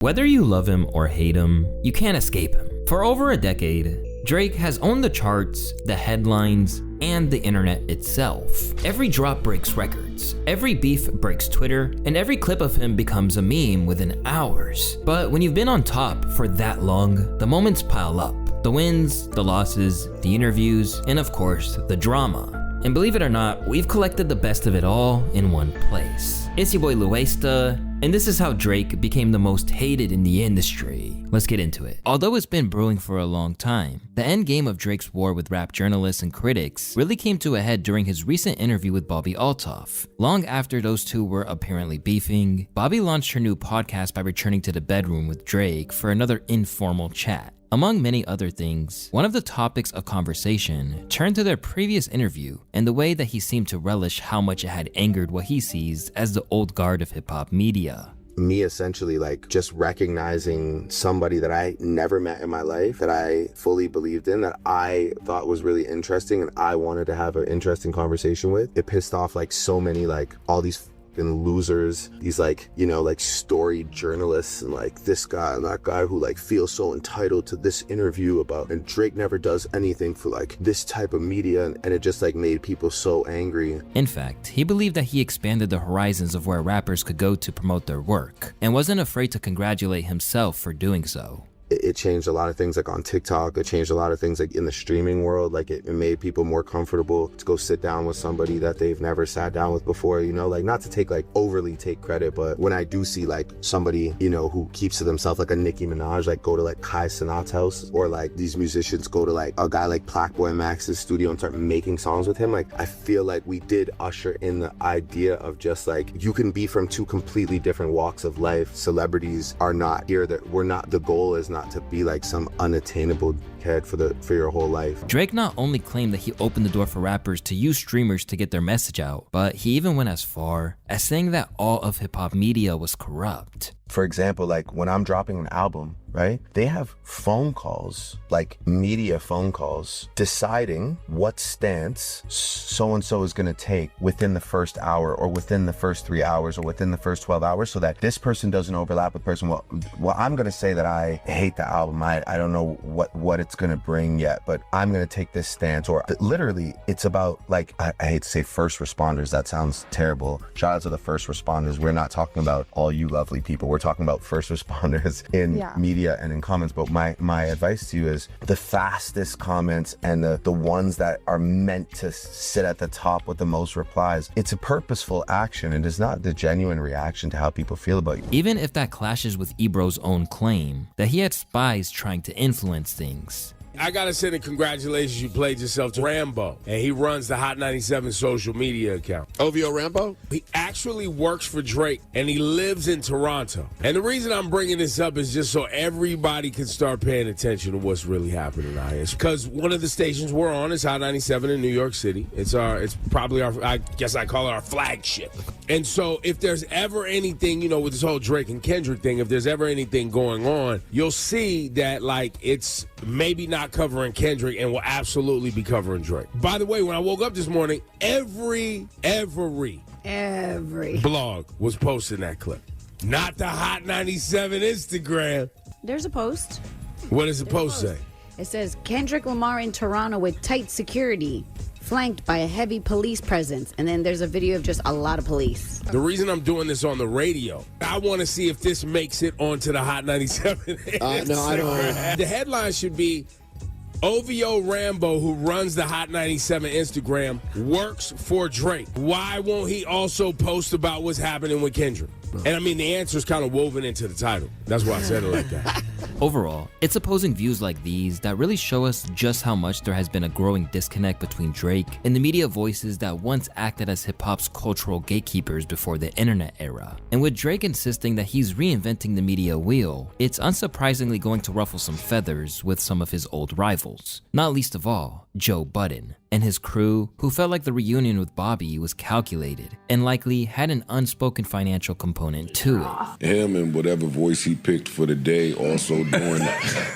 Whether you love him or hate him, you can't escape him. For over a decade, Drake has owned the charts, the headlines, and the internet itself. Every drop breaks records, every beef breaks Twitter, and every clip of him becomes a meme within hours. But when you've been on top for that long, the moments pile up. The wins, the losses, the interviews, and of course, the drama. And believe it or not, we've collected the best of it all in one place. It's your boy Luesta, and this is how Drake became the most hated in the industry. Let's get into it. Although it's been brewing for a long time, the end game of Drake's war with rap journalists and critics really came to a head during his recent interview with Bobbi Althoff. Long after those two were apparently beefing, Bobbi launched her new podcast by returning to the bedroom with Drake for another informal chat. Among many other things, one of the topics of conversation turned to their previous interview and the way that he seemed to relish how much it had angered what he sees as the old guard of hip-hop media. Me essentially just recognizing somebody that I never met in my life, that I fully believed in, that I thought was really interesting and I wanted to have an interesting conversation with. It pissed off so many all these losers, these story journalists and this guy and that guy who feels so entitled to this interview about, and Drake never does anything for this type of media, and it just made people so angry. In fact, he believed that he expanded the horizons of where rappers could go to promote their work and wasn't afraid to congratulate himself for doing so. It changed a lot of things on TikTok. It changed a lot of things in the streaming world. It made people more comfortable to go sit down with somebody that they've never sat down with before, not to overly take credit, but when I do see somebody, who keeps to themselves, a Nicki Minaj, go to Kai Cenat's house, or these musicians go to a guy like Plackboy Max's studio and start making songs with him, I feel we did usher in the idea of just you can be from two completely different walks of life. Celebrities are not here, that we're not, the goal is not to be some unattainable head for your whole life. Drake not only claimed that he opened the door for rappers to use streamers to get their message out, but he even went as far as saying that all of hip-hop media was corrupt. For example, when I'm dropping an album, right? They have phone calls, media phone calls, deciding what stance so-and-so is gonna take within the first hour or within the first 3 hours or within the first 12 hours so that this person doesn't overlap with person. Well, I'm gonna say that I hate the album. I don't know what it's gonna bring yet, but I'm gonna take this stance. Or literally, it's about, I hate to say first responders, that sounds terrible. Shout out to the first responders. We're not talking about all you lovely people. We're talking about first responders in media and in comments. But my advice to you is the fastest comments and the ones that are meant to sit at the top with the most replies. It's a purposeful action. It is not the genuine reaction to how people feel about you. Even if that clashes with Ebro's own claim that he had spies trying to influence things. I gotta send a congratulations. You played yourself to Rambo, and he runs the Hot 97 social media account. OVO Rambo? He actually works for Drake, and he lives in Toronto. And the reason I'm bringing this up is just so everybody can start paying attention to what's really happening out here. Because one of the stations we're on is Hot 97 in New York City. It's probably our, I guess I call it our flagship. And so if there's ever anything, with this whole Drake and Kendrick thing, if there's ever anything going on, you'll see that it's maybe not covering Kendrick and will absolutely be covering Drake. By the way, when I woke up this morning, every blog was posting that clip. Not the Hot 97 Instagram. There's a post. What does the post say? It says, Kendrick Lamar in Toronto with tight security, flanked by a heavy police presence. And then there's a video of just a lot of police. The reason I'm doing this on the radio, I want to see if this makes it onto the Hot 97. No, I don't. The headline should be, OVO Rambo, who runs the Hot 97 Instagram, works for Drake. Why won't he also post about what's happening with Kendrick? And the answer is kind of woven into the title. That's why I said it like that. Overall, it's opposing views like these that really show us just how much there has been a growing disconnect between Drake and the media voices that once acted as hip-hop's cultural gatekeepers before the internet era. And with Drake insisting that he's reinventing the media wheel, it's unsurprisingly going to ruffle some feathers with some of his old rivals. Not least of all, Joe Budden and his crew, who felt like the reunion with Bobby was calculated and likely had an unspoken financial component to it. Him and whatever voice he picked for the day also doing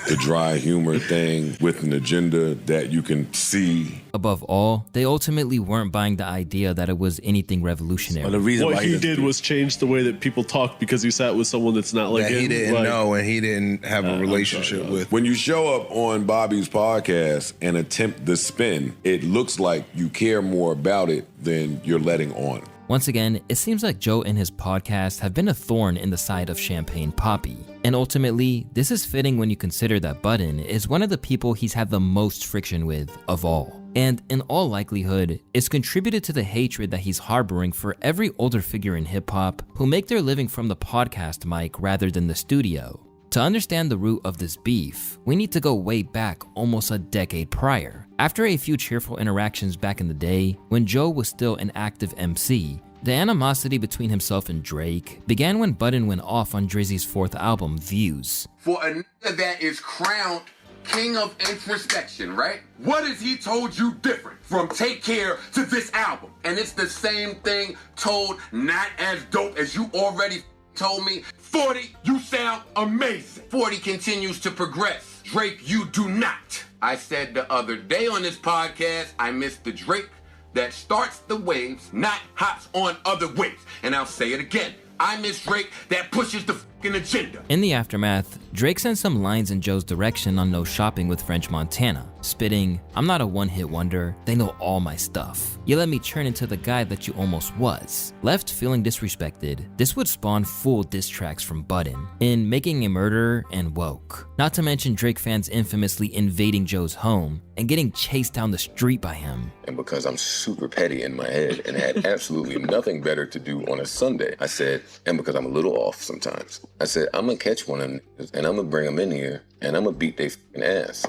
the dry humor thing with an agenda that you can see. Above all, they ultimately weren't buying the idea that it was anything revolutionary. Well, the reason What why he did was change the way that people talk because he sat with someone that's not like that him. he didn't like, know and he didn't have a relationship with. When you show up on Bobby's podcast and attempt the spin, it looks like you care more about it than you're letting on. Once again, it seems like Joe and his podcast have been a thorn in the side of Champagne Papi. And ultimately, this is fitting when you consider that Budden is one of the people he's had the most friction with of all. And in all likelihood, it's contributed to the hatred that he's harboring for every older figure in hip-hop who make their living from the podcast mic rather than the studio. To understand the root of this beef, we need to go way back almost a decade prior. After a few cheerful interactions back in the day, when Joe was still an active MC, the animosity between himself and Drake began when Budden went off on Drizzy's fourth album, Views. For a nigga that is crowned king of introspection, right? What has he told you different from Take Care to this album? And it's the same thing told not as dope as you already told me. 40, you sound amazing. 40 continues to progress. Drake, you do not. I said the other day on this podcast, I miss the Drake that starts the waves, not hops on other waves. And I'll say it again. I miss Drake that pushes the fucking agenda. In the aftermath, Drake sent some lines in Joe's direction on No Shopping with French Montana, spitting, "I'm not a one-hit wonder, they know all my stuff. You let me turn into the guy that you almost was." Left feeling disrespected, this would spawn full diss tracks from Budden in Making a Murderer and Woke. Not to mention Drake fans infamously invading Joe's home and getting chased down the street by him. And because I'm super petty in my head and had absolutely nothing better to do on a Sunday, I said, and because I'm a little off sometimes, I said, I'm gonna catch one of them niggas and I'm gonna bring them in here and I'm gonna beat their fucking ass.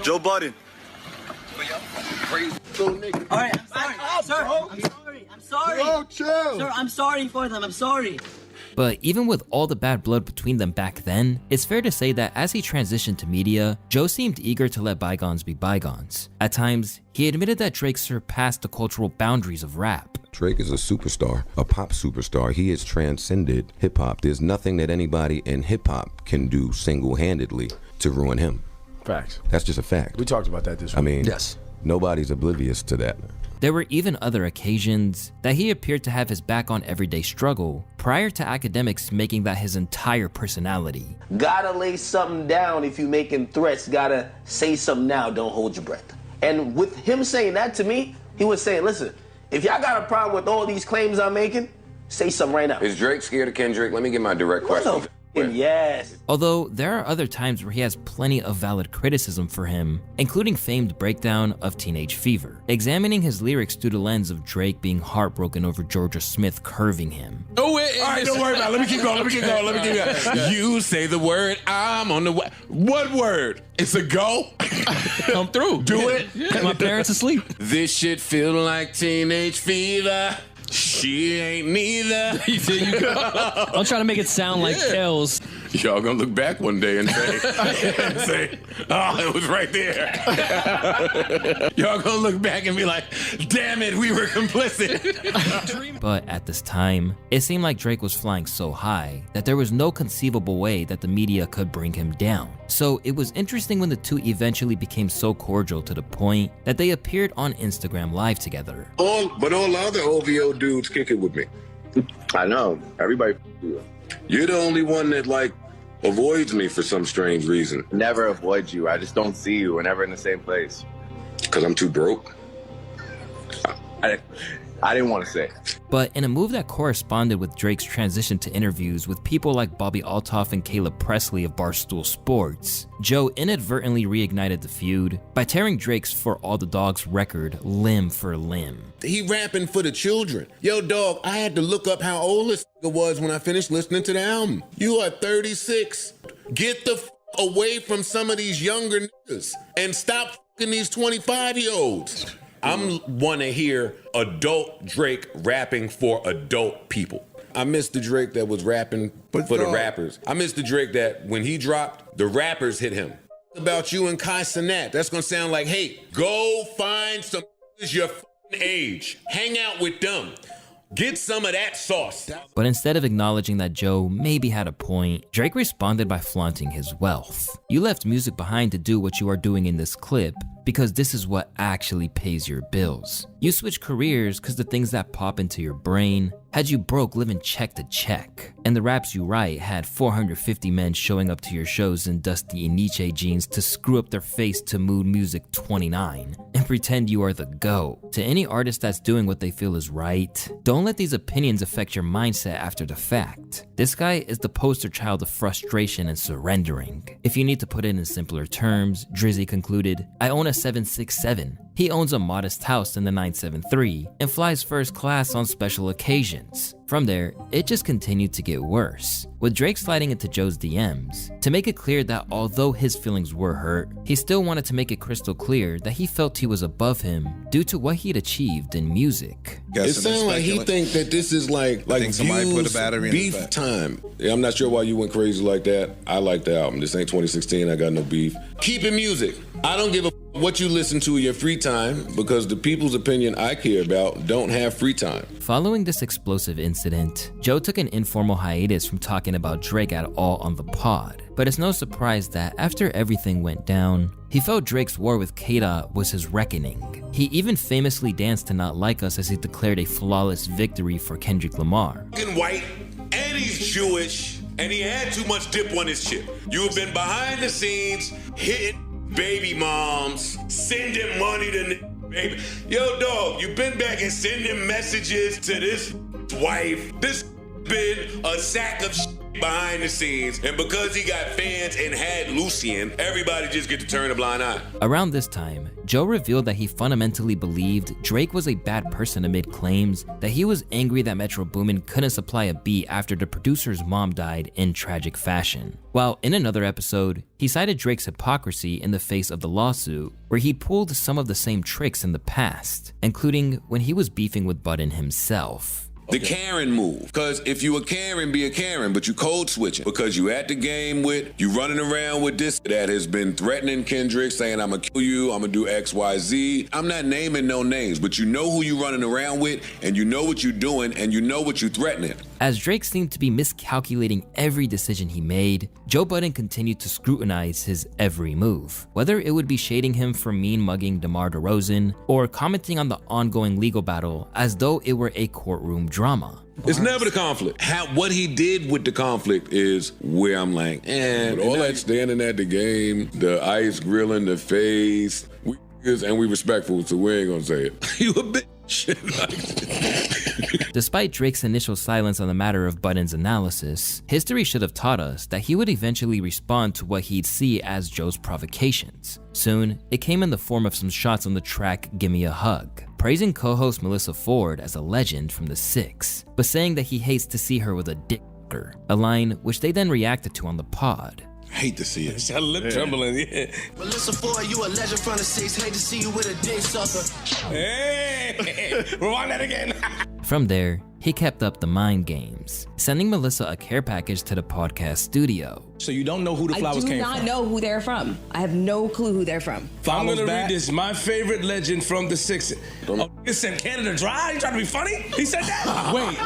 Joe Budden. Little nigga. All right, I'm sorry. I'm sorry. Yo, chill. Sir, I'm sorry for them. I'm sorry. But even with all the bad blood between them back then, it's fair to say that as he transitioned to media, Joe seemed eager to let bygones be bygones. At times, he admitted that Drake surpassed the cultural boundaries of rap. Drake is a superstar, a pop superstar. He has transcended hip-hop. There's nothing that anybody in hip-hop can do single-handedly to ruin him. Facts. That's just a fact. We talked about that this week. I mean, yes. Nobody's oblivious to that. There were even other occasions that he appeared to have his back on everyday struggle, prior to academics making that his entire personality. Gotta lay something down if you making threats. Gotta say something now, don't hold your breath. And with him saying that to me, he was saying, listen, if y'all got a problem with all these claims I'm making, say something right now. Is Drake scared of Kendrick? Let me get my direct question. Yes. Although there are other times where he has plenty of valid criticism for him, including famed breakdown of Teenage Fever, examining his lyrics through the lens of Drake being heartbroken over Georgia Smith curving him. Oh, wait, all right, don't worry about it. Let me keep going. You say the word, I'm on the way. What word? It's a go? Come through. Do it. Get my parents asleep. This shit feel like teenage fever. She ain't neither. There you go. I'm trying to make it sound like Kells. Y'all gonna look back one day and say, oh, it was right there. Y'all gonna look back and be like, damn it, we were complicit. But at this time, it seemed like Drake was flying so high that there was no conceivable way that the media could bring him down. So it was interesting when the two eventually became so cordial to the point that they appeared on Instagram Live together. But all the other OVO dudes kick it with me. I know. Everybody. You're the only one that, like, avoids me for some strange reason. Never avoid you. I just don't see you. We're never in the same place. Because I'm too broke? I didn't want to say. But in a move that corresponded with Drake's transition to interviews with people like Bobby Altoff and Caleb Presley of Barstool Sports, Joe inadvertently reignited the feud by tearing Drake's For All the Dogs record limb for limb. He rapping for the children. Yo, dog, I had to look up how old this was when I finished listening to the album. You are 36. Get the away from some of these younger niggas and stop fucking these 25-year-olds. I'm want to hear adult Drake rapping for adult people. I miss the Drake that was rapping for the rappers. I miss the Drake that when he dropped, the rappers hit him. About you and Kai Cenat, that's gonna sound like, hey, go find some your age, hang out with them. Get some of that sauce. But instead of acknowledging that Joe maybe had a point, Drake responded by flaunting his wealth. You left music behind to do what you are doing in this clip because this is what actually pays your bills. You switch careers because the things that pop into your brain had you broke living check to check. And the raps you write had 450 men showing up to your shows in dusty Nietzsche jeans to screw up their face to Mood Music 29 and pretend you are the GOAT. To any artist that's doing what they feel is right, don't let these opinions affect your mindset after the fact. This guy is the poster child of frustration and surrendering. If you need to put it in simpler terms, Drizzy concluded, I own a 767. He owns a modest house in the 973 and flies first class on special occasions. From there, it just continued to get worse, with Drake sliding into Joe's DMs to make it clear that although his feelings were hurt, he still wanted to make it crystal clear that he felt he was above him due to what he'd achieved in music. It sounds like he think that this is like somebody put a battery in beef his back. time. Yeah, I'm not sure why you went crazy like that. I like the album. This ain't 2016. I got no beef. Keep it music. I don't give a what you listen to in your free time because the people's opinion I care about don't have free time. Following this explosive incident, Joe took an informal hiatus from talking about Drake at all on the pod. But it's no surprise that after everything went down, he felt Drake's war with K-Dot was his reckoning. He even famously danced to Not Like Us as he declared a flawless victory for Kendrick Lamar. Fucking white, and he's Jewish, and he had too much dip on his chip. You have been behind the scenes, hitting baby moms, sending money to baby. Yo, dog, you been back and sending messages to this wife. This been a sack of behind the scenes, and because he got fans and had Lucien, everybody just get to turn a blind eye. Around this time, Joe revealed that he fundamentally believed Drake was a bad person amid claims that he was angry that Metro Boomin couldn't supply a beat after the producer's mom died in tragic fashion. While in another episode, he cited Drake's hypocrisy in the face of the lawsuit, where he pulled some of the same tricks in the past, including when he was beefing with Budden himself. The Karen move. Because if you a Karen, be a Karen, but you code switching. Because you at the game with, you running around with this that has been threatening Kendrick, saying I'm gonna kill you, I'm gonna do X, Y, Z. I'm not naming no names, but you know who you running around with, and you know what you're doing, and you know what you threatening. As Drake seemed to be miscalculating every decision he made, Joe Budden continued to scrutinize his every move. Whether it would be shading him for mean mugging DeMar DeRozan, or commenting on the ongoing legal battle as though it were a courtroom drama. It's never the conflict. What he did with the conflict is where I'm like, but all that standing at the game, the ice grilling, the face, we respectful, so we ain't gonna say it. You a bitch. Despite Drake's initial silence on the matter of Budden's analysis, history should have taught us that he would eventually respond to what he'd see as Joe's provocations. Soon, it came in the form of some shots on the track Gimme a Hug, praising co-host Melissa Ford as a legend from the Six, but saying that he hates to see her with a dick, a line which they then reacted to on the pod. I hate to see it. Your lip trembling, yeah. Melissa Ford, you a legend from the Six. Hate to see you with a dick sucker. Hey, rewind that again. From there, he kept up the mind games, sending Melissa a care package to the podcast studio. So you don't know who the flowers came from? I do not know who they're from. I have no clue who they're from. I'm gonna read this. My favorite legend from the Six. Oh, he said Canada Dry? You trying to be funny? He said that? Wait.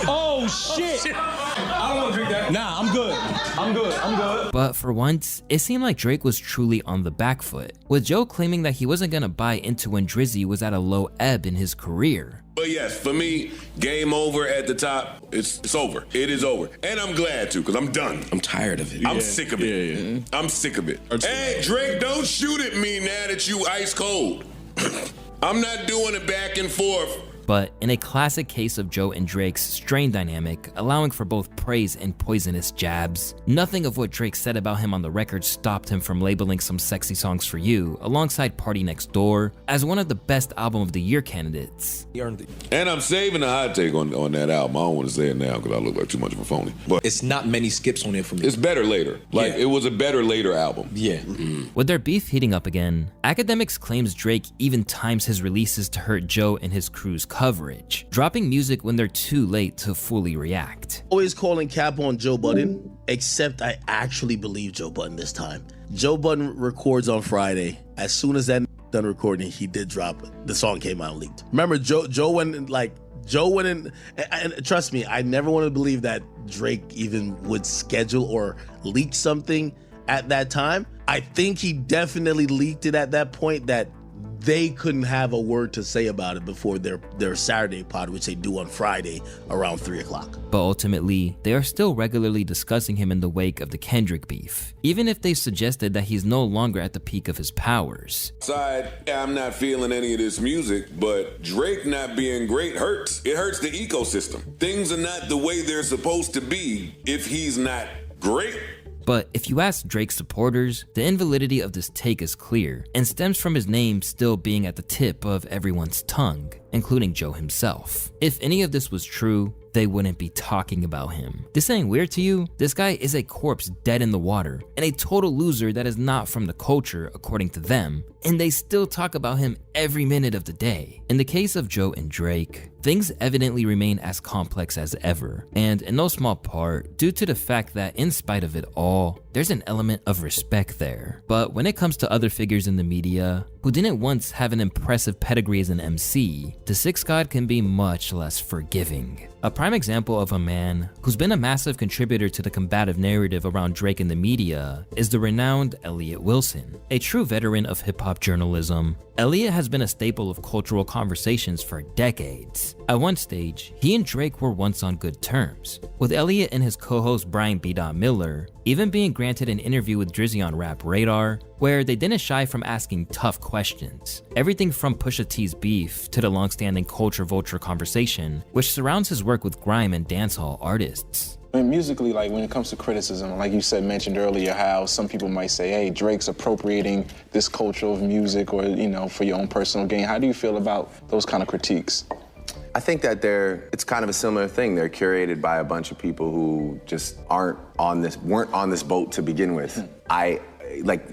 Oh, shit. I don't want to drink that. Nah, I'm good. I'm good. But for once, it seemed like Drake was truly on the back foot, with Joe claiming that he wasn't gonna buy into when Drizzy was at a low ebb in his career. But yes, for me, game over at the top. It's over. It is over. And I'm glad to, because I'm done. I'm tired of it. I'm sick of it. Yeah. I'm sick of it. Hey, Drake, don't shoot at me now that you ice cold. I'm not doing it back and forth. But in a classic case of Joe and Drake's strained dynamic, allowing for both praise and poisonous jabs, nothing of what Drake said about him on the record stopped him from labeling Some Sexy Songs for You, alongside Party Next Door, as one of the best Album of the Year candidates. He earned it. And I'm saving a hot take on that album. I don't want to say it now because I look like too much of a phony. But it's not many skips on it for me. It's better later. It was a better later album. Yeah. With their beef heating up again, Academics claims Drake even times his releases to hurt Joe and his crew's coverage, dropping music when they're too late to fully react. Always calling cap on Joe Budden, except I actually believe Joe Budden this time. Joe Budden records on Friday. As soon as that done recording, he did drop. The song came out leaked. Remember, Joe went Joe went in, and trust me, I never wanted to believe that Drake even would schedule or leak something at that time. I think he definitely leaked it at that point that they couldn't have a word to say about it before their Saturday pod, which they do on Friday around 3 o'clock. But ultimately, they are still regularly discussing him in the wake of the Kendrick beef, even if they suggested that he's no longer at the peak of his powers. Side, I'm not feeling any of this music, but Drake not being great hurts. It hurts the ecosystem. Things are not the way they're supposed to be if he's not great. But if you ask Drake's supporters, the invalidity of this take is clear and stems from his name still being at the tip of everyone's tongue, including Joe himself. If any of this was true, they wouldn't be talking about him. This ain't weird to you? This guy is a corpse dead in the water and a total loser that is not from the culture according to them, and they still talk about him every minute of the day. In the case of Joe and Drake, things evidently remain as complex as ever, and in no small part due to the fact that in spite of it all, there's an element of respect there. But when it comes to other figures in the media who didn't once have an impressive pedigree as an MC, the Six God can be much less forgiving. A prime example of a man who's been a massive contributor to the combative narrative around Drake in the media is the renowned Elliott Wilson. A true veteran of hip-hop journalism, Elliott has been a staple of cultural conversations for decades. At one stage, he and Drake were once on good terms, with Elliott and his co-host Brian B. Miller even being granted an interview with Drizzy on Rap Radar, where they didn't shy from asking tough questions. Everything from Pusha T's beef to the long-standing culture vulture conversation, which surrounds his work with grime and dancehall artists. I mean, musically, like when it comes to criticism, like you said, mentioned earlier, how some people might say, hey, Drake's appropriating this culture of music or, you know, for your own personal gain. How do you feel about those kind of critiques? I think that it's kind of a similar thing. They're curated by a bunch of people who just weren't on this boat to begin with.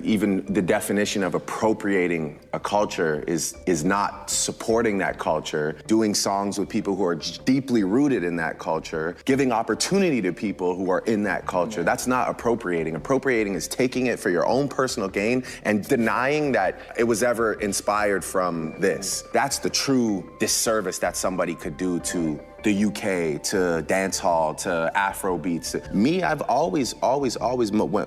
Even the definition of appropriating a culture is not supporting that culture, doing songs with people who are deeply rooted in that culture, giving opportunity to people who are in that culture. That's not appropriating. Appropriating is taking it for your own personal gain and denying that it was ever inspired from this. That's the true disservice that somebody could do to the UK, to dancehall, to Afro beats. Me, I've always,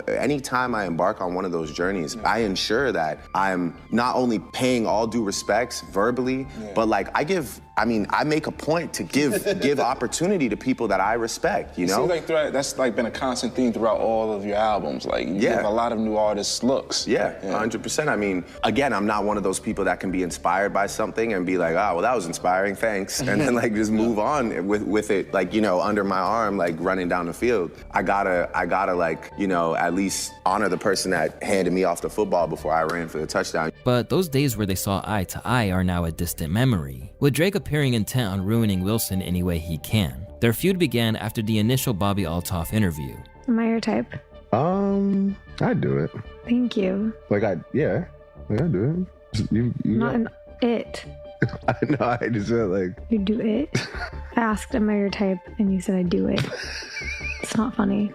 anytime I embark on one of those journeys, I ensure that I'm not only paying all due respects verbally, but like I make a point to give opportunity to people that I respect, you know? See, like that's like been a constant theme throughout all of your albums. Like you give a lot of new artists looks. Yeah, 100%. I mean, again, I'm not one of those people that can be inspired by something and be like, oh, well, that was inspiring, thanks. And then like just move on with it, like, you know, under my arm, like running down the field. I gotta like, you know, at least honor the person that handed me off the football before I ran for the touchdown. But those days where they saw eye to eye are now a distant memory, with Drake appearing intent on ruining Wilson any way he can. Their feud began after the initial Bobby Altoff interview. Am I your type? I'd do it. Thank you. I'd do it. You Not an it. I know, I just said like... You do it? I asked, am I your type? And you said I do it. It's not funny.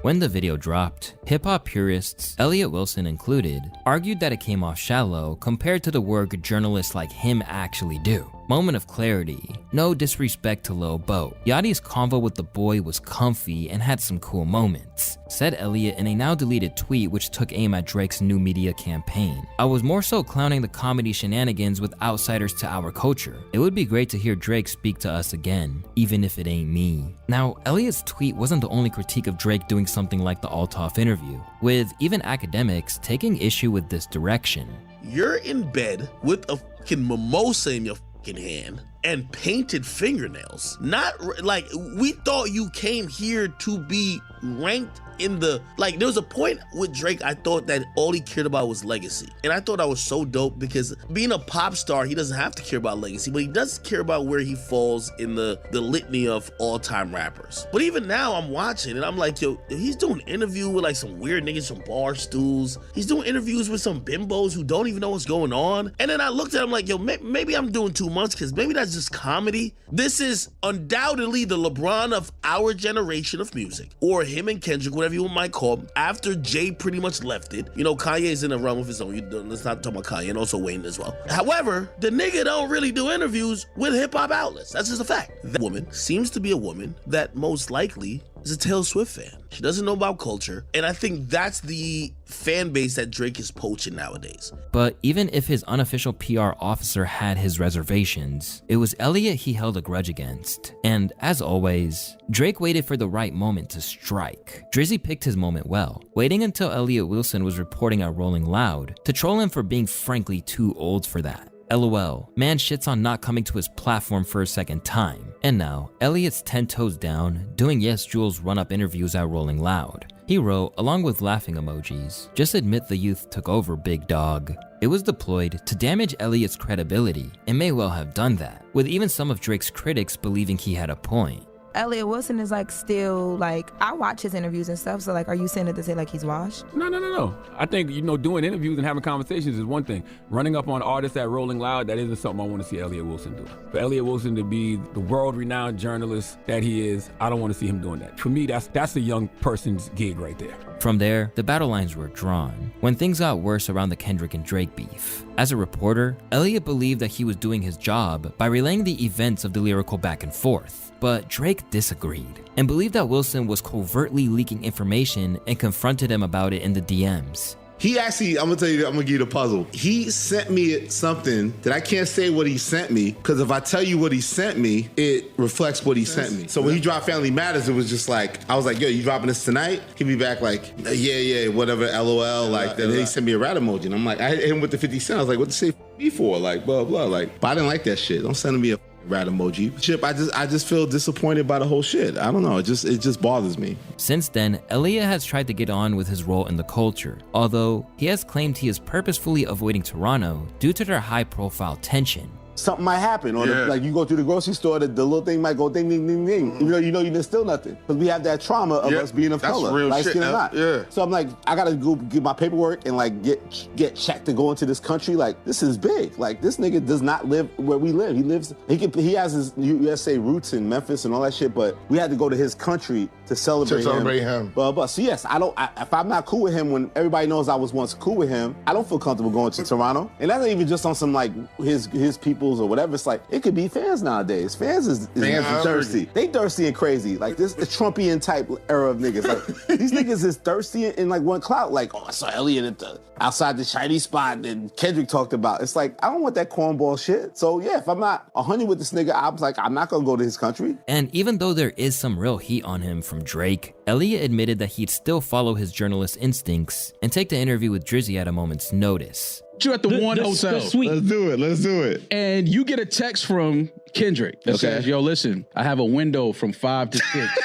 When the video dropped, hip-hop purists, Elliott Wilson included, argued that it came off shallow compared to the work journalists like him actually do. Moment of clarity. No disrespect to Lil Bo. Yachty's convo with the boy was comfy and had some cool moments, said Elliott in a now deleted tweet which took aim at Drake's new media campaign. I was more so clowning the comedy shenanigans with outsiders to our culture. It would be great to hear Drake speak to us again, even if it ain't me. Now, Elliott's tweet wasn't the only critique of Drake doing something like the Altoff interview, with even academics taking issue with this direction. You're in bed with a fucking mimosa in your hand and painted fingernails. Not like we thought you came here to be ranked in the, like, there was a point with Drake I thought that all he cared about was legacy, and I thought that was so dope because being a pop star, he doesn't have to care about legacy, but he does care about where he falls in the litany of all-time rappers. But even now I'm watching and I'm like, yo, he's doing an interview with like some weird niggas from bar stools. He's doing interviews with some bimbos who don't even know what's going on. And then I looked at him like, yo, maybe I'm doing too much, because maybe that's is this comedy? This is undoubtedly the LeBron of our generation of music, or him and Kendrick, whatever you might call him, after Jay pretty much left it. You know, Kanye's in a realm of his own. Let's not talk about Kanye, and also Wayne as well. However, the nigga don't really do interviews with hip-hop outlets. That's just a fact. That woman seems to be a woman that most likely is a Taylor Swift fan. She doesn't know about culture, and I think that's the fan base that Drake is poaching nowadays. But even if his unofficial PR officer had his reservations, it was Elliott he held a grudge against. And as always, Drake waited for the right moment to strike. Drizzy picked his moment well, waiting until Elliott Wilson was reporting at Rolling Loud to troll him for being frankly too old for that. LOL, man shits on not coming to his platform for a second time. And now, Elliott's 10 toes down, doing Yes Jules run-up interviews at Rolling Loud. He wrote, along with laughing emojis, "Just admit the youth took over, big dog." It was deployed to damage Elliott's credibility, and may well have done that, with even some of Drake's critics believing he had a point. Elliott Wilson is like still like, I watch his interviews and stuff, so like, are you saying it to say like he's washed? No. I think, doing interviews and having conversations is one thing. Running up on artists at Rolling Loud, that isn't something I want to see Elliott Wilson do. For Elliott Wilson to be the world-renowned journalist that he is, I don't want to see him doing that. For me, that's a young person's gig right there. From there, the battle lines were drawn, when things got worse around the Kendrick and Drake beef. As a reporter, Elliott believed that he was doing his job by relaying the events of the lyrical back and forth. But Drake disagreed, and believed that Wilson was covertly leaking information and confronted him about it in the DMs. He actually, I'm gonna give you the puzzle. He sent me something that I can't say what he sent me, because if I tell you what he sent me, it reflects what he sent me. So when he dropped Family Matters, it was just like, I was like, yo, you dropping this tonight? He'd be back like, yeah, whatever, LOL, like, then he sent me a rat emoji. And I'm like, I hit him with the 50 cents. I was like, what to say me for? Like, blah, blah. Like, but I didn't like that shit. Don't send me a rat emoji. Chip, I just feel disappointed by the whole shit. I don't know. It just bothers me. Since then, Elliott has tried to get on with his role in the culture, although he has claimed he is purposefully avoiding Toronto due to their high-profile tension. Something might happen, or like you go through the grocery store, the little thing might go ding, ding, ding, ding. Even though you know you didn't steal nothing, because we have that trauma of us being of color, light skin or not. So I'm like, I gotta go get my paperwork and like get checked to go into this country. Like, this is big. Like, this nigga does not live where we live. He has his USA roots in Memphis and all that shit, but we had to go to his country to celebrate him. But so yes, if I'm not cool with him when everybody knows I was once cool with him, I don't feel comfortable going to Toronto. And that's not even just on some like his people or whatever. It's like, it could be fans nowadays. Fans is thirsty. They thirsty and crazy. Like, this the Trumpian type era of niggas. Like, these niggas is thirsty in like one clout. Like, oh, I saw Elliott outside the Chinese spot and Kendrick talked about. It's like, I don't want that cornball shit. So yeah, if I'm not 100 with this nigga, I was like, I'm not gonna go to his country. And even though there is some real heat on him from Drake, Elliott admitted that he'd still follow his journalist instincts and take the interview with Drizzy at a moment's notice. You at the one hotel. Let's do it. And you get a text from Kendrick that says, yo, listen, I have a window from 5 to 6.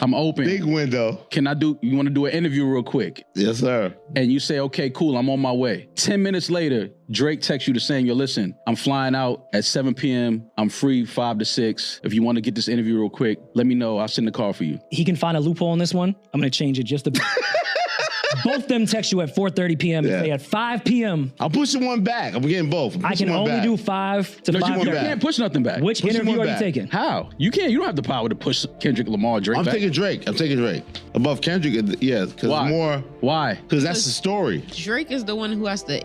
I'm open. Big window. You want to do an interview real quick? Yes, sir. And you say, okay, cool, I'm on my way. 10 minutes later, Drake texts you to saying, yo, listen, I'm flying out at 7 p.m. I'm free 5 to 6. If you want to get this interview real quick, let me know. I'll send the car for you. He can find a loophole on this one. I'm going to change it just a bit. Both them text you at 4:30 p.m. and say at 5 p.m. I'm pushing one back. I'm getting both. I can only do 5 to 5. You can't push nothing back. Which interview are you taking? How? You can't. You don't have the power to push Kendrick Lamar Drake I'm back. taking Drake above Kendrick. Yeah, because more. Why? Because that's the story. Drake is the one who has to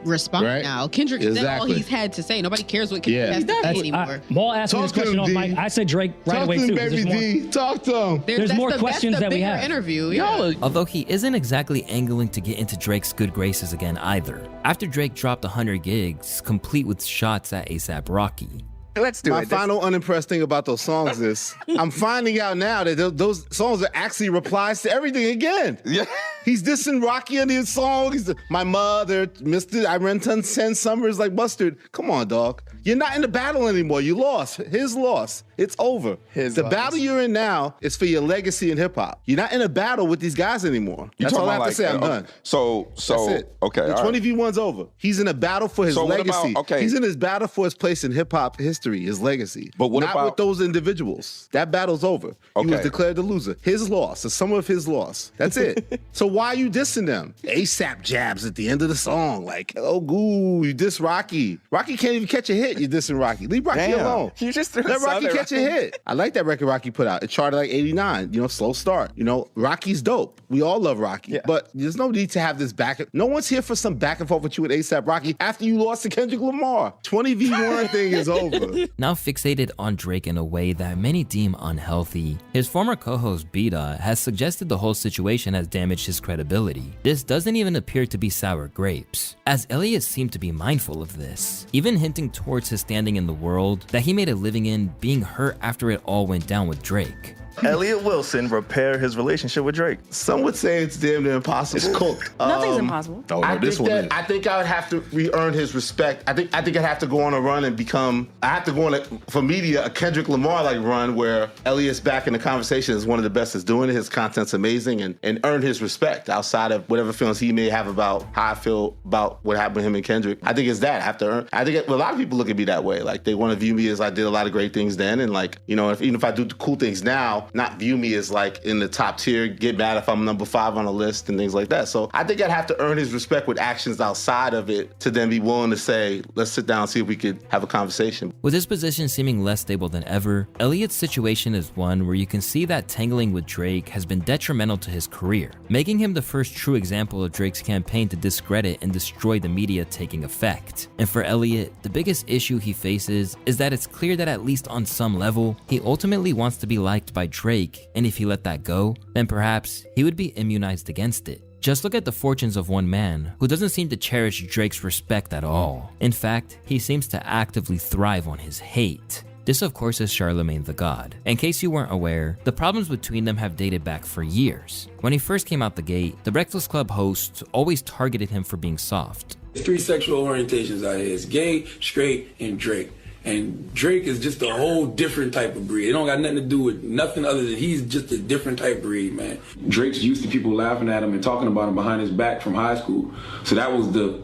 respond now. Kendrick said all he's had to say. Nobody cares what Kendrick has to say anymore. Maul asked me this question off mic. I said Drake right away too. Baby D. Talk to him. There's more questions that we have. Interview. Although he isn't exactly angling to get into Drake's good graces again either. After Drake dropped 100 gigs, complete with shots at A$AP Rocky. Let's do it. My final unimpressed thing about those songs is I'm finding out now that those songs are actually replies to everything again. Yeah. He's dissing Rocky on his song. My mother, Mr. I ran 10 summers like Mustard. Come on, dog. You're not in the battle anymore. You lost. His loss. It's over. The battle you're in now is for your legacy in hip hop. You're not in a battle with these guys anymore. That's all I have to say. I'm done. So That's it. okay. The 20v1's over. He's in a battle for his So what legacy. about- okay. He's in his battle for his place in hip hop history, his legacy. But what not about- with those individuals? That battle's over. He was Okay. declared the loser. His loss, or some of his loss. That's it. So why are you dissing them? ASAP jabs at the end of the song, like, oh, goo, you diss Rocky. Rocky can't even catch a hit. You're dissing Rocky. Leave Rocky Damn. alone. You just threw Let us Rocky out there, catch a Rocky. hit. I like that record Rocky put out. It charted like 89. Slow start. Rocky's dope. We all love Rocky. But there's no need to have this back. No one's here for some back and forth with you with ASAP Rocky after you lost to Kendrick Lamar. 20v1 thing is over. Now fixated on Drake in a way that many deem unhealthy, his former co-host Bida has suggested the whole situation has damaged his credibility. This doesn't even appear to be sour grapes, as Elliott seemed to be mindful of this, even hinting towards his standing in the world that he made a living in being hurt after it all went down with Drake. Elliott Wilson repair his relationship with Drake. Some would say it's damn near impossible. It's cooked. Nothing's impossible. I think I would have to re-earn his respect. I think I'd have to go on a run and become. I have to go on for media a Kendrick Lamar like run where Elliott's back in the conversation as one of the best that's doing it. His content's amazing and earn his respect outside of whatever feelings he may have about how I feel about what happened to him and Kendrick. I think it's that I have to earn. I think a lot of people look at me that way. Like they want to view me as I did a lot of great things then, and like even if I do cool things now, not view me as like in the top tier, get mad if I'm number 5 on a list and things like that. So I think I'd have to earn his respect with actions outside of it to then be willing to say, let's sit down and see if we could have a conversation. With his position seeming less stable than ever, Elliott's situation is one where you can see that tangling with Drake has been detrimental to his career, making him the first true example of Drake's campaign to discredit and destroy the media taking effect. And for Elliott, the biggest issue he faces is that it's clear that at least on some level, he ultimately wants to be liked by Drake, and if he let that go, then perhaps he would be immunized against it. Just look at the fortunes of one man who doesn't seem to cherish Drake's respect at all. In fact, he seems to actively thrive on his hate. This of course is Charlemagne the God. In case you weren't aware, the problems between them have dated back for years. When he first came out the gate, the Breakfast Club hosts always targeted him for being soft. There's 3 sexual orientations out here. It's gay, straight, and Drake. And Drake is just a whole different type of breed. It don't got nothing to do with nothing other than he's just a different type of breed, man. Drake's used to people laughing at him and talking about him behind his back from high school. So that was the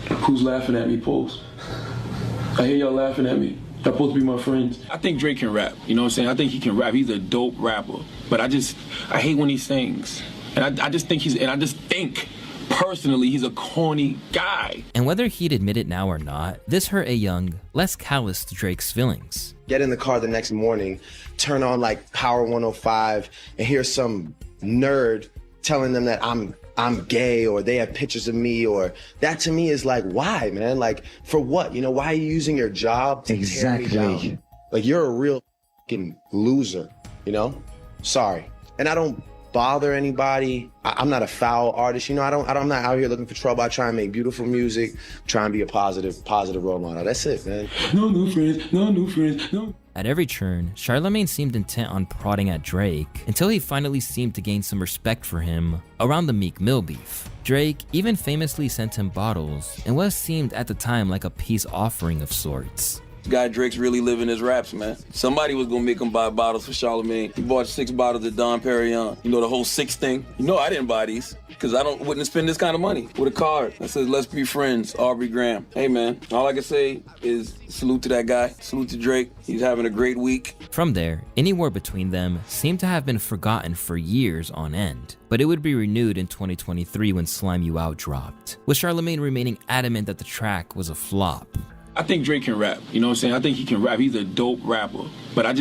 who's laughing at me post. I hear y'all laughing at me. Y'all supposed to be my friends. I think Drake can rap. You know what I'm saying? I think he can rap. He's a dope rapper. But I hate when he sings. And I just think personally, he's a corny guy. And whether he'd admit it now or not, this hurt a young, less calloused Drake's feelings. Get in the car the next morning, turn on like Power 105, and hear some nerd telling them that I'm gay, or they have pictures of me, or that to me is like, why, man? Like, for what? Why are you using your job to tear me down? Like, you're a real fucking loser, Sorry. And I don't bother anybody. I'm not a foul artist. I'm not out here looking for trouble. I try and make beautiful music, try and be a positive role model. That's it, man. No new friends, no. At every turn, Charlemagne seemed intent on prodding at Drake until he finally seemed to gain some respect for him around the Meek Mill beef. Drake even famously sent him bottles in what seemed at the time like a peace offering of sorts. This guy Drake's really living his raps, man. Somebody was gonna make him buy bottles for Charlemagne. He bought 6 bottles of Dom Perignon. The whole 6 thing. I didn't buy these because wouldn't spend this kind of money with a card that says, "Let's be friends, Aubrey Graham." Hey, man, all I can say is salute to that guy. Salute to Drake. He's having a great week. From there, any war between them seemed to have been forgotten for years on end. But it would be renewed in 2023 when Slime You Out dropped, with Charlemagne remaining adamant that the track was a flop. I think Drake can rap. You know what I'm saying? I think he can rap. He's a dope rapper. But I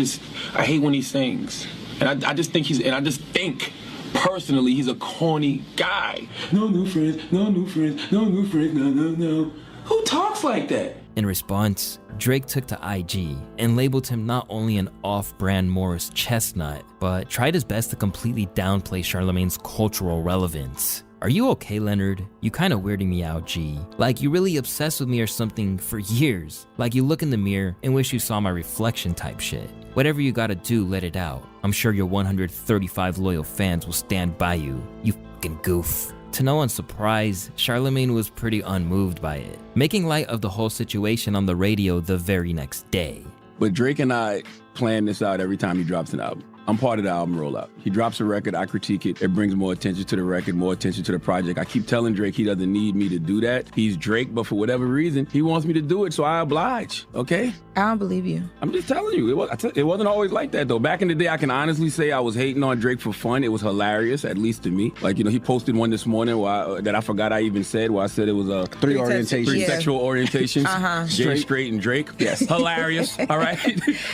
hate when he sings. And I just think personally he's a corny guy. No new friends, no new friends, no new friends, no. Who talks like that? In response, Drake took to IG and labeled him not only an off-brand Morris chestnut, but tried his best to completely downplay Charlemagne's cultural relevance. Are you okay, Leonard? You kinda weirding me out, G. Like you really obsessed with me or something for years. Like you look in the mirror and wish you saw my reflection type shit. Whatever you gotta do, let it out. I'm sure your 135 loyal fans will stand by you, you fucking goof. To no one's surprise, Charlemagne was pretty unmoved by it, making light of the whole situation on the radio the very next day. But Drake and I plan this out every time he drops an album. I'm part of the album rollout. He drops a record, I critique it. It brings more attention to the record, more attention to the project. I keep telling Drake he doesn't need me to do that. He's Drake, but for whatever reason, he wants me to do it, so I oblige, okay? I don't believe you. I'm just telling you, it wasn't always like that, though. Back in the day, I can honestly say I was hating on Drake for fun. It was hilarious, at least to me. Like, he posted one this morning that I forgot I even said, where I said it was three sexual orientations. Gay, straight, and Drake. Yes, hilarious, all right?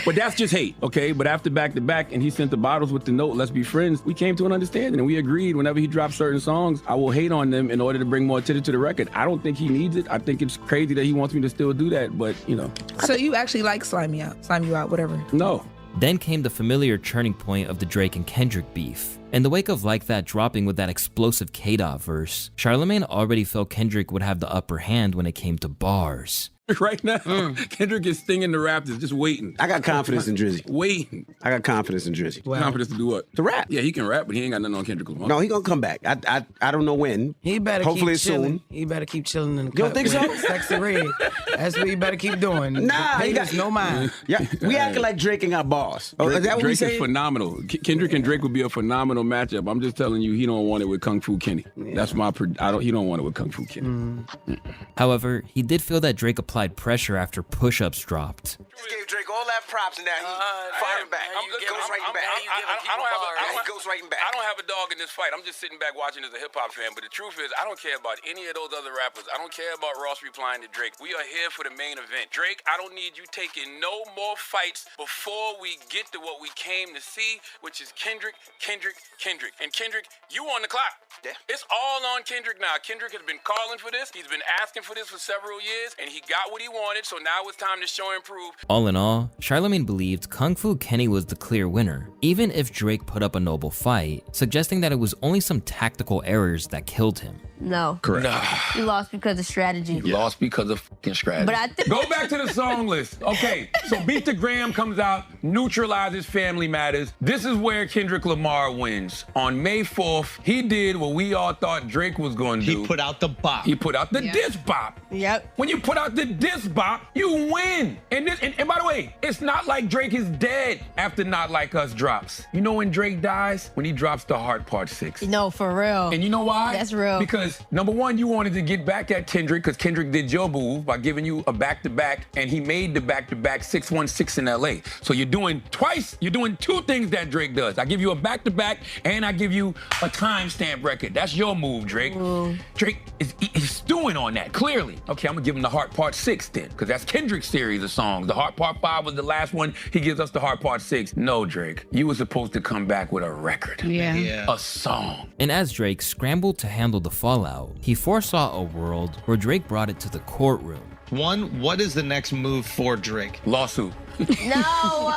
But that's just hate, okay? But after back-to-back, and he sent the bottles with the note, let's be friends, we came to an understanding, and we agreed whenever he drops certain songs, I will hate on them in order to bring more attention to the record. I don't think he needs it. I think it's crazy that he wants me to still do that, but, So you actually like Slime You Out, whatever? No. Then came the familiar turning point of the Drake and Kendrick beef. In the wake of Like That dropping with that explosive K-Dot verse, Charlamagne already felt Kendrick would have the upper hand when it came to bars. Right now, Kendrick is stinging the Raptors, just waiting. I got confidence in Drizzy. Waiting. I got confidence in Drizzy. Wow. Confidence to do what? To rap. Yeah, he can rap, but he ain't got nothing on Kendrick Lamar. No, he gonna come back. I don't know when. He better Hopefully keep chilling. soon. He better keep chilling in the You don't think so? Sexy Red. That's what he better keep doing. Nah, he he got no mind. Yeah, we acting like Drake and got boss. Drake, Is that what Drake we say? is phenomenal. Kendrick and Drake would be a phenomenal matchup. I'm just telling you, he don't want it with Kung Fu Kenny. That's he don't want it with Kung Fu Kenny. However, he did feel that Drake applied pressure after push-ups dropped. Just gave Drake all that props and now he firing back. He goes right back. I don't have a dog in this fight. I'm just sitting back watching as a hip-hop fan. But the truth is, I don't care about any of those other rappers. I don't care about Ross replying to Drake. We are here for the main event. Drake, I don't need you taking no more fights before we get to what we came to see, which is Kendrick. And Kendrick, you on the clock. Yeah. It's all on Kendrick now. Kendrick has been calling for this. He's been asking for this for several years, and he got what he wanted, so now it's time to show and prove. All in all, Charlamagne believed Kung Fu Kenny was the clear winner, even if Drake put up a noble fight, suggesting that it was only some tactical errors that killed him. No. Correct. You lost because of strategy. You lost because of fucking strategy. But I think Go back to the song list. Okay, so Beat the Gram comes out, neutralizes Family Matters. This is where Kendrick Lamar wins. On May 4th, he did what we all thought Drake was going to do. He put out the bop. He put out the diss bop. Yep. When you put out the diss bop, you win. And by the way, it's not like Drake is dead after Not Like Us drops. You know when Drake dies? When he drops The Heart Part 6. No, for real. And you know why? That's real. Because number one, you wanted to get back at Kendrick because Kendrick did your move by giving you a back-to-back, and he made the back-to-back 616 in LA. So you're doing two things that Drake does. I give you a back-to-back and I give you a timestamp record. That's your move, Drake. Ooh. Drake is stewing on that, clearly. Okay, I'm gonna give him The Heart Part 6 then, because that's Kendrick's series of songs. The Heart Part 5 was the last one. He gives us The Heart Part 6. No, Drake, you were supposed to come back with a record. Yeah. A song. And as Drake scrambled to handle the fallout, he foresaw a world where Drake brought it to the courtroom. One, what is the next move for Drake? Lawsuit. No.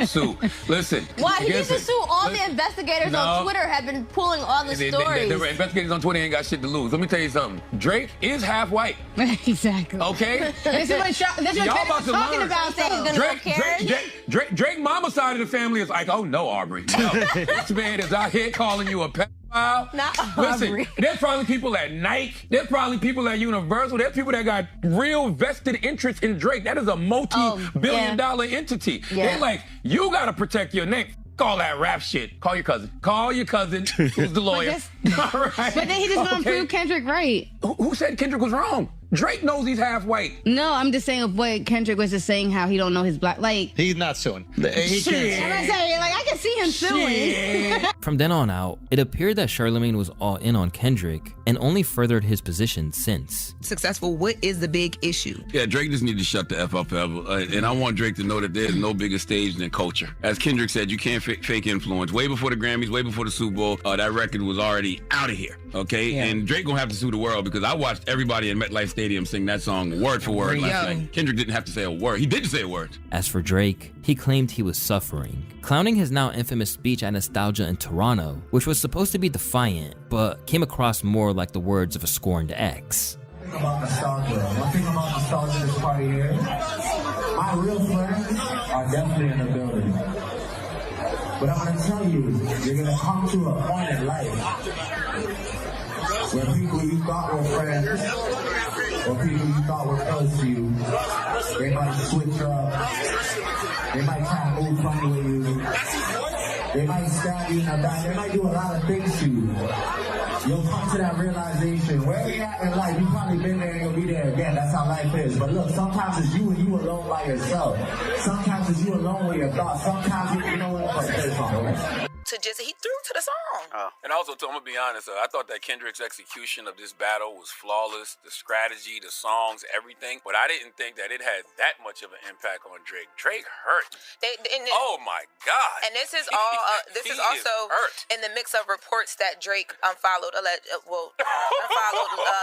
Sue. Listen. Why? He needs to sue all the investigators on Twitter have been pulling all the stories. The investigators on Twitter ain't got shit to lose. Let me tell you something. Drake is half white. Exactly. Okay? This is what Y'all about to talking learn. about saying he's gonna carry. Drake mama side of the family is like, oh no, Aubrey. No. This man is out here calling you a pedophile. Not Listen, Aubrey. there's probably people at Nike. There's probably people at Universal. There's people that got real vested interest in Drake. That is a multi-billion-dollar entity. Yeah. They're like, you gotta protect your name. All that rap shit. Call your cousin. Call your cousin who's the lawyer. All right. But then he just gonna prove Kendrick right. Who said Kendrick was wrong? Drake knows he's half white. No, I'm just saying what Kendrick was just saying how he don't know his black. Like, he's not suing. I'm not saying, like, I can see him suing. From then on out, it appeared that Charlamagne was all in on Kendrick and only furthered his position since. Successful, what is the big issue? Yeah, Drake just needs to shut the F up ever. And I want Drake to know that there's no bigger stage than culture. As Kendrick said, you can't fake influence. Way before the Grammys, way before the Super Bowl, that record was already out of here, okay? Yeah. And Drake gonna have to sue the world because I watched everybody in MetLife Stadium sing that song word for word last night. Kendrick didn't have to say a word. He did say a word. As for Drake, he claimed he was suffering, clowning his now infamous speech at Nostalgia in Toronto, which was supposed to be defiant, but came across more like the words of a scorned ex. One thing about nostalgia this party here, my real friends are definitely in the building. But I'm gonna tell you, you're gonna come to a point in life where people you thought were friends or people you thought were close to you, they might switch up. They might try to move funny with you. They might stab you in the back. They might do a lot of things to you. You'll come to that realization. Where you at in life, you probably been there and you'll be there again. That's how life is. But look, sometimes it's you and you alone by yourself. Sometimes it's you alone with your thoughts. Sometimes you know what? To just, he threw to the song. And also, I'm gonna be honest, I thought that Kendrick's execution of this battle was flawless. The strategy, the songs, everything. But I didn't think that it had that much of an impact on Drake. Drake hurt. Oh my God. And this is all. This is also in the mix of reports that Drake unfollowed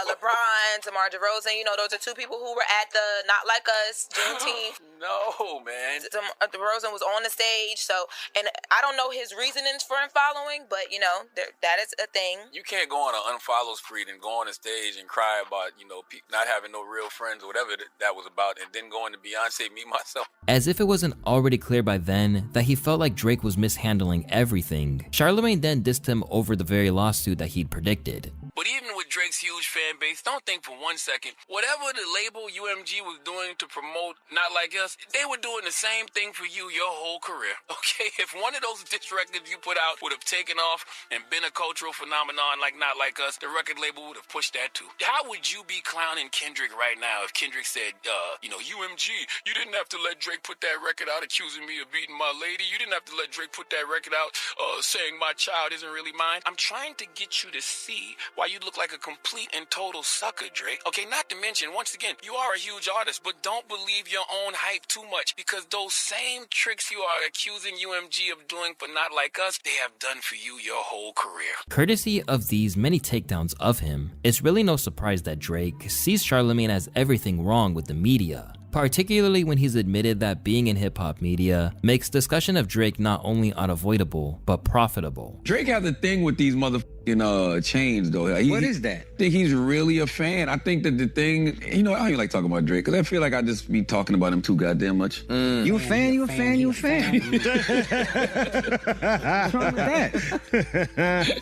LeBron, DeMar DeRozan. You know, those are two people who were at the Not Like Us Juneteenth. No, man. DeRozan was on the stage, so, and I don't know his reasonings for unfollowing, but you know that is a thing. You can't go on an unfollow spree and go on the stage and cry about not having no real friends or whatever that was about, and then going to Beyonce, Me, Myself. As if it wasn't already clear by then that he felt like Drake was mishandling everything, Charlemagne then dissed him over the very lawsuit that he'd predicted. But even with Drake's huge fan base, don't think for 1 second, whatever the label UMG was doing to promote Not Like Us, they were doing the same thing for you your whole career, okay? If one of those diss records you put out would have taken off and been a cultural phenomenon like Not Like Us, the record label would have pushed that too. How would you be clowning Kendrick right now if Kendrick said, UMG, you didn't have to let Drake put that record out accusing me of beating my lady. You didn't have to let Drake put that record out saying my child isn't really mine. I'm trying to get you to see why you look like a complete and total sucker, Drake. Okay, not to mention, once again, you are a huge artist, but don't believe your own hype too much, because those same tricks you are accusing UMG of doing for Not Like Us, they have done for you your whole career. Courtesy of these many takedowns of him, it's really no surprise that Drake sees Charlemagne as everything wrong with the media. Particularly when he's admitted that being in hip-hop media makes discussion of Drake not only unavoidable, but profitable. Drake has a thing with these motherfucking chains, though. What is that? I think he's really a fan. I think that the thing, I don't even like talking about Drake, because I feel like I just be talking about him too goddamn much. You a fan, you a fan, you a fan. What's wrong with that?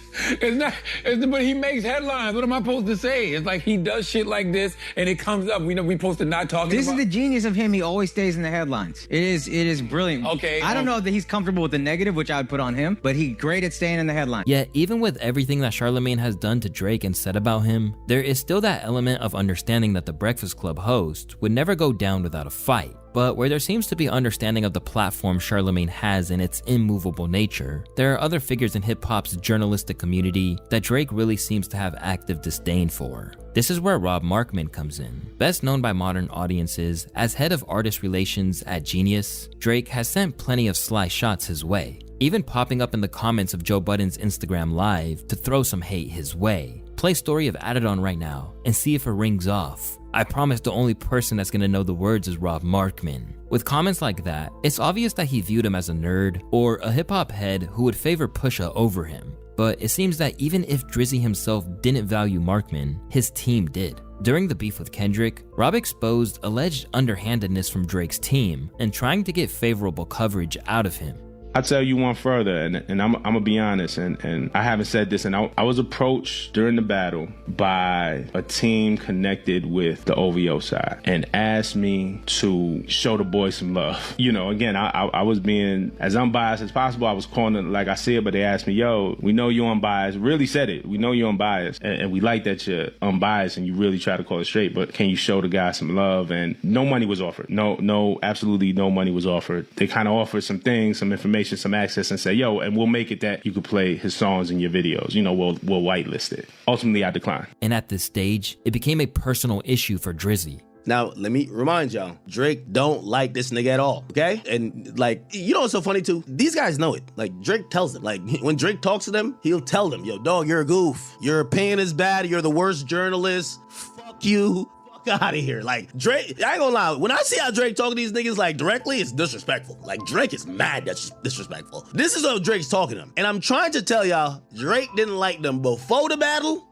But he makes headlines. What am I supposed to say? It's like he does shit like this, and it comes up. We supposed to not talk about. This is the genius of him. He always stays in the headlines. It is brilliant. Okay. I don't know that he's comfortable with the negative, which I would put on him, but he's great at staying in the headlines. Yet, even with everything that Charlemagne has done to Drake and said about him, there is still that element of understanding that the Breakfast Club host would never go down without a fight. But where there seems to be understanding of the platform Charlemagne has in its immovable nature, there are other figures in hip-hop's journalistic community that Drake really seems to have active disdain for. This is where Rob Markman comes in. Best known by modern audiences as head of artist relations at Genius, Drake has sent plenty of sly shots his way, even popping up in the comments of Joe Budden's Instagram Live to throw some hate his way. Play story of Add It On right now and see if it rings off. I promise the only person that's gonna know the words is Rob Markman. With comments like that, it's obvious that he viewed him as a nerd or a hip-hop head who would favor Pusha over him. But it seems that even if Drizzy himself didn't value Markman, his team did. During the beef with Kendrick, Rob exposed alleged underhandedness from Drake's team and trying to get favorable coverage out of him. I'll tell you one further, and I'm gonna be honest, and I haven't said this, and I was approached during the battle by a team connected with the OVO side and asked me to show the boys some love. Again, I was being as unbiased as possible. I was calling it like I see it, but they asked me, yo, we know you're unbiased. Really said it. We know you're unbiased, and we like that you're unbiased and you really try to call it straight, but can you show the guys some love? And no money was offered. No, absolutely no money was offered. They kind of offered some things, some information, some access, and say, yo, and we'll make it that you could play his songs in your videos. We'll whitelist it. Ultimately, I declined. And at this stage, it became a personal issue for Drizzy. Now, let me remind y'all, Drake don't like this nigga at all, okay? And what's so funny too? These guys know it. Drake tells them. When Drake talks to them, he'll tell them, yo, dog, you're a goof. Your opinion is bad. You're the worst journalist. Fuck you. Out of here. Drake, I ain't gonna lie, when I see how Drake talk to these niggas directly, it's disrespectful. Drake is mad that's disrespectful. This is how Drake's talking to them. And I'm trying to tell y'all, Drake didn't like them before the battle,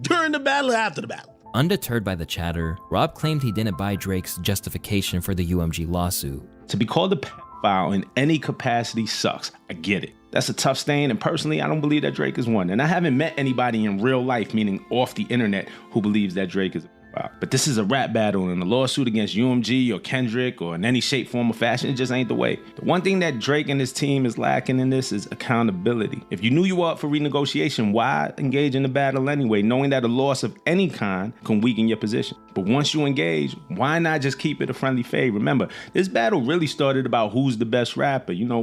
during the battle, or after the battle. Undeterred by the chatter, Rob claimed he didn't buy Drake's justification for the UMG lawsuit. To be called a pedophile in any capacity sucks. I get it. That's a tough stain, and personally, I don't believe that Drake is one. And I haven't met anybody in real life, meaning off the internet, who believes that Drake is a hip-hop. But this is a rap battle, and a lawsuit against UMG or Kendrick or in any shape, form, or fashion, it just ain't the way. The one thing that Drake and his team is lacking in this is accountability. If you knew you were up for renegotiation, why engage in the battle anyway, knowing that a loss of any kind can weaken your position? But once you engage, why not just keep it a friendly fade? Remember, this battle really started about who's the best rapper. You know,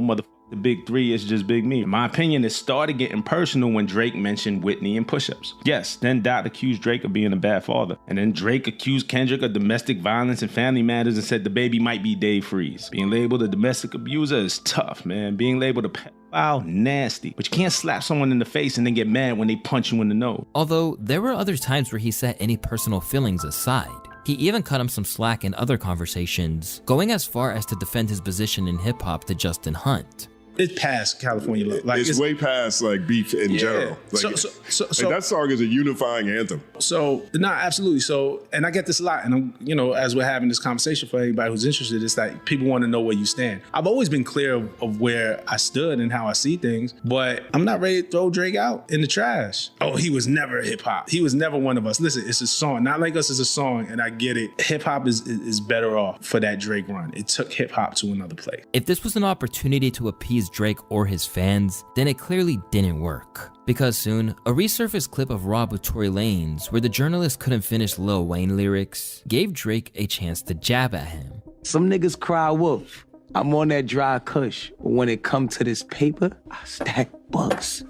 the big three is just Big Me. In my opinion, it started getting personal when Drake mentioned Whitney and push-ups. Yes, then Dot accused Drake of being a bad father. And then Drake accused Kendrick of domestic violence and family matters and said the baby might be Dave Freeze. Being labeled a domestic abuser is tough, man. Being labeled a pedophile, nasty. But you can't slap someone in the face and then get mad when they punch you in the nose. Although, there were other times where he set any personal feelings aside. He even cut him some slack in other conversations, going as far as to defend his position in hip-hop to Justin Hunt. It's past California love. Like it's way past like beef in general. Like, so that song is a unifying anthem. So absolutely. So, and I get this a lot. And I'm, you know, as we're having this conversation, for anybody who's interested, it's like people want to know where you stand. I've always been clear of where I stood and how I see things, but I'm not ready to throw Drake out in the trash. Oh, he was never hip hop. He was never one of us. Listen, it's a song. Not Like Us is a song, and I get it. Hip hop is better off for that Drake run. It took hip hop to another place. If this was an opportunity to appease Drake or his fans, then it clearly didn't work. Because soon, a resurfaced clip of Rob with Tory Lanez, where the journalist couldn't finish Lil Wayne lyrics, gave Drake a chance to jab at him. Some niggas cry wolf. I'm on that dry kush. But when it come to this paper, I stack bucks.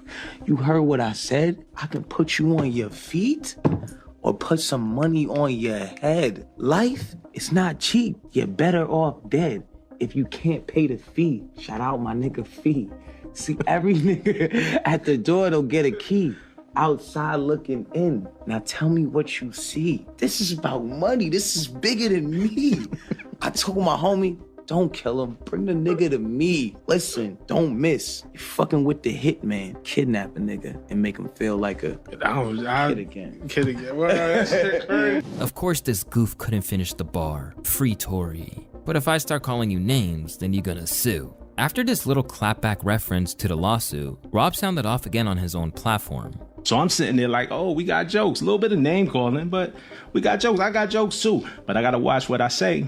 You heard what I said? I can put you on your feet or put some money on your head. Life is not cheap. You're better off dead. If you can't pay the fee, shout out my nigga Fee. See, every nigga at the door, they'll get a key. Outside looking in. Now tell me what you see. This is about money. This is bigger than me. I told my homie, don't kill him. Bring the nigga to me. Listen, don't miss. You fucking with the hitman. Kidnap a nigga and make him feel like a kid again. Well, that shit crazy. Of course, this goof couldn't finish the bar. Free Tory. But if I start calling you names, then you're gonna sue. After this little clapback reference to the lawsuit, Rob sounded off again on his own platform. So I'm sitting there like, oh, we got jokes. A little bit of name calling, but we got jokes. I got jokes too. But I gotta watch what I say,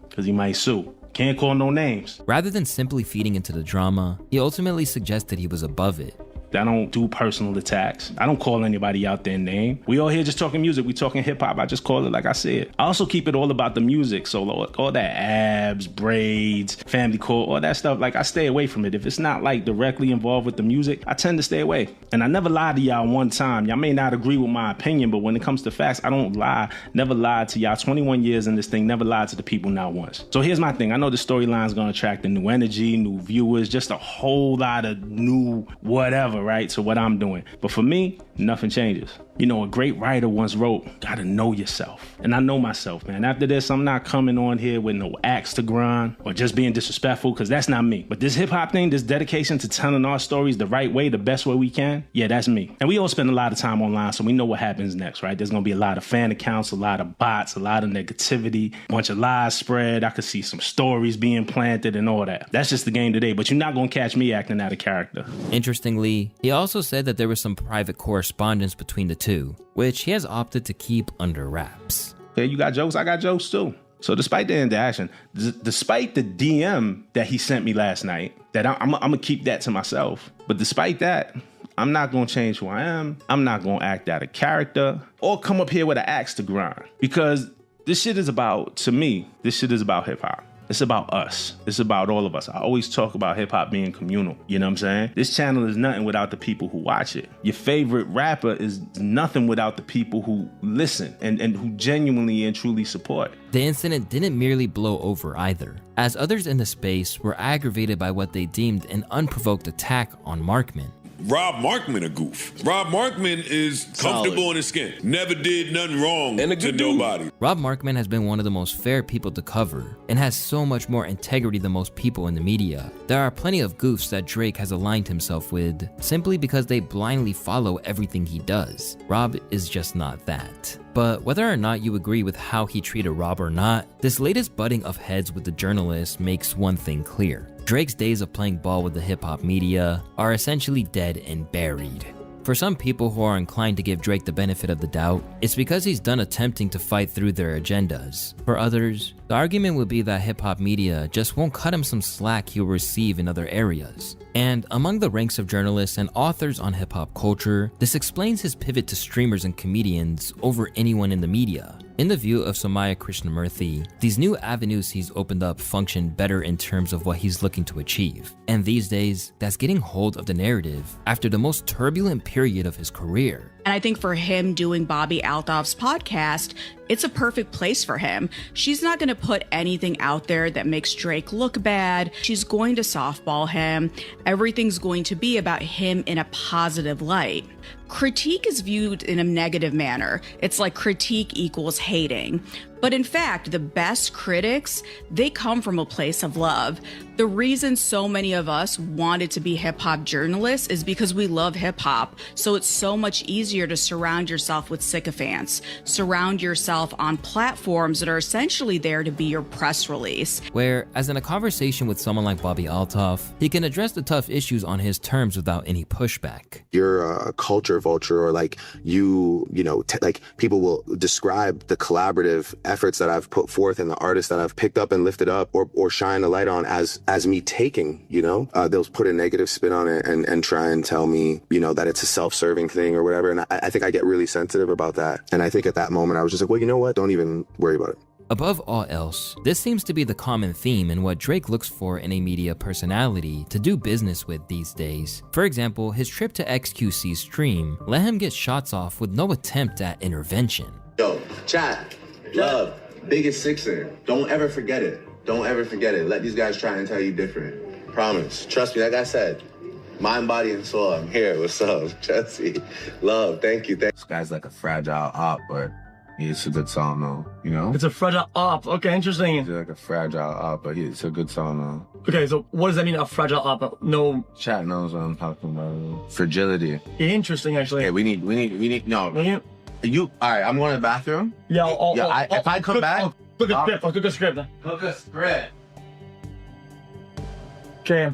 because he might sue. Can't call no names. Rather than simply feeding into the drama, he ultimately suggested he was above it. I don't do personal attacks. I don't call anybody out their name. We all here just talking music. We talking hip hop. I just call it like I said. I also keep it all about the music. So all that abs, braids, family court, all that stuff, like I stay away from it. If it's not like directly involved with the music, I tend to stay away. And I never lied to y'all one time. Y'all may not agree with my opinion, but when it comes to facts, I don't lie. Never lied to y'all. 21 years in this thing, never lied to the people not once. So here's my thing. I know the storyline's gonna attract a new energy, new viewers, just a whole lot of new whatever, right, to what I'm doing. But for me, nothing changes. You know, a great writer once wrote, gotta know yourself. And I know myself, man. After this, I'm not coming on here with no axe to grind or just being disrespectful, because that's not me. But this hip hop thing, this dedication to telling our stories the right way, the best way we can, yeah, that's me. And we all spend a lot of time online, so we know what happens next, right? There's gonna be a lot of fan accounts, a lot of bots, a lot of negativity, a bunch of lies spread. I could see some stories being planted and all that. That's just the game today, but you're not gonna catch me acting out of character. Interestingly, he also said that there was some private correspondence between the two, which he has opted to keep under wraps. Yeah, you got jokes, I got jokes too. So despite the interaction, despite the DM that he sent me last night, that I'm gonna keep that to myself. But despite that, I'm not gonna change who I am. I'm not gonna act out of character or come up here with an axe to grind. Because this shit is about, to me, this shit is about hip hop. It's about us. It's about all of us. I always talk about hip hop being communal. You know what I'm saying? This channel is nothing without the people who watch it. Your favorite rapper is nothing without the people who listen and who genuinely and truly support. The incident didn't merely blow over either, as others in the space were aggravated by what they deemed an unprovoked attack on Markman. Rob Markman a goof. Rob Markman is comfortable in his skin. Never did nothing wrong to nobody. Rob Markman has been one of the most fair people to cover and has so much more integrity than most people in the media. There are plenty of goofs that Drake has aligned himself with simply because they blindly follow everything he does. Rob is just not that. But whether or not you agree with how he treated Rob or not, this latest butting of heads with the journalist makes one thing clear. Drake's days of playing ball with the hip-hop media are essentially dead and buried. For some people who are inclined to give Drake the benefit of the doubt, it's because he's done attempting to fight through their agendas. For others, the argument would be that hip-hop media just won't cut him some slack he'll receive in other areas. And among the ranks of journalists and authors on hip-hop culture, this explains his pivot to streamers and comedians over anyone in the media. In the view of Somaya Krishnamurthy, these new avenues he's opened up function better in terms of what he's looking to achieve. And these days, that's getting hold of the narrative after the most turbulent period of his career. And I think for him doing Bobby Altoff's podcast, it's a perfect place for him. She's not going to put anything out there that makes Drake look bad. She's going to softball him. Everything's going to be about him in a positive light. Critique is viewed in a negative manner. It's like critique equals hating. But in fact, the best critics, they come from a place of love. The reason so many of us wanted to be hip hop journalists is because we love hip hop. So it's so much easier to surround yourself with sycophants, surround yourself on platforms that are essentially there to be your press release. Whereas in a conversation with someone like Bobby Altoff, he can address the tough issues on his terms without any pushback. You're a culture vulture, or like like people will describe the collaborative efforts that I've put forth and the artists that I've picked up and lifted up or shine a light on as me taking, they'll put a negative spin on it and try and tell me, that it's a self-serving thing or whatever. And I think I get really sensitive about that. And I think at that moment I was just like, well, you know what? Don't even worry about it. Above all else, this seems to be the common theme in what Drake looks for in a media personality to do business with these days. For example, his trip to XQC's stream let him get shots off with no attempt at intervention. Yo, chat, love, biggest sixer. Don't ever forget it. Don't ever forget it. Let these guys try and tell you different. Promise. Trust me, like I said, mind, body, and soul. I'm here. What's up? Jesse. Love, thank you. This guy's like a fragile op, but it's a good song though, It's a fragile op. Okay, interesting. It's like a fragile op, but it's a good song though. Okay, so what does that mean, a fragile op? No. Chat knows what I'm talking about. Fragility. Interesting, actually. Hey, we need, no. You, all right, I'm going to the bathroom. Yeah, if I come back. Cook a script. Cook a script. Okay.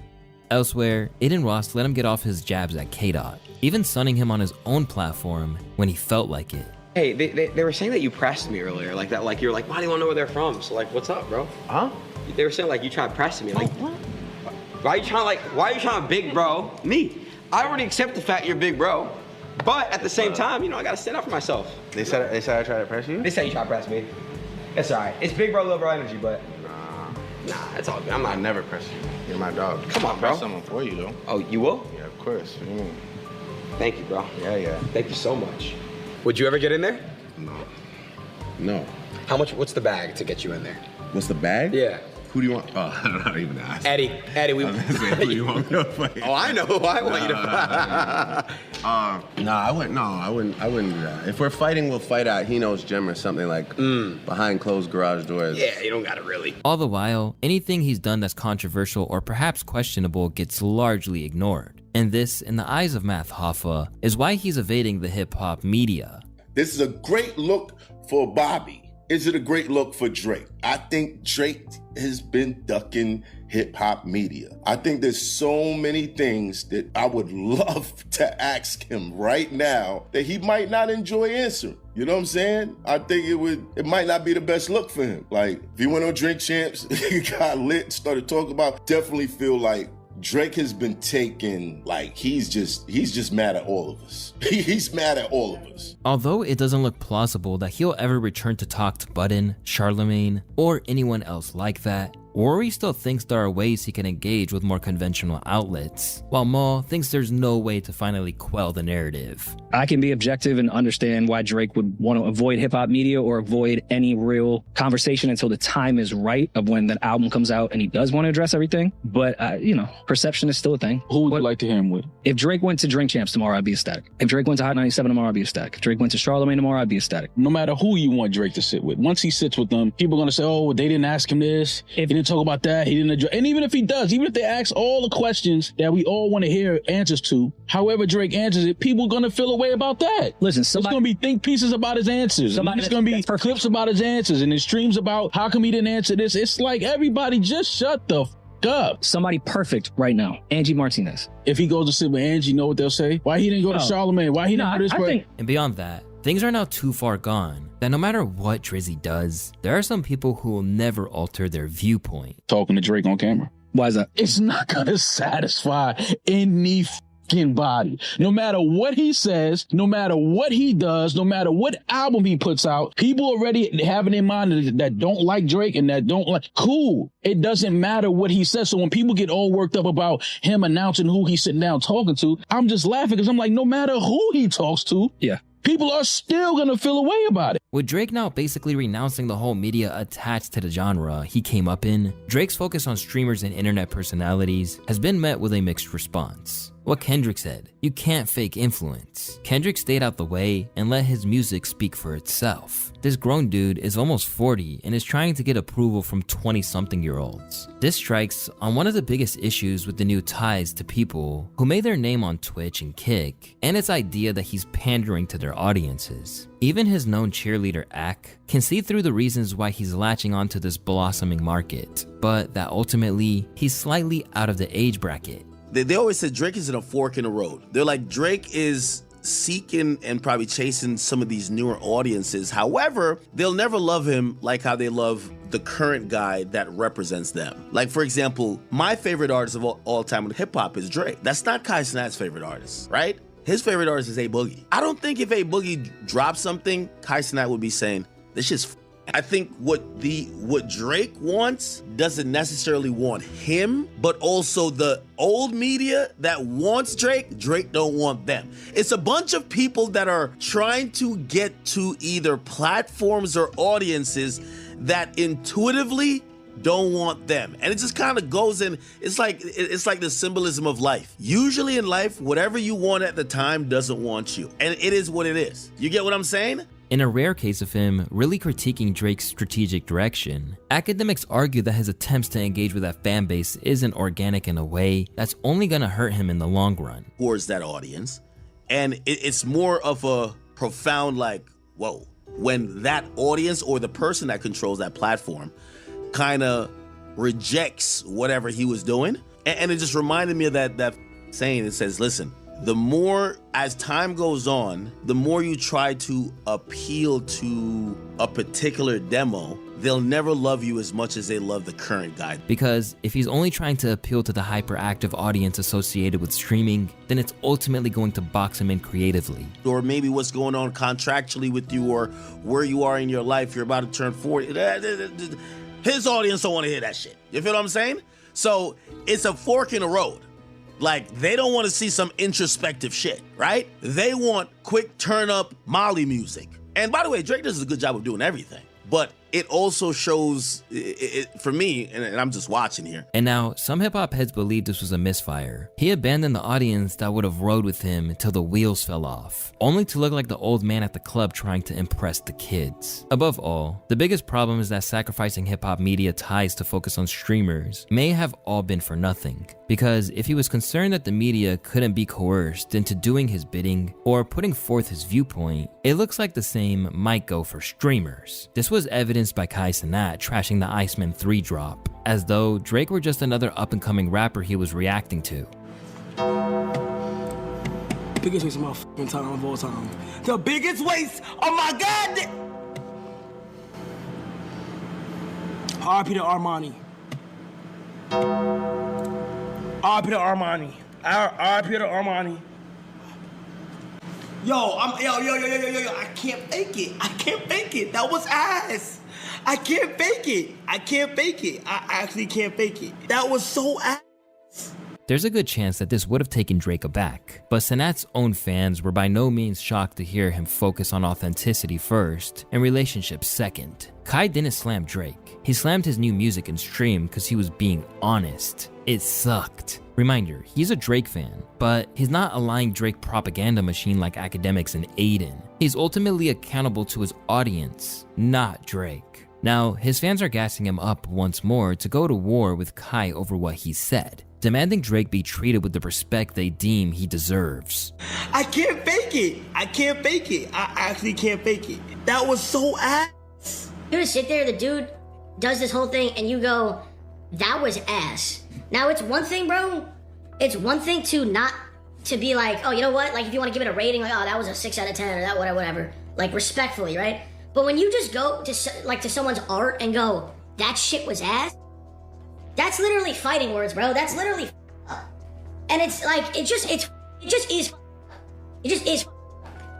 Elsewhere, Aiden Ross let him get off his jabs at K-Dot, even sunning him on his own platform when he felt like it. Hey, they were saying that you pressed me earlier, like that, like you're like, why do you want to know where they're from? So like, what's up, bro? Huh? They were saying like you tried pressing me, like, why are you trying to big bro me? I already accept the fact you're big bro, but at the same time, I gotta stand up for myself. They said I tried to press you? They said you tried to press me. It's all right. It's big bro, little bro energy, but nah, it's all good. I never press you. You're my dog. Come on, bro. I'll press someone for you though. Oh, you will? Yeah, of course. Thank you, bro. Yeah. Thank you so much. Would you ever get in there? No. How much? What's the bag to get you in there? What's the bag? Yeah. Who do you want? Oh, I'm not even ask. Eddie, we. Who do you want me to fight? Oh, I know who I want you to fight. I wouldn't do that. If we're fighting, we'll fight at He Knows Gym or something like behind closed garage doors. Yeah, you don't gotta really. All the while, anything he's done that's controversial or perhaps questionable gets largely ignored. And this, in the eyes of Math Hoffa, is why he's evading the hip-hop media. This is a great look for Bobby. Is it a great look for Drake? I think Drake has been ducking hip-hop media. I think there's so many things that I would love to ask him right now that he might not enjoy answering. You know what I'm saying? I think it might not be the best look for him. Like, if he went on Drink Champs, he got lit, started talking about, definitely feel like Drake has been taken, like, he's just mad at all of us. He's mad at all of us. Although it doesn't look plausible that he'll ever return to talk to Budden, Charlemagne, or anyone else like that, Rory still thinks there are ways he can engage with more conventional outlets, while Maul thinks there's no way to finally quell the narrative. I can be objective and understand why Drake would want to avoid hip-hop media or avoid any real conversation until the time is right of when the album comes out and he does want to address everything. But, perception is still a thing. Who would you like to hear him with? If Drake went to Drink Champs tomorrow, I'd be ecstatic. If Drake went to Hot 97 tomorrow, I'd be ecstatic. If Drake went to Charlemagne tomorrow, I'd be ecstatic. No matter who you want Drake to sit with, once he sits with them, people are going to say, oh, they didn't ask him this. He didn't talk about that. He didn't address. And even if he does, even if they ask all the questions that we all want to hear answers to, however Drake answers it, people are going to feel a way about that. Listen, it's going to be think pieces about his answers. It's going to be clips about his answers and his streams about how come he didn't answer this. It's like, everybody just shut the up. Somebody perfect right now, Angie Martinez. If he goes to sit with Angie, you know what they'll say? Why he didn't go to Charlamagne? Why he didn't go to this person? And beyond that, things are now too far gone that no matter what Drizzy does, there are some people who will never alter their viewpoint. Talking to Drake on camera. Why is that? It's not gonna satisfy any fucking body. No matter what he says, no matter what he does, no matter what album he puts out, people already have in their mind that don't like Drake and that don't like, cool. It doesn't matter what he says. So when people get all worked up about him announcing who he's sitting down talking to, I'm just laughing because I'm like, no matter who he talks to, people are still going to feel a way about it. With Drake now basically renouncing the whole media attached to the genre he came up in, Drake's focus on streamers and internet personalities has been met with a mixed response. What Kendrick said, you can't fake influence. Kendrick stayed out the way and let his music speak for itself. This grown dude is almost 40 and is trying to get approval from 20-something-year-olds. This strikes on one of the biggest issues with the new ties to people who made their name on Twitch and Kick, and its idea that he's pandering to their audiences. Even his known cheerleader Ak can see through the reasons why he's latching onto this blossoming market, but that ultimately he's slightly out of the age bracket. They always said Drake is in a fork in the road. They're like, Drake is seeking and probably chasing some of these newer audiences. However, they'll never love him like how they love the current guy that represents them. Like, for example, my favorite artist of all time in hip hop is Drake. That's not Kai Cenat's favorite artist, right? His favorite artist is A Boogie. I don't think if A Boogie dropped something, Kai Cenat would be saying, this shit's I think what Drake wants doesn't necessarily want him, but also the old media that wants Drake don't want them. It's a bunch of people that are trying to get to either platforms or audiences that intuitively don't want them. And it just kind of goes in, it's like the symbolism of life. Usually in life, whatever you want at the time doesn't want you. And it is what it is. You get what I'm saying? In a rare case of him really critiquing Drake's strategic direction, academics argue that his attempts to engage with that fan base isn't organic in a way that's only gonna hurt him in the long run. Towards that audience. And it's more of a profound like, whoa, when that audience or the person that controls that platform kind of rejects whatever he was doing. And it just reminded me of that saying. It says, listen, the more, as time goes on, the more you try to appeal to a particular demo, they'll never love you as much as they love the current guy. Because if he's only trying to appeal to the hyperactive audience associated with streaming, then it's ultimately going to box him in creatively. Or maybe what's going on contractually with you, or where you are in your life, you're about to turn 40. His audience don't want to hear that shit. You feel what I'm saying? So it's a fork in the road. Like, they don't want to see some introspective shit, right? They want quick turn up Molly music. And by the way, Drake does a good job of doing everything. But it also shows, for me, and I'm just watching here. And now, some hip-hop heads believe this was a misfire. He abandoned the audience that would have rode with him until the wheels fell off, only to look like the old man at the club trying to impress the kids. Above all, the biggest problem is that sacrificing hip-hop media ties to focus on streamers may have all been for nothing. Because if he was concerned that the media couldn't be coerced into doing his bidding or putting forth his viewpoint, it looks like the same might go for streamers. This was evidenced by Kai Cenat trashing the Iceman 3 drop, as though Drake were just another up-and-coming rapper he was reacting to. Biggest waste of my fucking time of all time. The biggest waste of my god. R.I.P. to Armani. R.I.P. to Armani. R.I.P. to Armani. Yo, I can't fake it. I can't fake it. That was ass. I can't fake it. I can't fake it. I actually can't fake it. That was so ass. There's a good chance that this would have taken Drake aback, but Cenat's own fans were by no means shocked to hear him focus on authenticity first and relationships second. Kai didn't slam Drake. He slammed his new music and stream because he was being honest. It sucked. Reminder, he's a Drake fan, but he's not a lying Drake propaganda machine like academics and Aiden. He's ultimately accountable to his audience, not Drake. Now, his fans are gassing him up once more to go to war with Kai over what he said, demanding Drake be treated with the respect they deem he deserves. I can't fake it. I can't fake it. I actually can't fake it. That was so ass. You just sit there, the dude does this whole thing, and you go, that was ass. Now, it's one thing, bro. It's one thing to not to be like, oh, you know what? Like, if you want to give it a rating, like, oh, that was a 6 out of 10 or that whatever. Like, respectfully, right? But when you just go to someone's art and go, that shit was ass, that's literally fighting words, bro. That's literally and it's like, it just is.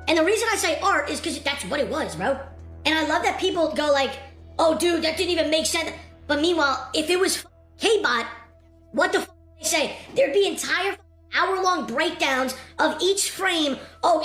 And the reason I say art is because that's what it was, bro. And I love that people go like, oh, dude, that didn't even make sense. But meanwhile, if it was K-Bot, what the they say? There'd be entire hour-long breakdowns of each frame. Oh,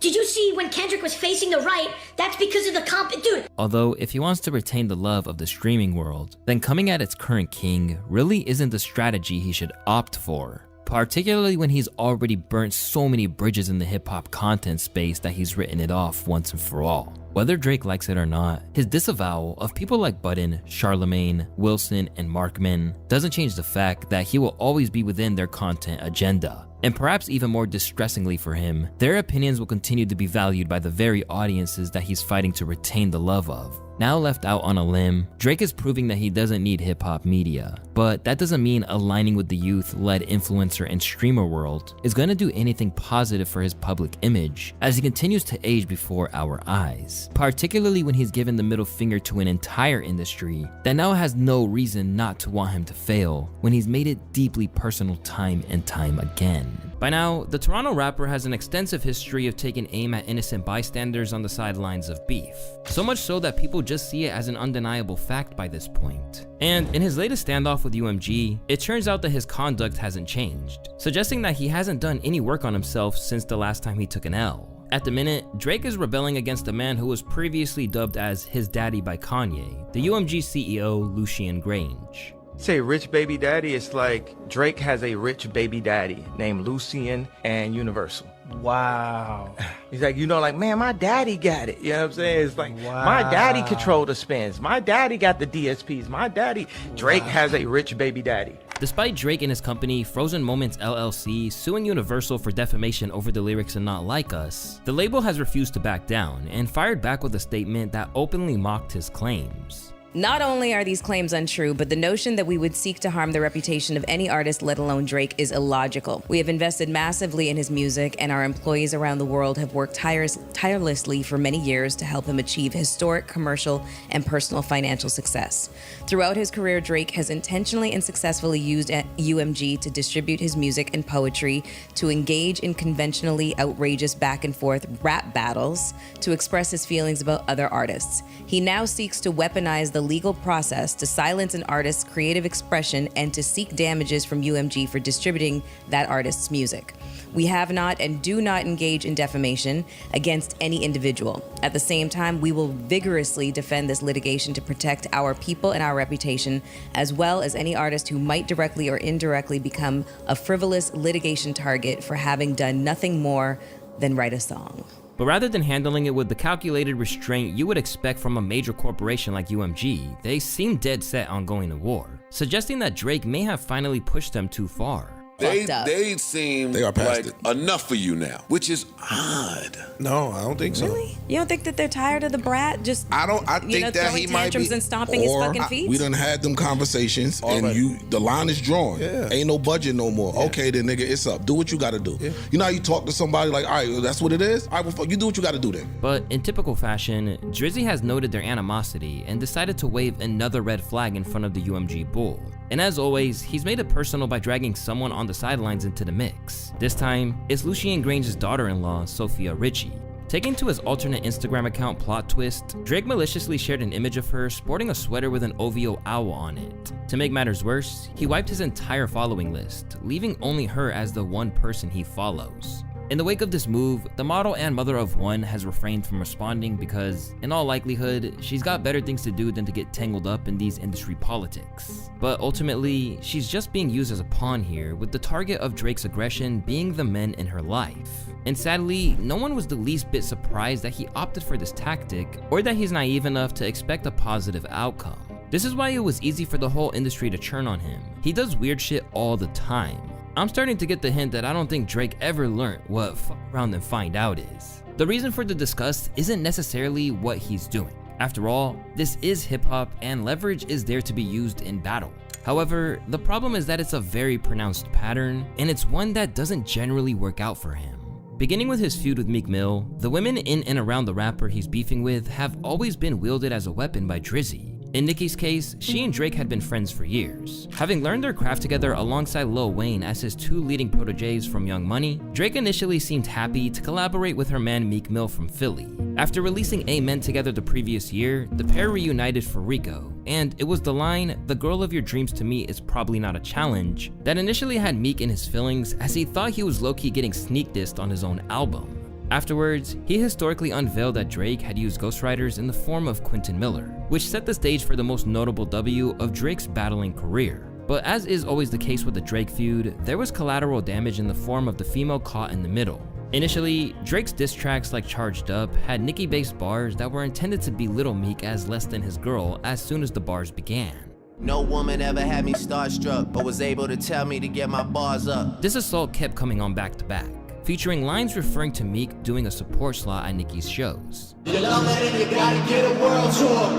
did you see when Kendrick was facing the right? That's because of the comp, dude. Although, if he wants to retain the love of the streaming world, then coming at its current king really isn't the strategy he should opt for. Particularly when he's already burnt so many bridges in the hip-hop content space that he's written it off once and for all. Whether Drake likes it or not, his disavowal of people like Budden, Charlemagne, Wilson, and Markman doesn't change the fact that he will always be within their content agenda. And perhaps even more distressingly for him, their opinions will continue to be valued by the very audiences that he's fighting to retain the love of. Now left out on a limb, Drake is proving that he doesn't need hip-hop media. But that doesn't mean aligning with the youth-led influencer and streamer world is gonna do anything positive for his public image as he continues to age before our eyes. Particularly when he's given the middle finger to an entire industry that now has no reason not to want him to fail when he's made it deeply personal time and time again. By now, the Toronto rapper has an extensive history of taking aim at innocent bystanders on the sidelines of beef. So much so that people just see it as an undeniable fact by this point. And in his latest standoff with UMG, it turns out that his conduct hasn't changed, suggesting that he hasn't done any work on himself since the last time he took an L. At the minute, Drake is rebelling against a man who was previously dubbed as his daddy by Kanye, the UMG CEO Lucian Grange. Say rich baby daddy, it's like Drake has a rich baby daddy named Lucian and Universal. Wow. He's like, like, man, my daddy got it. You know what I'm saying? It's like, my daddy controlled the spins. My daddy got the DSPs. My daddy. Drake has a rich baby daddy. Despite Drake and his company, Frozen Moments LLC, suing Universal for defamation over the lyrics in Not Like Us, the label has refused to back down and fired back with a statement that openly mocked his claims. Not only are these claims untrue, but the notion that we would seek to harm the reputation of any artist, let alone Drake, is illogical. We have invested massively in his music, and our employees around the world have worked tirelessly for many years to help him achieve historic commercial and personal financial success. Throughout his career, Drake has intentionally and successfully used UMG to distribute his music and poetry, to engage in conventionally outrageous back and forth rap battles, to express his feelings about other artists. He now seeks to weaponize the legal process to silence an artist's creative expression and to seek damages from UMG for distributing that artist's music. We have not and do not engage in defamation against any individual. At the same time, we will vigorously defend this litigation to protect our people and our reputation, as well as any artist who might directly or indirectly become a frivolous litigation target for having done nothing more than write a song. But rather than handling it with the calculated restraint you would expect from a major corporation like UMG, they seem dead set on going to war, suggesting that Drake may have finally pushed them too far. They seem They are past like enough for you now, which is odd. No, I don't think so. Really? You don't think that they're tired of the brat just I think that he might be and stomping his fucking feet? We done had them conversations and the line is drawn. Yeah. Ain't no budget no more. Yeah. Okay then nigga, it's up. Do what you gotta do. Yeah. You know how you talk to somebody like, all right, well, that's what it is? All right, well, fuck, you do what you gotta do then. But in typical fashion, Drizzy has noted their animosity and decided to wave another red flag in front of the UMG bull. And as always, he's made it personal by dragging someone on the sidelines into the mix. This time, it's Lucian Grange's daughter-in-law, Sophia Richie. Taking to his alternate Instagram account Plot Twist, Drake maliciously shared an image of her sporting a sweater with an OVO owl on it. To make matters worse, he wiped his entire following list, leaving only her as the one person he follows. In the wake of this move, the model and mother of one has refrained from responding because, in all likelihood, she's got better things to do than to get tangled up in these industry politics. But ultimately, she's just being used as a pawn here, with the target of Drake's aggression being the men in her life. And sadly, no one was the least bit surprised that he opted for this tactic, or that he's naive enough to expect a positive outcome. This is why it was easy for the whole industry to churn on him. He does weird shit all the time. I'm starting to get the hint that I don't think Drake ever learned what fuck around and find out is. The reason for the disgust isn't necessarily what he's doing. After all, this is hip hop and leverage is there to be used in battle. However, the problem is that it's a very pronounced pattern, and it's one that doesn't generally work out for him. Beginning with his feud with Meek Mill, the women in and around the rapper he's beefing with have always been wielded as a weapon by Drizzy. In Nicki's case, she and Drake had been friends for years. Having learned their craft together alongside Lil Wayne as his two leading proteges from Young Money, Drake initially seemed happy to collaborate with her man Meek Mill from Philly. After releasing Amen together the previous year, the pair reunited for Rico, and it was the line, "The girl of your dreams to me is probably not a challenge," that initially had Meek in his feelings as he thought he was low-key getting sneak dissed on his own album. Afterwards, he historically unveiled that Drake had used ghostwriters in the form of Quentin Miller, which set the stage for the most notable W of Drake's battling career. But as is always the case with the Drake feud, there was collateral damage in the form of the female caught in the middle. Initially, Drake's diss tracks like Charged Up had Nicki-based bars that were intended to belittle Meek as less than his girl as soon as the bars began. No woman ever had me starstruck, but was able to tell me to get my bars up. This assault kept coming on back to back, featuring lines referring to Meek doing a support slot at Nicki's shows. You love it and you gotta get a world tour.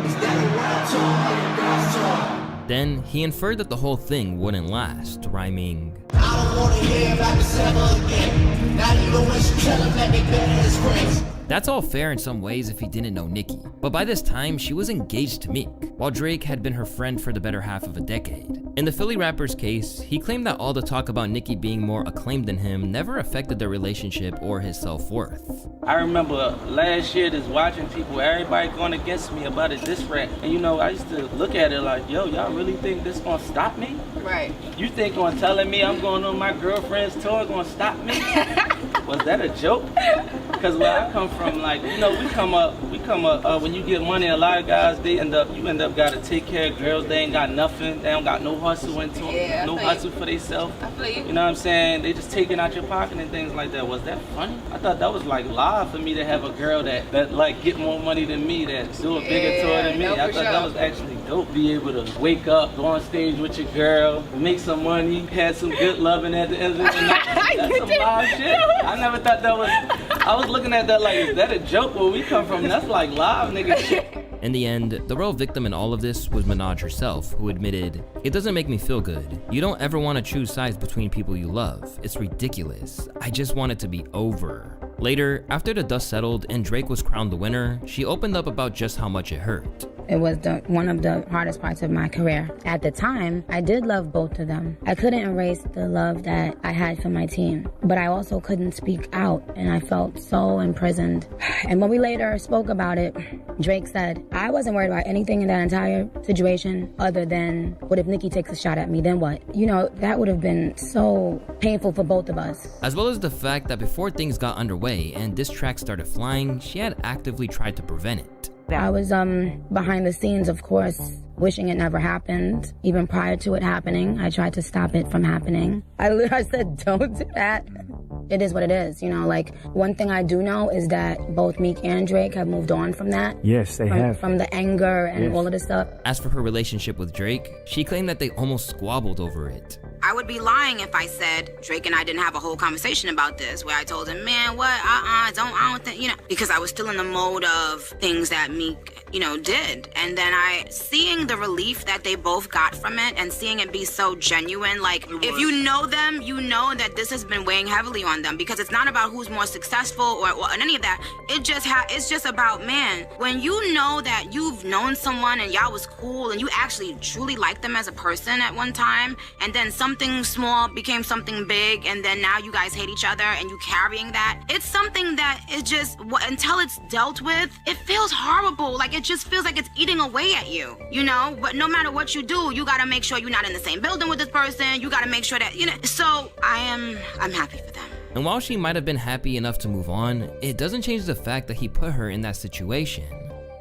Is that a world tour or your girl's tour? Then, he inferred that the whole thing wouldn't last, rhyming, I don't wanna hear about this ever again. Not even when she tell him let me better his friends. That's all fair in some ways if he didn't know Nicki, but by this time she was engaged to Meek, while Drake had been her friend for the better half of a decade. In the Philly rapper's case, he claimed that all the talk about Nicki being more acclaimed than him never affected their relationship or his self-worth. I remember last year just watching people, everybody going against me about a diss track, and you know, I used to look at it like, yo, y'all really think this gonna stop me? Right. You think on telling me I'm going on my girlfriend's tour gonna stop me? Was that a joke? Because where I come from, like, you know, we come up, when you get money, a lot of guys, you end up gotta take care of girls, they ain't got nothing, they don't got no hustle no hustle for themselves. You know what I'm saying? They just taking out your pocket and things like that. Was that funny? I thought that was like live for me to have a girl that like get more money than me, that do a bigger tour than me. I thought that was actually dope. Be able to wake up, go on stage with your girl, make some money, had some good loving at the end of the night. That's some live shit. I never thought that was, I was looking at that like, is that a joke? Where we come from, that's like live nigga shit. In the end, the real victim in all of this was Minaj herself, who admitted, "It doesn't make me feel good. You don't ever want to choose sides between people you love. It's ridiculous. I just want it to be over." Later, after the dust settled and Drake was crowned the winner, she opened up about just how much it hurt. It was one of the hardest parts of my career. At the time, I did love both of them. I couldn't erase the love that I had for my team, but I also couldn't speak out, and I felt so imprisoned. And when we later spoke about it, Drake said, I wasn't worried about anything in that entire situation other than, what if Nicki takes a shot at me, then what? You know, that would have been so painful for both of us. As well as the fact that before things got underway and diss tracks started flying, she had actively tried to prevent it. I was behind the scenes, of course, wishing it never happened. Even prior to it happening, I tried to stop it from happening. I said, don't do that. It is what it is, you know, like, one thing I do know is that both Meek and Drake have moved on from that. Yes, they have. From the anger and all of this stuff. As for her relationship with Drake, she claimed that they almost squabbled over it. I would be lying if I said Drake and I didn't have a whole conversation about this, where I told him, man, what, I don't think, you know, because I was still in the mode of things that Meek, you know, did. And then seeing the relief that they both got from it and seeing it be so genuine, like, if you know them, you know that this has been weighing heavily on them, because it's not about who's more successful or any of that. It's just about, man, when you know that you've known someone and y'all was cool and you actually truly liked them as a person at one time, and then something small became something big, and then now you guys hate each other and you carrying that, it's something that is just, until it's dealt with, it feels horrible. Like, it just feels like it's eating away at you, you know? But no matter what you do, you gotta make sure you're not in the same building with this person. You gotta make sure that, you know, so I'm happy for them. And while she might have been happy enough to move on, it doesn't change the fact that he put her in that situation.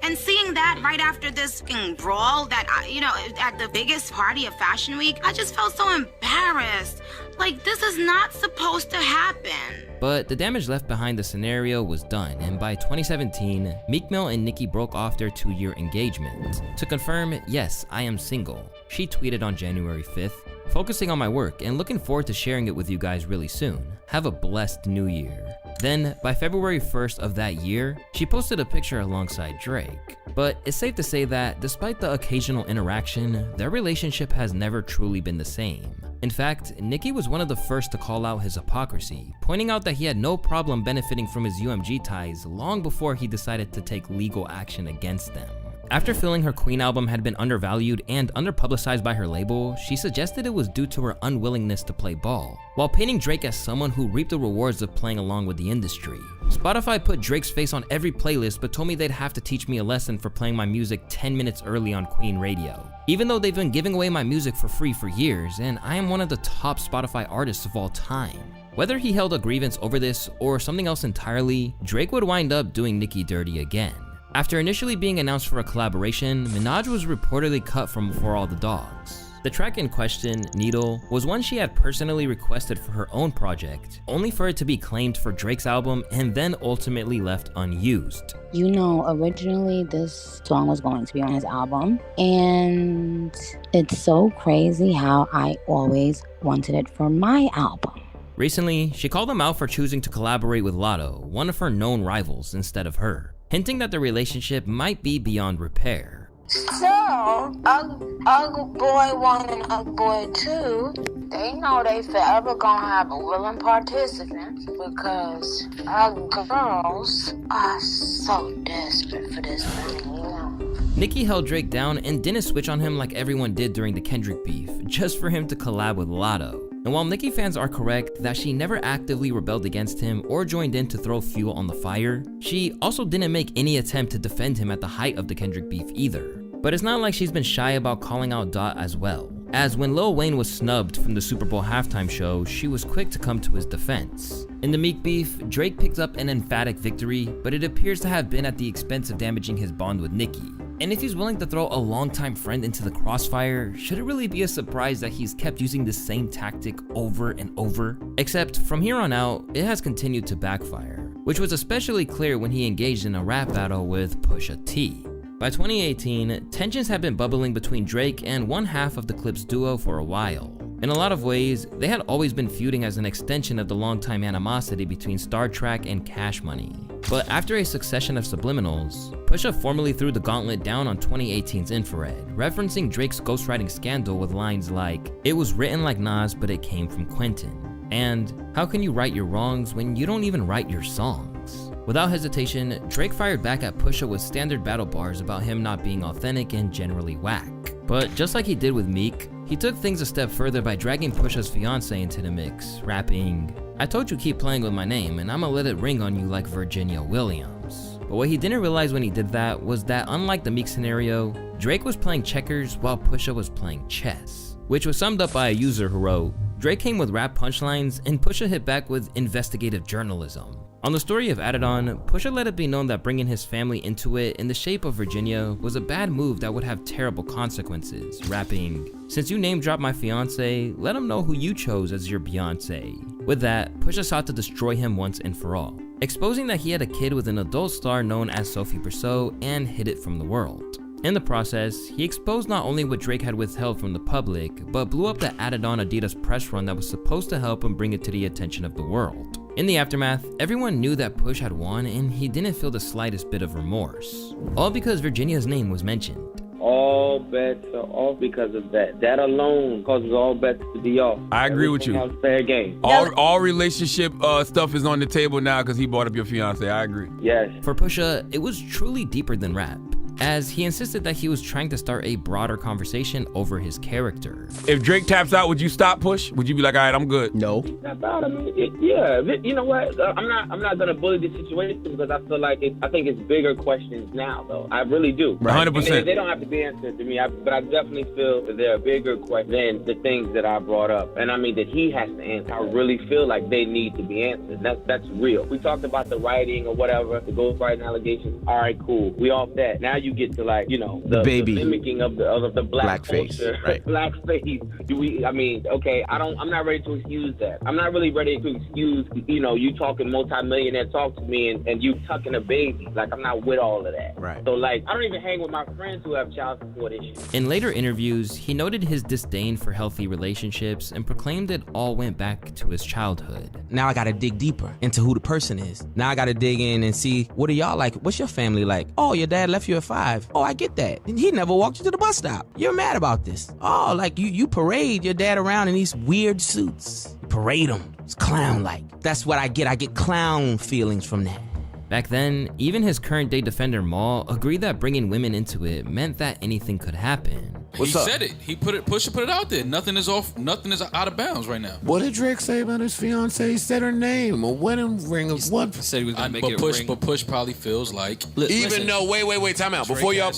And seeing that right after this fucking brawl that, you know, at the biggest party of Fashion Week, I just felt so embarrassed. Like, this is not supposed to happen. But the damage left behind the scenario was done, and by 2017, Meek Mill and Nicki broke off their 2-year engagement. To confirm, yes, I am single. She tweeted on January 5th, focusing on my work and looking forward to sharing it with you guys really soon. Have a blessed new year. Then, by February 1st of that year, she posted a picture alongside Drake. But it's safe to say that despite the occasional interaction, their relationship has never truly been the same. In fact, Nicki was one of the first to call out his hypocrisy, pointing out that he had no problem benefiting from his UMG ties long before he decided to take legal action against them. After feeling her Queen album had been undervalued and underpublicized by her label, she suggested it was due to her unwillingness to play ball, while painting Drake as someone who reaped the rewards of playing along with the industry. Spotify put Drake's face on every playlist but told me they'd have to teach me a lesson for playing my music 10 minutes early on Queen Radio. Even though they've been giving away my music for free for years, and I am one of the top Spotify artists of all time. Whether he held a grievance over this or something else entirely, Drake would wind up doing Nicki dirty again. After initially being announced for a collaboration, Minaj was reportedly cut from Before All the Dogs. The track in question, Needle, was one she had personally requested for her own project, only for it to be claimed for Drake's album and then ultimately left unused. You know, originally this song was going to be on his album, and it's so crazy how I always wanted it for my album. Recently, she called him out for choosing to collaborate with Latto, one of her known rivals, instead of her, hinting that the relationship might be beyond repair. So, Ugly Boy 1 and Ugly Boy 2, they know they forever gonna have a willing participant because our girls are so desperate for this thing, you know. Nicki held Drake down and didn't switch on him like everyone did during the Kendrick beef, just for him to collab with Latto. And while Nicki fans are correct that she never actively rebelled against him or joined in to throw fuel on the fire, she also didn't make any attempt to defend him at the height of the Kendrick beef either. But it's not like she's been shy about calling out Dot as well, as when Lil Wayne was snubbed from the Super Bowl halftime show, she was quick to come to his defense. In the Meek beef, Drake picked up an emphatic victory, but it appears to have been at the expense of damaging his bond with Nicki. And if he's willing to throw a longtime friend into the crossfire, should it really be a surprise that he's kept using the same tactic over and over? Except from here on out, it has continued to backfire, which was especially clear when he engaged in a rap battle with Pusha T. By 2018, tensions had been bubbling between Drake and one half of the Clipse duo for a while. In a lot of ways, they had always been feuding as an extension of the longtime animosity between Star Trak and Cash Money. But after a succession of subliminals, Pusha formally threw the gauntlet down on 2018's Infrared, referencing Drake's ghostwriting scandal with lines like, "It was written like Nas, but it came from Quentin," and "How can you right your wrongs when you don't even write your songs?" Without hesitation, Drake fired back at Pusha with standard battle bars about him not being authentic and generally whack. But just like he did with Meek, he took things a step further by dragging Pusha's fiancée into the mix, rapping, "I told you keep playing with my name and I'ma let it ring on you like Virginia Williams." But what he didn't realize when he did that was that unlike the Meek scenario, Drake was playing checkers while Pusha was playing chess, which was summed up by a user who wrote, "Drake came with rap punchlines and Pusha hit back with investigative journalism." On the story of Adidon, Pusha let it be known that bringing his family into it in the shape of Virginia was a bad move that would have terrible consequences, rapping, "Since you name dropped my fiance, let him know who you chose as your Beyonce." With that, Pusha sought to destroy him once and for all, exposing that he had a kid with an adult star known as Sophie Brousseau and hid it from the world. In the process, he exposed not only what Drake had withheld from the public, but blew up the Adidon Adidas press run that was supposed to help him bring it to the attention of the world. In the aftermath, everyone knew that Push had won and he didn't feel the slightest bit of remorse. All because Virginia's name was mentioned. All bets are off because of that. That alone causes all bets to be off. I agree with you. Fair game. All relationship stuff is on the table now because he brought up your fiance. I agree. Yes. For Pusha, it was truly deeper than rap, as he insisted that he was trying to start a broader conversation over his character. If Drake taps out, would you stop Push? Would you be like, all right, I'm good? No. Tap out. I mean, yeah. You know what? I'm not gonna bully the situation because I feel like I think it's bigger questions now, though. I really do. 100%. They don't have to be answered to me, but I definitely feel that there are bigger questions than the things that I brought up, and I mean that he has to answer. I really feel like they need to be answered. That's real. We talked about the writing or whatever, the ghostwriting allegations. All right, cool. We off that. Now you get to like, you know, the baby. the mimicking of the black Blackface, culture. right. Blackface. I mean, okay, I'm not ready to excuse that. I'm not really ready to excuse, you know, you talking multi-millionaire talk to me and you tucking a baby. Like, I'm not with all of that. Right. So like, I don't even hang with my friends who have child support issues. In later interviews, he noted his disdain for healthy relationships and proclaimed it all went back to his childhood. Now I gotta dig deeper into who the person is. Now I gotta dig in and see, what are y'all like? What's your family like? Oh, your dad left you at 5. Oh, I get that. He never walked you to the bus stop. You're mad about this. Oh, like you parade your dad around in these weird suits. Parade him. It's clown-like. That's what I get. I get clown feelings from that. Back then, even his current day defender Maul agreed that bringing women into it meant that anything could happen. He said it. He put it out there. Nothing is out of bounds right now. What did Drake say about his fiance? He said her name. A wedding ring of what? Said he was gonna make it ring. But Push probably feels like Wait, time out. Before y'all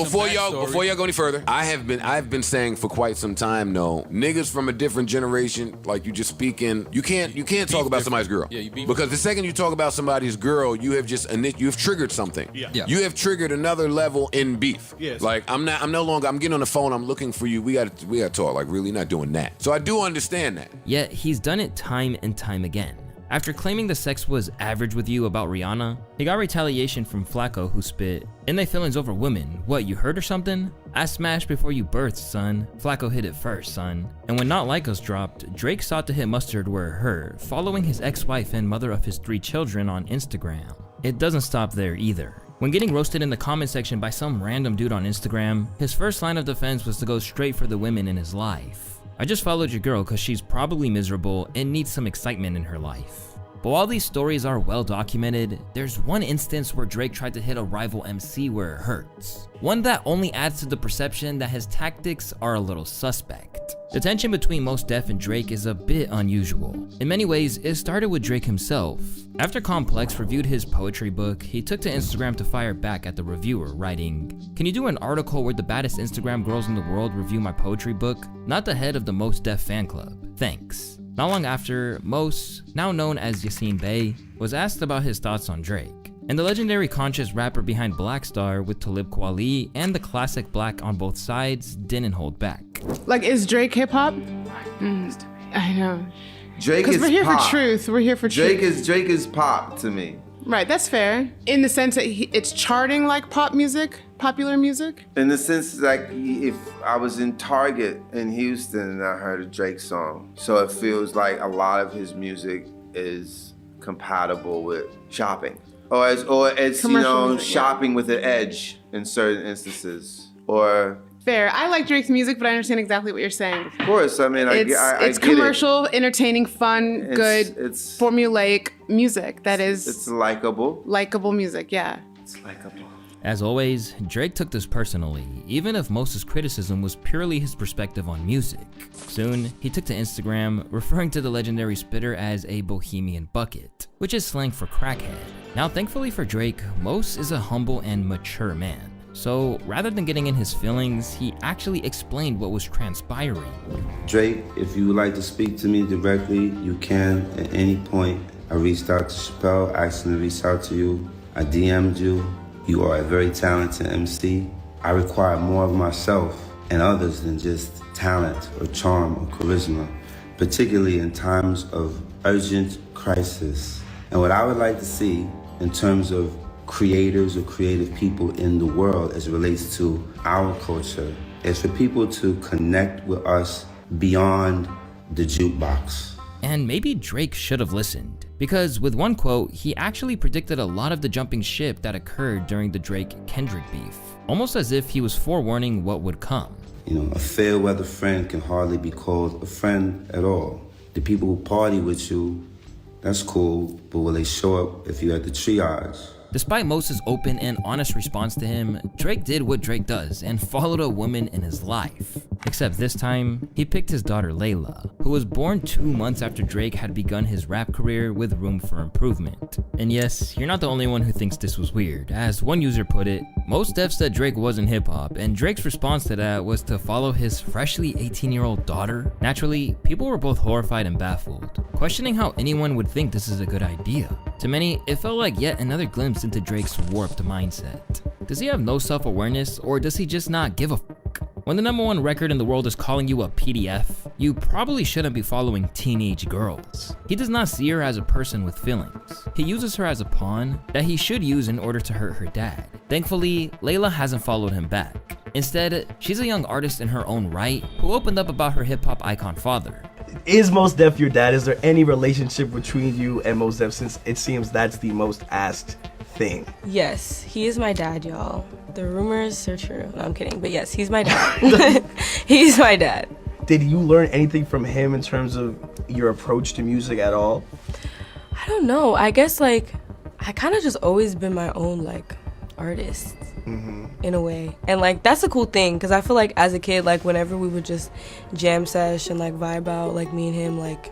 go any further, I've been saying for quite some time, no, niggas from a different generation, like you just speaking, you can't talk about somebody's girl. Yeah, you beef because the second you talk about somebody's girl, you have triggered something. Yeah. You have triggered another level in beef. Yes. Like I'm getting on the phone, I'm looking for you. We gotta talk. Like, really not doing that. So I do understand that. Yet he's done it time and time again. After claiming the sex was average with you about Rihanna, he got retaliation from Flacco, who spit, "In they feelings over women. What, you hurt or something? I smashed before you birthed, son. Flacco hit it first, son." And when Not Like Us dropped, Drake sought to hit mustard where it hurt, following his ex-wife and mother of his 3 children on Instagram. It doesn't stop there either. When getting roasted in the comment section by some random dude on Instagram, his first line of defense was to go straight for the women in his life. "I just followed your girl because she's probably miserable and needs some excitement in her life." But while these stories are well documented, there's one instance where Drake tried to hit a rival MC where it hurts. One that only adds to the perception that his tactics are a little suspect. The tension between Mos Def and Drake is a bit unusual. In many ways, it started with Drake himself. After Complex reviewed his poetry book, he took to Instagram to fire back at the reviewer, writing, "Can you do an article where the baddest Instagram girls in the world review my poetry book? Not the head of the Mos Def fan club. Thanks." Not long after, Mos, now known as Yassine Bey, was asked about his thoughts on Drake. And the legendary conscious rapper behind Black Star with Talib Kweli and the classic Black on Both Sides didn't hold back. Like, is Drake hip hop? I know. Drake is we're here pop. for truth. We're here for Drake truth. Drake is pop to me. Right, that's fair. In the sense that it's charting like pop music, popular music. In the sense, like, if I was in Target in Houston and I heard a Drake song, so it feels like a lot of his music is compatible with shopping, or it's you know, music, shopping with an edge in certain instances, or. Fair. I like Drake's music, but I understand exactly what you're saying. Of course, I mean, it's commercial, entertaining, fun, good, formulaic music. It's likable music. Yeah. It's likable. As always, Drake took this personally, even if most of his criticism was purely his perspective on music. Soon, he took to Instagram, referring to the legendary spitter as a bohemian bucket, which is slang for crackhead. Now, thankfully for Drake, Mos is a humble and mature man. So rather than getting in his feelings, he actually explained what was transpiring. Drake, if you would like to speak to me directly, you can at any point. I reached out to Chappelle, asking to reach out to you. I DM'd you. You are a very talented MC. I require more of myself and others than just talent or charm or charisma, particularly in times of urgent crisis. And what I would like to see in terms of creators or creative people in the world as it relates to our culture is for people to connect with us beyond the jukebox. And maybe Drake should have listened, because with one quote, he actually predicted a lot of the jumping ship that occurred during the Drake-Kendrick beef, almost as if he was forewarning what would come. You know, a fair weather friend can hardly be called a friend at all. The people who party with you, that's cool, but will they show up if you're at the triage? Despite Mos's open and honest response to him, Drake did what Drake does and followed a woman in his life. Except this time, he picked his daughter Layla, who was born 2 months after Drake had begun his rap career with room for improvement. And yes, you're not the only one who thinks this was weird. As one user put it, Mos Def said Drake wasn't hip-hop, and Drake's response to that was to follow his freshly 18-year-old daughter. Naturally, people were both horrified and baffled, questioning how anyone would think this is a good idea. To many, it felt like yet another glimpse into Drake's warped mindset. Does he have no self-awareness, or does he just not give a fuck? When the #1 record in the world is calling you a PDF, you probably shouldn't be following teenage girls. He does not see her as a person with feelings. He uses her as a pawn that he should use in order to hurt her dad. Thankfully, Layla hasn't followed him back. Instead, she's a young artist in her own right who opened up about her hip-hop icon father. Is Mos Def your dad? Is there any relationship between you and Mos Def, since it seems that's the most asked thing? Yes, he is my dad, y'all. The rumors are true. No, I'm kidding. But yes, he's my dad. He's my dad. Did you learn anything from him in terms of your approach to music at all? I don't know. I guess, like, I kind of just always been my own, like, artist. In a way, and like that's a cool thing, because I feel like as a kid, like whenever we would just jam sesh and like vibe out, like me and him, like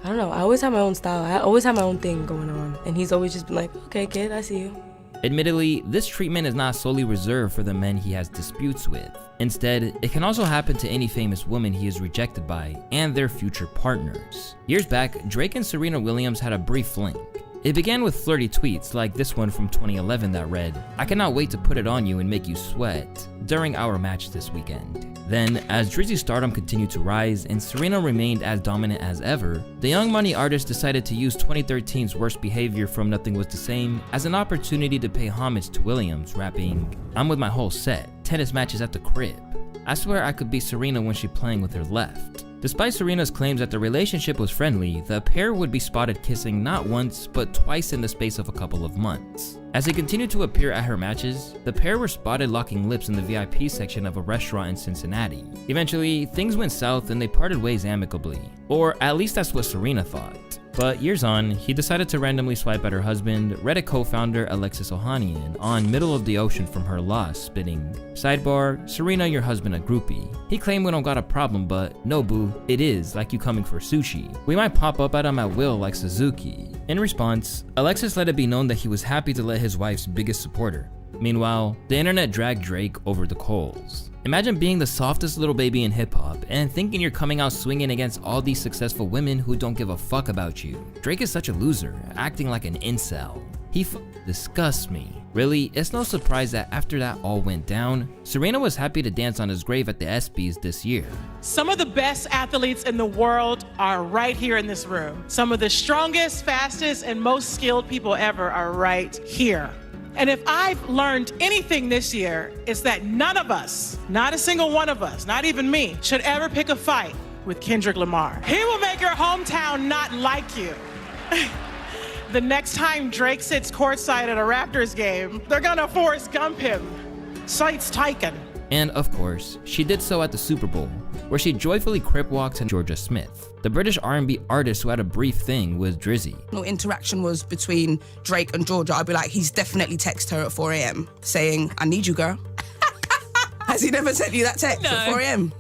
I don't know, I always had my own style. I always had my own thing going on, and he's always just been like, okay kid, I see you. Admittedly, this treatment is not solely reserved for the men he has disputes with. Instead, it can also happen to any famous woman he is rejected by and their future partners. Years back, Drake and Serena Williams had a brief fling. It began with flirty tweets like this one from 2011 that read, "I cannot wait to put it on you and make you sweat during our match this weekend." Then, as Drizzy's stardom continued to rise and Serena remained as dominant as ever, the Young Money artist decided to use 2013's Worst Behavior from Nothing Was the Same as an opportunity to pay homage to Williams, rapping, "I'm with my whole set, tennis matches at the crib. I swear I could be Serena when she playing with her left." Despite Serena's claims that the relationship was friendly, the pair would be spotted kissing not once, but twice in the space of a couple of months. As they continued to appear at her matches, the pair were spotted locking lips in the VIP section of a restaurant in Cincinnati. Eventually, things went south and they parted ways amicably. Or at least that's what Serena thought. But years on, he decided to randomly swipe at her husband, Reddit co-founder Alexis Ohanian, on Middle of the Ocean from her loss, spitting, "Sidebar, Serena, your husband a groupie. He claimed we don't got a problem, but no boo, it is like you coming for sushi. We might pop up at him at will like Suzuki." In response, Alexis let it be known that he was happy to let his wife's biggest supporter. Meanwhile, the internet dragged Drake over the coals. Imagine being the softest little baby in hip-hop and thinking you're coming out swinging against all these successful women who don't give a fuck about you. Drake is such a loser, acting like an incel. He disgusts me. Really, it's no surprise that after that all went down, Serena was happy to dance on his grave at the ESPYs this year. Some of the best athletes in the world are right here in this room. Some of the strongest, fastest, and most skilled people ever are right here. And if I've learned anything this year, it's that none of us, not a single one of us, not even me, should ever pick a fight with Kendrick Lamar. He will make your hometown not like you. The next time Drake sits courtside at a Raptors game, they're gonna Forrest Gump him. Sight's taken. And of course, she did so at the Super Bowl, where she joyfully crip walked to Georgia Smith, the British R&B artist who had a brief thing with Drizzy. No interaction was between Drake and Georgia. I'd be like, he's definitely texted her at 4 a.m. saying, "I need you, girl." Has he never sent you that text at 4 a.m.?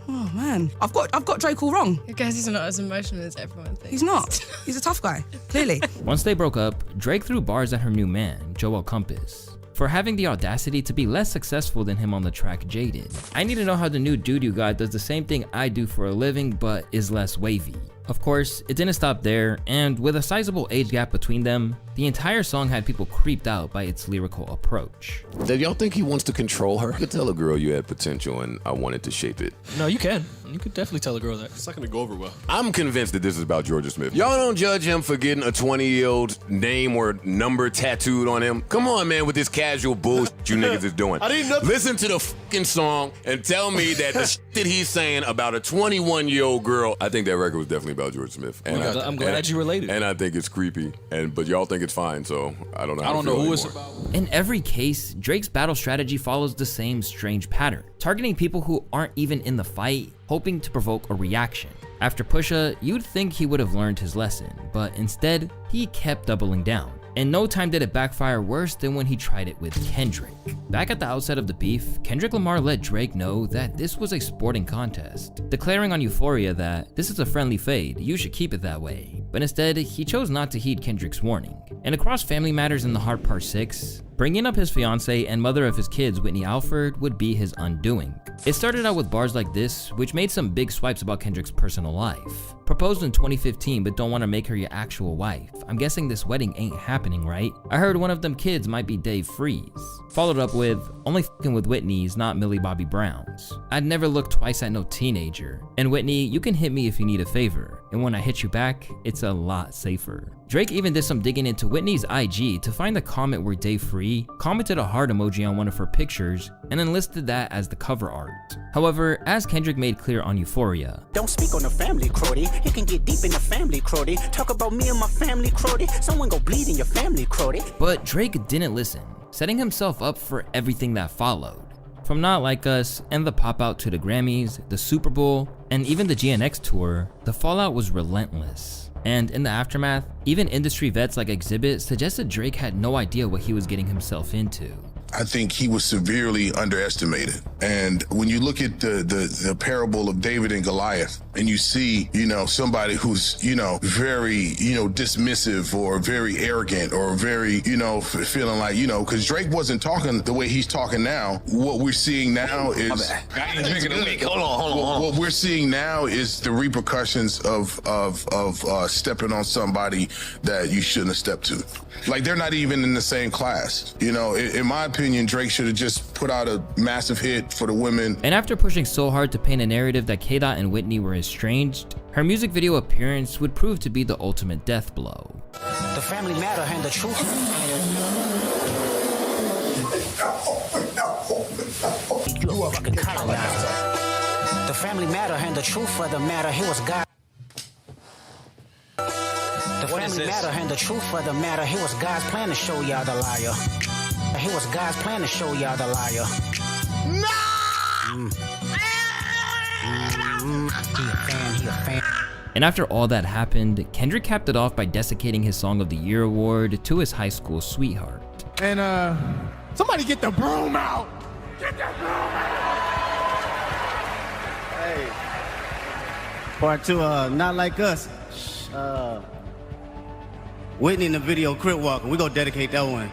Oh man, I've got Drake all wrong. I guess he's not as emotional as everyone thinks. He's not. He's a tough guy, clearly. Once they broke up, Drake threw bars at her new man, Joel Compass, for having the audacity to be less successful than him on the track Jaded. "I need to know how the new doo-doo guy does the same thing I do for a living, but is less wavy." Of course, it didn't stop there, and with a sizable age gap between them, the entire song had people creeped out by its lyrical approach. Did y'all think he wants to control her? I could tell a girl you had potential and I wanted to shape it. No, you can. You could definitely tell a girl that. It's not gonna go over well. I'm convinced that this is about Georgia Smith. Y'all don't judge him for getting a 20-year-old name or number tattooed on him. Come on, man, with this casual bullshit you niggas is doing. I didn't know. Listen to the fucking song and tell me that the shit that he's saying about a 21-year-old girl, I think that record was definitely about Georgia Smith. And I'm glad you related. And I think it's creepy. But y'all think it's fine, so I don't know. I don't know who it's about. In every case, Drake's battle strategy follows the same strange pattern, targeting people who aren't even in the fight, hoping to provoke a reaction. After Pusha, you'd think he would have learned his lesson, but instead, he kept doubling down. In no time did it backfire worse than when he tried it with Kendrick. Back at the outset of the beef, Kendrick Lamar let Drake know that this was a sporting contest, declaring on Euphoria that this is a friendly fade, you should keep it that way. But instead, he chose not to heed Kendrick's warning. And across Family Matters in the Heart Part 6, Bringing up his fiancée and mother of his kids, Whitney Alford, would be his undoing. It started out with bars like this, which made some big swipes about Kendrick's personal life. Proposed in 2015 but don't want to make her your actual wife. I'm guessing this wedding ain't happening, right? I heard one of them kids might be Dave Freeze. Followed up with, only f***ing with Whitney's, not Millie Bobby Brown's. I'd never look twice at no teenager. And Whitney, you can hit me if you need a favor. And when I hit you back, it's a lot safer. Drake even did some digging into Whitney's IG to find the comment where Dave Free commented a heart emoji on one of her pictures and then listed that as the cover art. However, as Kendrick made clear on Euphoria, don't speak on the family, Crody. You can get deep in the family, Crody. Talk about me and my family, Crody. Someone go bleed in your family, Crody. But Drake didn't listen, setting himself up for everything that followed. From Not Like Us and the pop out to the Grammys, the Super Bowl, and even the GNX tour, the fallout was relentless. And in the aftermath, even industry vets like Exhibit suggested Drake had no idea what he was getting himself into. I think he was severely underestimated. And when you look at the parable of David and Goliath, and you see, somebody who's, very, dismissive or very arrogant or very, feeling like, because Drake wasn't talking the way he's talking now. What we're seeing now is... Hold on. What we're seeing now is the repercussions of stepping on somebody that you shouldn't have stepped to. Like, they're not even in the same class. In my opinion, Drake should have just put out a massive hit for the women. And after pushing so hard to paint a narrative that K-Dot and Whitney were estranged, her music video appearance would prove to be the ultimate death blow. The family matter and the truth. You a fucking colonizer. The family matter and the truth of the matter. Here was God. The family matter and the truth of the matter. Here was God's plan to show y'all the liar. Here was God's plan to show y'all the liar. He a fan. And after all that happened, Kendrick capped it off by desiccating his Song of the Year award to his high school sweetheart. And somebody get the broom out. Get the broom out. Hey. Part 2, Not Like Us. Whitney in the video, Crip Walking. We gonna dedicate that one.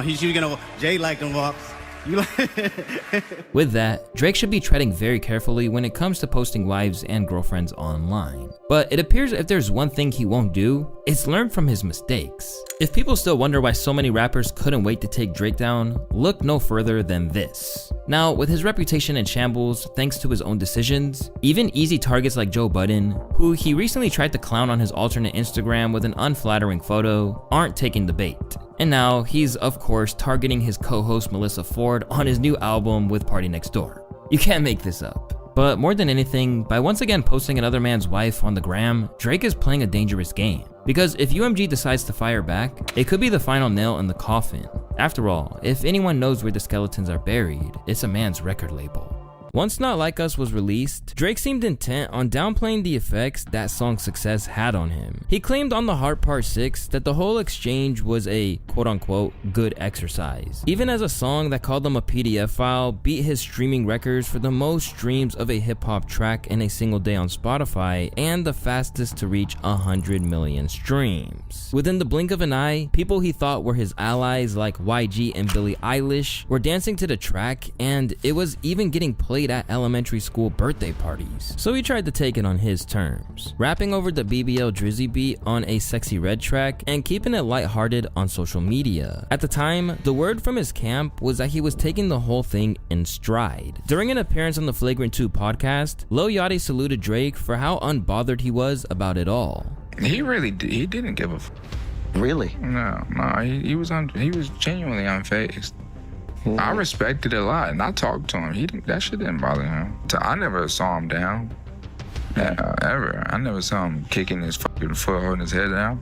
She's gonna. Jay liked them walks. With that, Drake should be treading very carefully when it comes to posting wives and girlfriends online. But it appears if there's one thing he won't do, it's learn from his mistakes. If people still wonder why so many rappers couldn't wait to take Drake down, look no further than this. Now, with his reputation in shambles thanks to his own decisions, even easy targets like Joe Budden, who he recently tried to clown on his alternate Instagram with an unflattering photo, aren't taking the bait. And now he's of course targeting his co-host Melissa Ford on his new album with Party Next Door. You can't make this up. But more than anything, by once again posting another man's wife on the gram, Drake is playing a dangerous game. Because if UMG decides to fire back, it could be the final nail in the coffin. After all, if anyone knows where the skeletons are buried, it's a man's record label. Once Not Like Us was released, Drake seemed intent on downplaying the effects that song's success had on him. He claimed on The Heart Part 6 that the whole exchange was a quote-unquote good exercise, even as a song that called him a PDF file beat his streaming records for the most streams of a hip-hop track in a single day on Spotify and the fastest to reach 100 million streams. Within the blink of an eye, people he thought were his allies like YG and Billie Eilish were dancing to the track, and it was even getting played at elementary school birthday parties. So he tried to take it on his terms, rapping over the BBL Drizzy beat on a Sexy Red track and keeping it lighthearted on social media. At the time, the word from his camp was that he was taking the whole thing in stride. During an appearance on the Flagrant 2 podcast, Lil Yachty saluted Drake for how unbothered he was about it all. He didn't give a Really? No, he was genuinely unfazed. I respected it a lot, and I talked to him. That shit didn't bother him. I never saw him down, ever. I never saw him kicking his fucking foot, holding his head down.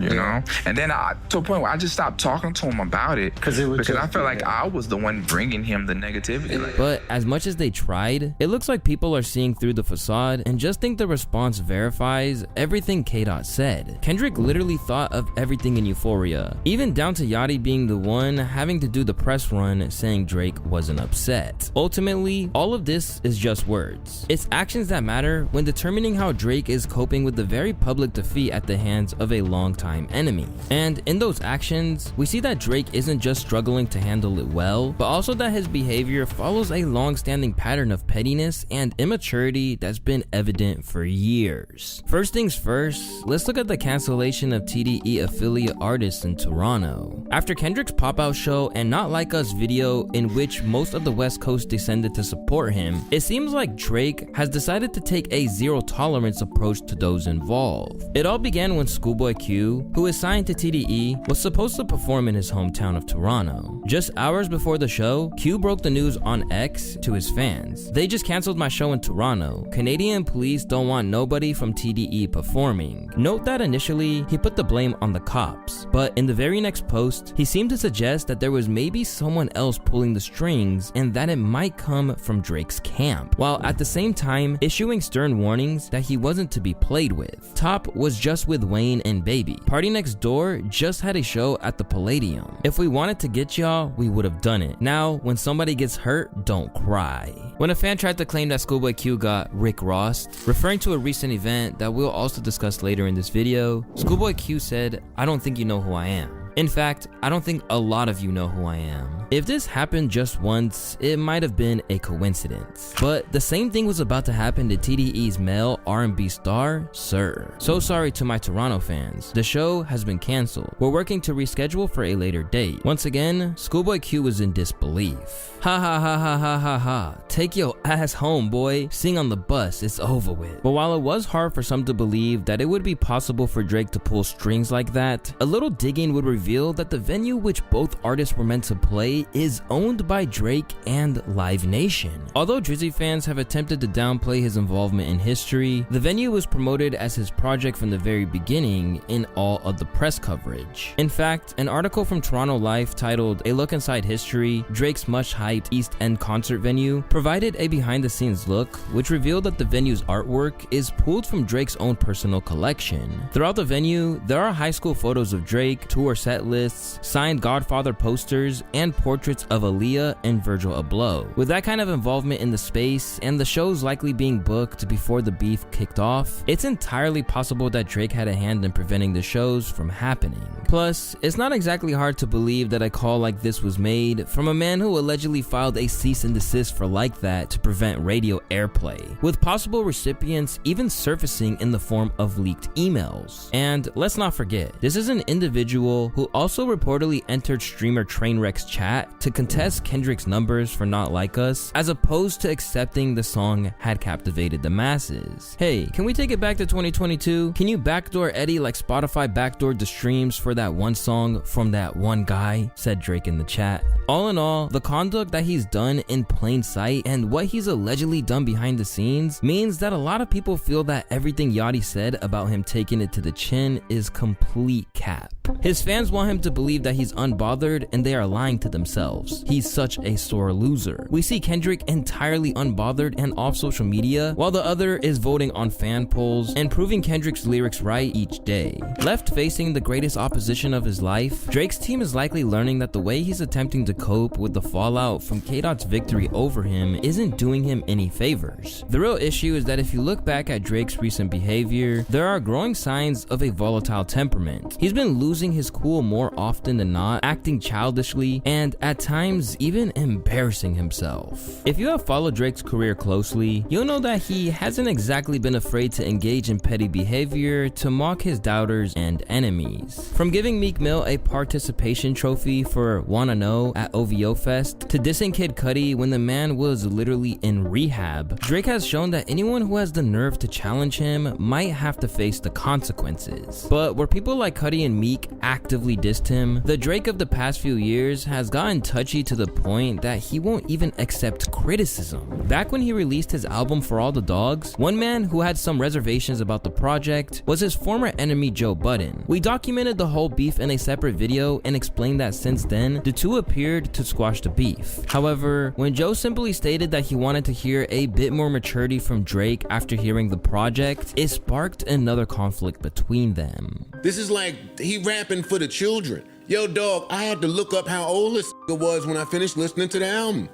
You know? And then to a point where I just stopped talking to him about it because I felt like I was the one bringing him the negativity. But as much as they tried, it looks like people are seeing through the facade and just think the response verifies everything K-Dot said. Kendrick literally thought of everything in Euphoria, even down to Yachty being the one having to do the press run saying Drake wasn't upset. Ultimately, all of this is just words. It's actions that matter when determining how Drake is coping with the very public defeat at the hands of a long-time lifetime enemy. And in those actions, we see that Drake isn't just struggling to handle it well, but also that his behavior follows a long-standing pattern of pettiness and immaturity that's been evident for years. First things first, let's look at the cancellation of TDE affiliate artists in Toronto. After Kendrick's pop-out show and Not Like Us video in which most of the West Coast descended to support him, it seems like Drake has decided to take a zero-tolerance approach to those involved. It all began when Schoolboy Q, who is signed to TDE, was supposed to perform in his hometown of Toronto. Just hours before the show, Q broke the news on X to his fans. They just canceled my show in Toronto. Canadian police don't want nobody from TDE performing. Note that initially, he put the blame on the cops, but in the very next post, he seemed to suggest that there was maybe someone else pulling the strings and that it might come from Drake's camp, while at the same time issuing stern warnings that he wasn't to be played with. Top was just with Wayne and Baby. Party Next Door just had a show at the Palladium. If we wanted to get y'all, we would have done it. Now, when somebody gets hurt, don't cry. When a fan tried to claim that Schoolboy Q got Rick Ross, referring to a recent event that we'll also discuss later in this video, Schoolboy Q said, "I don't think you know who I am." In fact, I don't think a lot of you know who I am. If this happened just once, it might have been a coincidence. But the same thing was about to happen to TDE's male R&B star, Sir. So sorry to my Toronto fans. The show has been canceled. We're working to reschedule for a later date. Once again, Schoolboy Q was in disbelief. Ha ha ha ha ha ha ha. Take your ass home, boy. Sing on the bus, it's over with. But while it was hard for some to believe that it would be possible for Drake to pull strings like that, a little digging would reveal that the venue which both artists were meant to play is owned by Drake and Live Nation. Although Drizzy fans have attempted to downplay his involvement in history, the venue was promoted as his project from the very beginning in all of the press coverage. In fact, an article from Toronto Life titled "A Look Inside History, Drake's much-hyped East End concert venue" provided a behind-the-scenes look, which revealed that the venue's artwork is pulled from Drake's own personal collection. Throughout the venue, there are high school photos of Drake, tour set lists, signed Godfather posters, and portraits of Aaliyah and Virgil Abloh. With that kind of involvement in the space, and the shows likely being booked before the beef kicked off, it's entirely possible that Drake had a hand in preventing the shows from happening. Plus, it's not exactly hard to believe that a call like this was made from a man who allegedly filed a cease and desist for Like That to prevent radio airplay, with possible recipients even surfacing in the form of leaked emails. And let's not forget, this is an individual who also reportedly entered streamer Trainwreck's chat to contest Kendrick's numbers for Not Like Us, as opposed to accepting the song had captivated the masses. Hey, can we take it back to 2022? Can you backdoor Eddie like Spotify backdoored the streams for that one song from that one guy? Said Drake in the chat. All in all, the conduct that he's done in plain sight and what he's allegedly done behind the scenes means that a lot of people feel that everything Yachty said about him taking it to the chin is complete cap. His fans want him to believe that he's unbothered, and they are lying to themselves. He's such a sore loser. We see Kendrick entirely unbothered and off social media, while the other is voting on fan polls and proving Kendrick's lyrics right each day. Left facing the greatest opposition of his life, Drake's team is likely learning that the way he's attempting to cope with the fallout from K-Dot's victory over him isn't doing him any favors. The real issue is that if you look back at Drake's recent behavior, there are growing signs of a volatile temperament. He's been losing his cool more often than not, acting childishly, and at times even embarrassing himself. If you have followed Drake's career closely, you'll know that he hasn't exactly been afraid to engage in petty behavior to mock his doubters and enemies. From giving Meek Mill a participation trophy for Wanna Know at OVO Fest, to dissing Kid Cudi when the man was literally in rehab, Drake has shown that anyone who has the nerve to challenge him might have to face the consequences. But where people like Cudi and Meek actively dissed him, the Drake of the past few years has gotten touchy to the point that he won't even accept criticism. Back when he released his album For All the Dogs, one man who had some reservations about the project was his former enemy Joe Budden. We documented the whole beef in a separate video and explained that since then, the two appeared to squash the beef. However, when Joe simply stated that he wanted to hear a bit more maturity from Drake after hearing the project, it sparked another conflict between them. This is like he rapping for the children. Yo, dog, I had to look up how old this was when I finished listening to the album.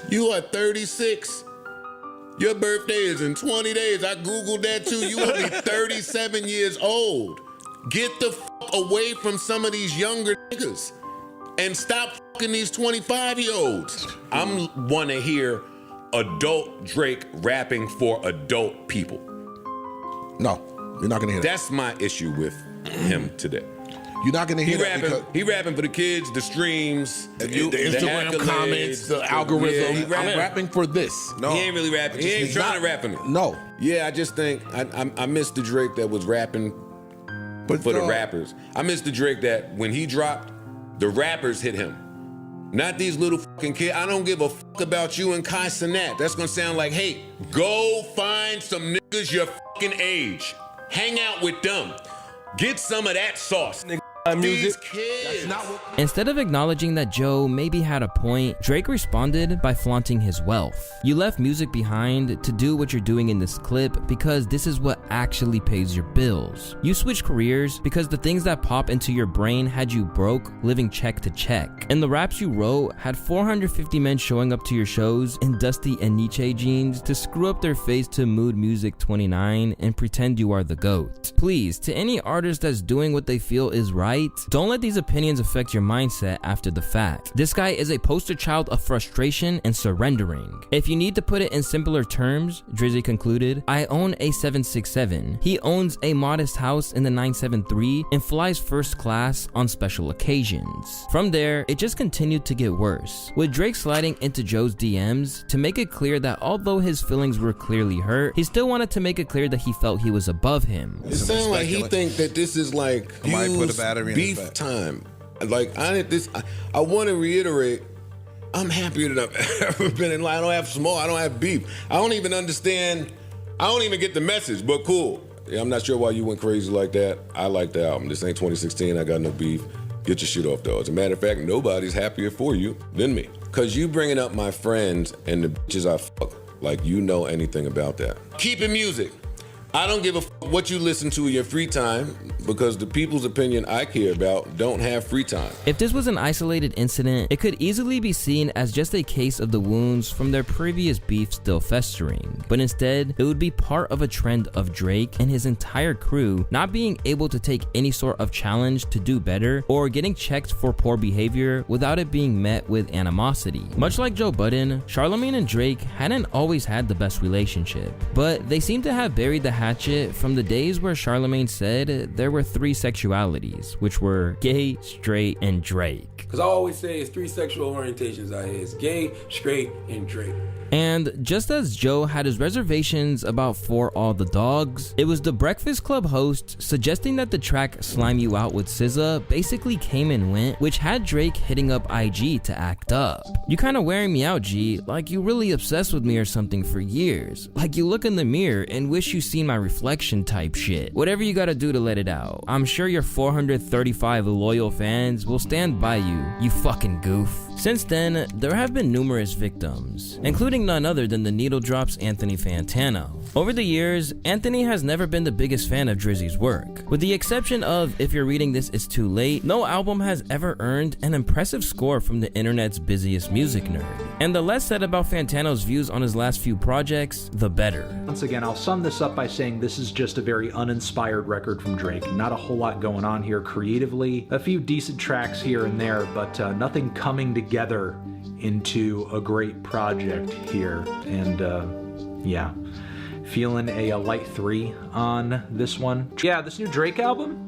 You are 36. Your birthday is in 20 days. I Googled that too. You only 37 years old. Get the fuck away from some of these younger niggas and stop fucking these 25-year-olds. I'm want to hear adult Drake rapping for adult people. No, you're not gonna hear that. That's my issue with him today. You're not gonna hear that. He rapping for the kids, the streams, the Instagram accolades, comments, the algorithm. Yeah, I'm rapping for this. No, he ain't really rapping. He ain't trying to rap for me. No. Yeah, I just think I miss the Drake that was rapping for the rappers. I miss the Drake that when he dropped, the rappers hit him. Not these little fucking kids. I don't give a fuck about you and Kai Cenat. That's gonna sound like hate. Go find some niggas your fucking age. Hang out with them. Get some of that sauce. These kids. Instead of acknowledging that Joe maybe had a point, Drake responded by flaunting his wealth. You left music behind to do what you're doing in this clip because this is what actually pays your bills. You switched careers because the things that pop into your brain had you broke, living check to check. And the raps you wrote had 450 men showing up to your shows in Dusty and Nietzsche jeans to screw up their face to Mood Music 29 and pretend you are the GOAT. Please, to any artist that's doing what they feel is right, don't let these opinions affect your mindset after the fact. This guy is a poster child of frustration and surrendering. If you need to put it in simpler terms, Drizzy concluded, I own a 767. He owns a modest house in the 973 and flies first class on special occasions. From there, it just continued to get worse, with Drake sliding into Joe's DMs to make it clear that although his feelings were clearly hurt, he still wanted to make it clear that he felt he was above him. It sounds like he think that this is like beef time. Like I want to reiterate, I'm happier than I've ever been in life. I don't have smoke. I don't have beef. I don't even understand. I don't even get the message. But cool. Yeah, I'm not sure why you went crazy like that. I like the album. This ain't 2016. I got no beef. Get your shit off, though. As a matter of fact, nobody's happier for you than me. Cause you bringing up my friends and the bitches I fuck like you know anything about that. Keep it music. I don't give a fuck what you listen to in your free time because the people's opinion I care about don't have free time. If this was an isolated incident, it could easily be seen as just a case of the wounds from their previous beef still festering. But instead, it would be part of a trend of Drake and his entire crew not being able to take any sort of challenge to do better or getting checked for poor behavior without it being met with animosity. Much like Joe Budden, Charlamagne and Drake hadn't always had the best relationship, but they seem to have buried the hatchet from the days where Charlamagne said there were 3 sexualities, which were gay, straight, and Drake. Because I always say it's 3 sexual orientations out here. It's gay, straight, and Drake. And just as Joe had his reservations about For All the Dogs, it was the Breakfast Club host suggesting that the track Slime You Out with SZA basically came and went, which had Drake hitting up IG to act up. You kinda wearing me out, G, like you really obsessed with me or something for years. Like you look in the mirror and wish you seen my reflection type shit. Whatever you gotta do to let it out. I'm sure your 435 loyal fans will stand by you fucking goof. Since then, there have been numerous victims, including none other than the Needle Drop's Anthony Fantano. Over the years, Anthony has never been the biggest fan of Drizzy's work. With the exception of If You're Reading This It's Too Late, no album has ever earned an impressive score from the internet's busiest music nerd. And the less said about Fantano's views on his last few projects, the better. Once again, I'll sum this up by saying this is just a very uninspired record from Drake. Not a whole lot going on here creatively. A few decent tracks here and there, but nothing coming together into a great project here. And yeah, feeling a light 3 on this one. Yeah, this new Drake album,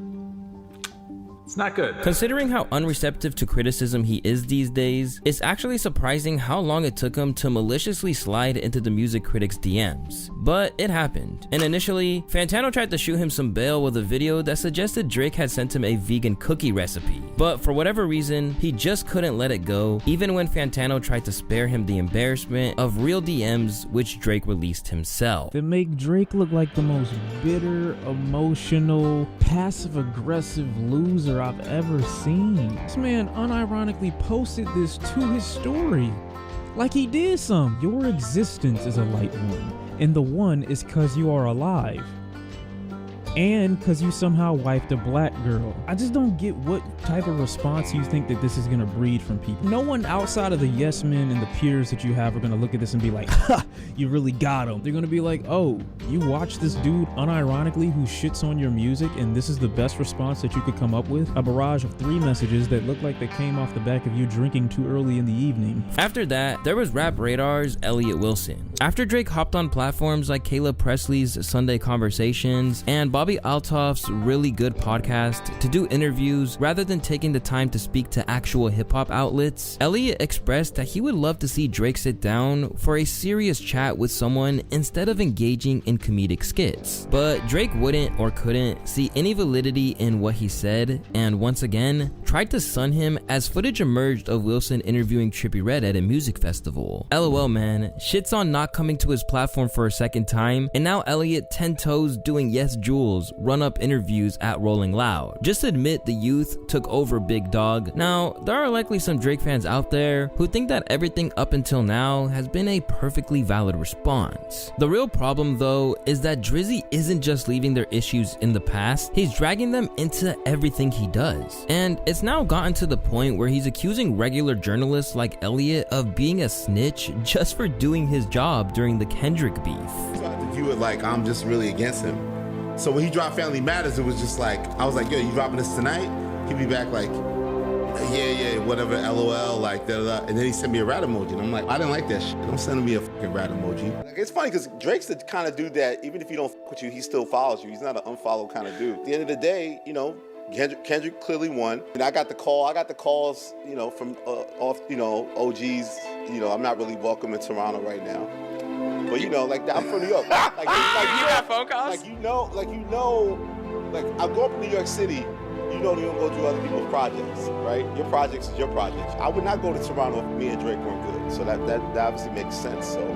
it's not good. Considering how unreceptive to criticism he is these days, it's actually surprising how long it took him to maliciously slide into the music critics' DMs. But it happened. And initially, Fantano tried to shoot him some bail with a video that suggested Drake had sent him a vegan cookie recipe. But for whatever reason, he just couldn't let it go, even when Fantano tried to spare him the embarrassment of real DMs, which Drake released himself. They make Drake look like the most bitter, emotional, passive-aggressive loser I've ever seen. This man unironically posted this to his story. Like he did some. Your existence is a light one, and the one is 'cause you are alive. and because you somehow wiped a black girl. I just don't get what type of response you think that this is gonna breed from people. No one outside of the yes men and the peers that you have are gonna look at this and be like, ha, you really got him. They're gonna be like, oh, you watch this dude unironically who shits on your music and this is the best response that you could come up with? A barrage of 3 messages that look like they came off the back of you drinking too early in the evening. After that, there was Rap Radar's Elliott Wilson. After Drake hopped on platforms like Caleb Presley's Sunday Conversations and Bobby Altoff's Really Good podcast to do interviews rather than taking the time to speak to actual hip-hop outlets, Elliott expressed that he would love to see Drake sit down for a serious chat with someone instead of engaging in comedic skits. But Drake wouldn't or couldn't see any validity in what he said, and once again, tried to sun him as footage emerged of Wilson interviewing Trippie Redd at a music festival. LOL man, shits on not coming to his platform for a second time, and now Elliott 10 toes doing Yes Jules run-up interviews at Rolling Loud. Just admit the youth took over, big dog. Now, there are likely some Drake fans out there who think that everything up until now has been a perfectly valid response. The real problem though is that Drizzy isn't just leaving their issues in the past, he's dragging them into everything he does. And it's now gotten to the point where he's accusing regular journalists like Elliott of being a snitch just for doing his job during the Kendrick beef. To view it like I'm just really against him. So when he dropped Family Matters, it was just like, I was like, yo, you dropping this tonight? He'd be back like, yeah, whatever, LOL, like, da-da-da. And then he sent me a rat emoji, and I'm like, I didn't like that shit. Don't send me a fucking rat emoji. Like, it's funny, because Drake's the kind of dude that, even if he don't fuck with you, he still follows you. He's not an unfollow kind of dude. At the end of the day, you know, Kendrick clearly won. And I got the calls, you know, from OGs, you know, I'm not really welcome in Toronto right now. But, you know, like, I'm from New York. You have phone calls? Like, I grew up in New York City. You know you don't go through other people's projects, right? Your projects is your projects. I would not go to Toronto if me and Drake weren't good. So that obviously makes sense. So,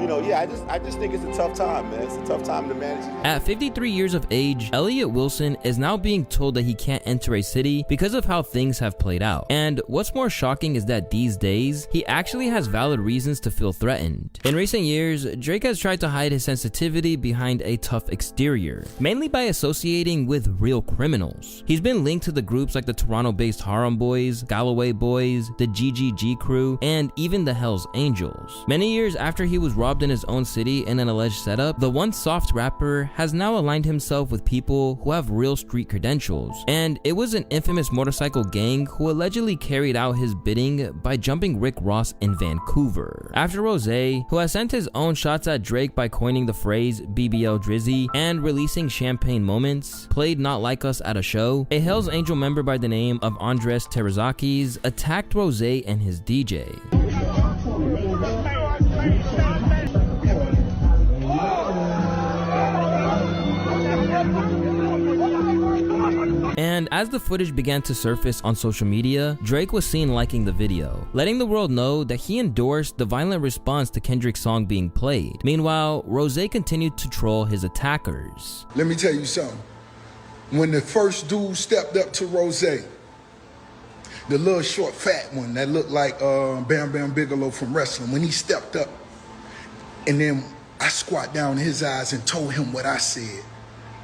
you know, yeah, I just think it's a tough time, man. It's a tough time to manage. At 53 years of age, Elliott Wilson is now being told that he can't enter a city because of how things have played out. And what's more shocking is that these days, he actually has valid reasons to feel threatened. In recent years, Drake has tried to hide his sensitivity behind a tough exterior, mainly by associating with real criminals. He's been linked to the groups like the Toronto-based Harlem Boys, Galloway Boys, the GGG Crew, and even the Hells Angels. Many years after he was robbed in his own city in an alleged setup, the once soft rapper has now aligned himself with people who have real street credentials, and it was an infamous motorcycle gang who allegedly carried out his bidding by jumping Rick Ross in Vancouver. After Rose, who has sent his own shots at Drake by coining the phrase BBL Drizzy and releasing Champagne Moments, played Not Like Us at a show, a Hells Angel member by the name of Andres Terrazakis attacked Rose and his DJ. And as the footage began to surface on social media, Drake was seen liking the video, letting the world know that he endorsed the violent response to Kendrick's song being played. Meanwhile, Rose continued to troll his attackers. Let me tell you something. When the first dude stepped up to Rose, the little short fat one that looked like Bam Bam Bigelow from wrestling, when he stepped up, and then I squat down in his eyes and told him what I said.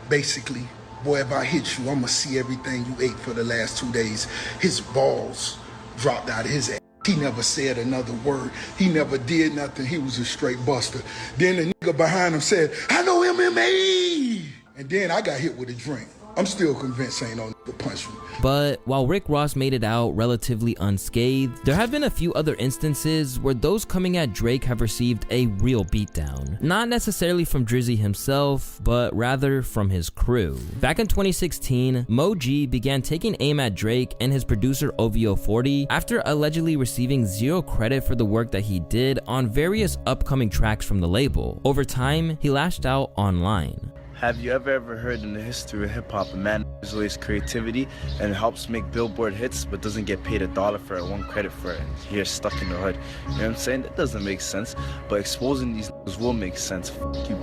Basically, boy, if I hit you, I'm gonna see everything you ate for the last 2 days. His balls dropped out of his ass. He never said another word. He never did nothing. He was a straight buster. Then the nigga behind him said, I know MMA. And then I got hit with a drink. I'm still convinced ain't no nigga punch me. But while Rick Ross made it out relatively unscathed, there have been a few other instances where those coming at Drake have received a real beatdown. Not necessarily from Drizzy himself, but rather from his crew. Back in 2016, Mo G began taking aim at Drake and his producer OVO 40 after allegedly receiving zero credit for the work that he did on various upcoming tracks from the label. Over time, he lashed out online. Have you ever heard in the history of hip-hop a man enjoys creativity and helps make Billboard hits but doesn't get paid $1 for it, 1 credit for it, and he's stuck in the hood? You know what I'm saying? That doesn't make sense, but exposing these niggas will make sense. Fuck you,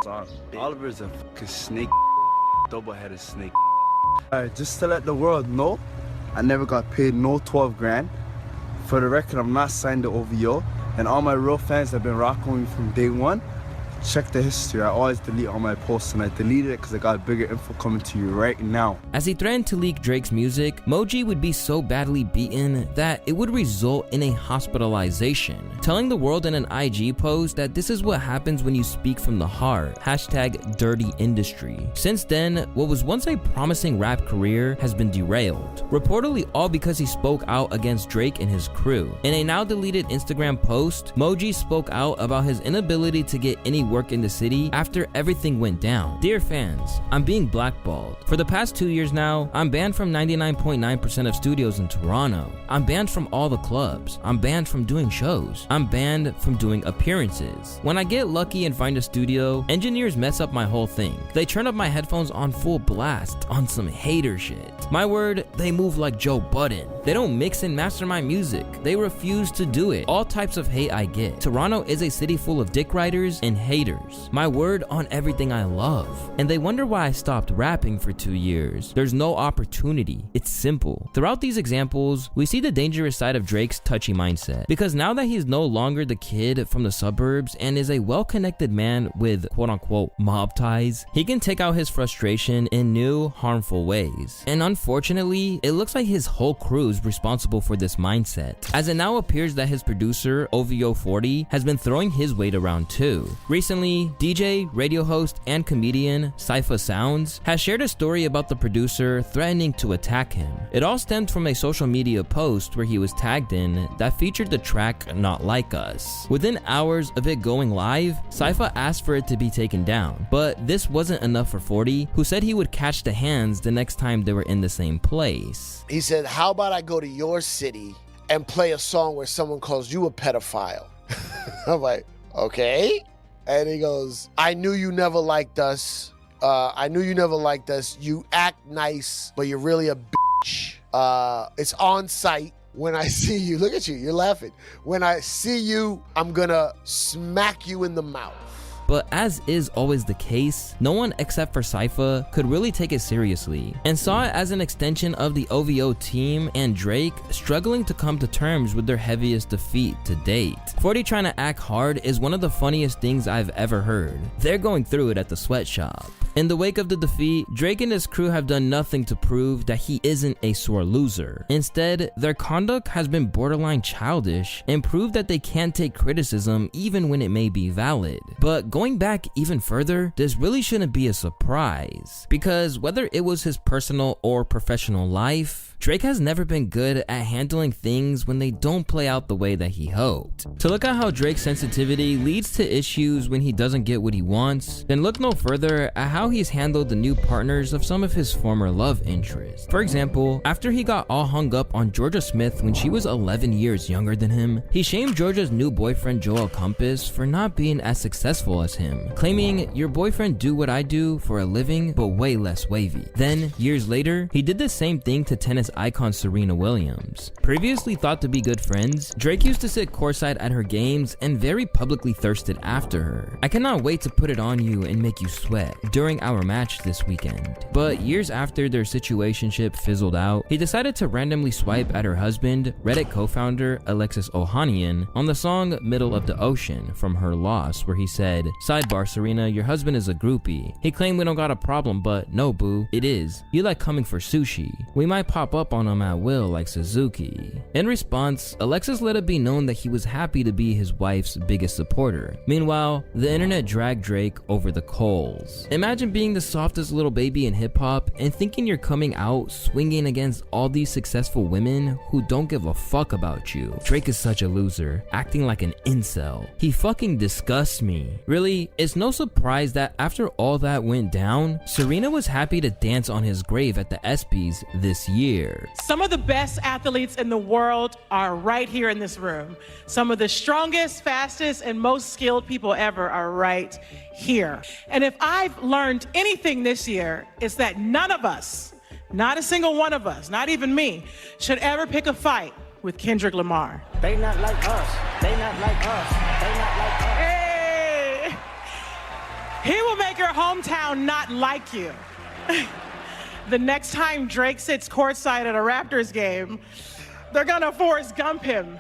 on. Oliver's a fucking snake, double-headed snake. Alright, just to let the world know, I never got paid no 12 grand. For the record, I'm not signed to OVO, and all my real fans have been rocking with me from day one. check the history. I always delete all my posts, and I deleted it because I got bigger info coming to you right now. As he threatened to leak Drake's music, Moji would be so badly beaten that it would result in a hospitalization, telling the world in an IG post that this is what happens when you speak from the heart, #dirty-industry. Since then, what was once a promising rap career has been derailed, reportedly all because he spoke out against Drake and his crew. In a now deleted Instagram post, Moji spoke out about his inability to get any work in the city after everything went down. Dear fans, I'm being blackballed. For the past 2 years now, I'm banned from 99.9% of studios in Toronto. I'm banned from all the clubs. I'm banned from doing shows. I'm banned from doing appearances. When I get lucky and find a studio, engineers mess up my whole thing. They turn up my headphones on full blast on some hater shit. My word, they move like Joe Budden. They don't mix and master my music. They refuse to do it. All types of hate I get. Toronto is a city full of dick riders and haters. My word on everything I love. And they wonder why I stopped rapping for 2 years. There's no opportunity. It's simple. Throughout these examples, we see the dangerous side of Drake's touchy mindset. Because now that he's no longer the kid from the suburbs and is a well-connected man with quote-unquote mob ties, he can take out his frustration in new, harmful ways. And unfortunately, it looks like his whole crew is responsible for this mindset, as it now appears that his producer, OVO40, has been throwing his weight around too. Recently, DJ, radio host, and comedian Cypher Sounds has shared a story about the producer threatening to attack him. It all stemmed from a social media post where he was tagged in that featured the track Not Like Us. Within hours of it going live, Cypher asked for it to be taken down, but this wasn't enough for 40, who said he would catch the hands the next time they were in the same place. He said, how about I go to your city and play a song where someone calls you a pedophile? I'm like, okay. And he goes, I knew you never liked us. You act nice, but you're really a bitch. It's on site. When I see you, look at you, you're laughing. When I see you, I'm gonna smack you in the mouth. But as is always the case, no one except for Cypher could really take it seriously, and saw it as an extension of the OVO team and Drake struggling to come to terms with their heaviest defeat to date. 40 trying to act hard is one of the funniest things I've ever heard. They're going through it at the sweatshop. In the wake of the defeat, Drake and his crew have done nothing to prove that he isn't a sore loser. Instead, their conduct has been borderline childish and proved that they can't take criticism even when it may be valid. But going back even further, this really shouldn't be a surprise, because whether it was his personal or professional life, Drake has never been good at handling things when they don't play out the way that he hoped. To look at how Drake's sensitivity leads to issues when he doesn't get what he wants, then look no further at how he's handled the new partners of some of his former love interests. For example, after he got all hung up on Georgia Smith when she was 11 years younger than him, he shamed Georgia's new boyfriend Joel Compass for not being as successful as him, claiming, your boyfriend do what I do for a living but way less wavy. Then, years later, he did the same thing to tennis icon Serena Williams. Previously thought to be good friends, Drake used to sit courtside at her games and very publicly thirsted after her. I cannot wait to put it on you and make you sweat during our match this weekend. But years after their situationship fizzled out, he decided to randomly swipe at her husband, Reddit co-founder Alexis Ohanian, on the song Middle of the Ocean from Her Loss, where he said, sidebar Serena, your husband is a groupie. He claimed we don't got a problem, but no boo, it is. You like coming for sushi. We might pop up on him at will like Suzuki. In response, Alexis let it be known that he was happy to be his wife's biggest supporter. Meanwhile, the internet dragged Drake over the coals. Imagine being the softest little baby in hip-hop and thinking you're coming out swinging against all these successful women who don't give a fuck about you. Drake is such a loser, acting like an incel. He fucking disgusts me. Really, it's no surprise that after all that went down, Serena was happy to dance on his grave at the ESPYs this year. Some of the best athletes in the world are right here in this room. Some of the strongest, fastest, and most skilled people ever are right here. And if I've learned anything this year, it's that none of us, not a single one of us, not even me, should ever pick a fight with Kendrick Lamar. They not like us. They not like us. They not like us. Hey! He will make your hometown not like you. The next time Drake sits courtside at a Raptors game, they're gonna Forrest Gump him.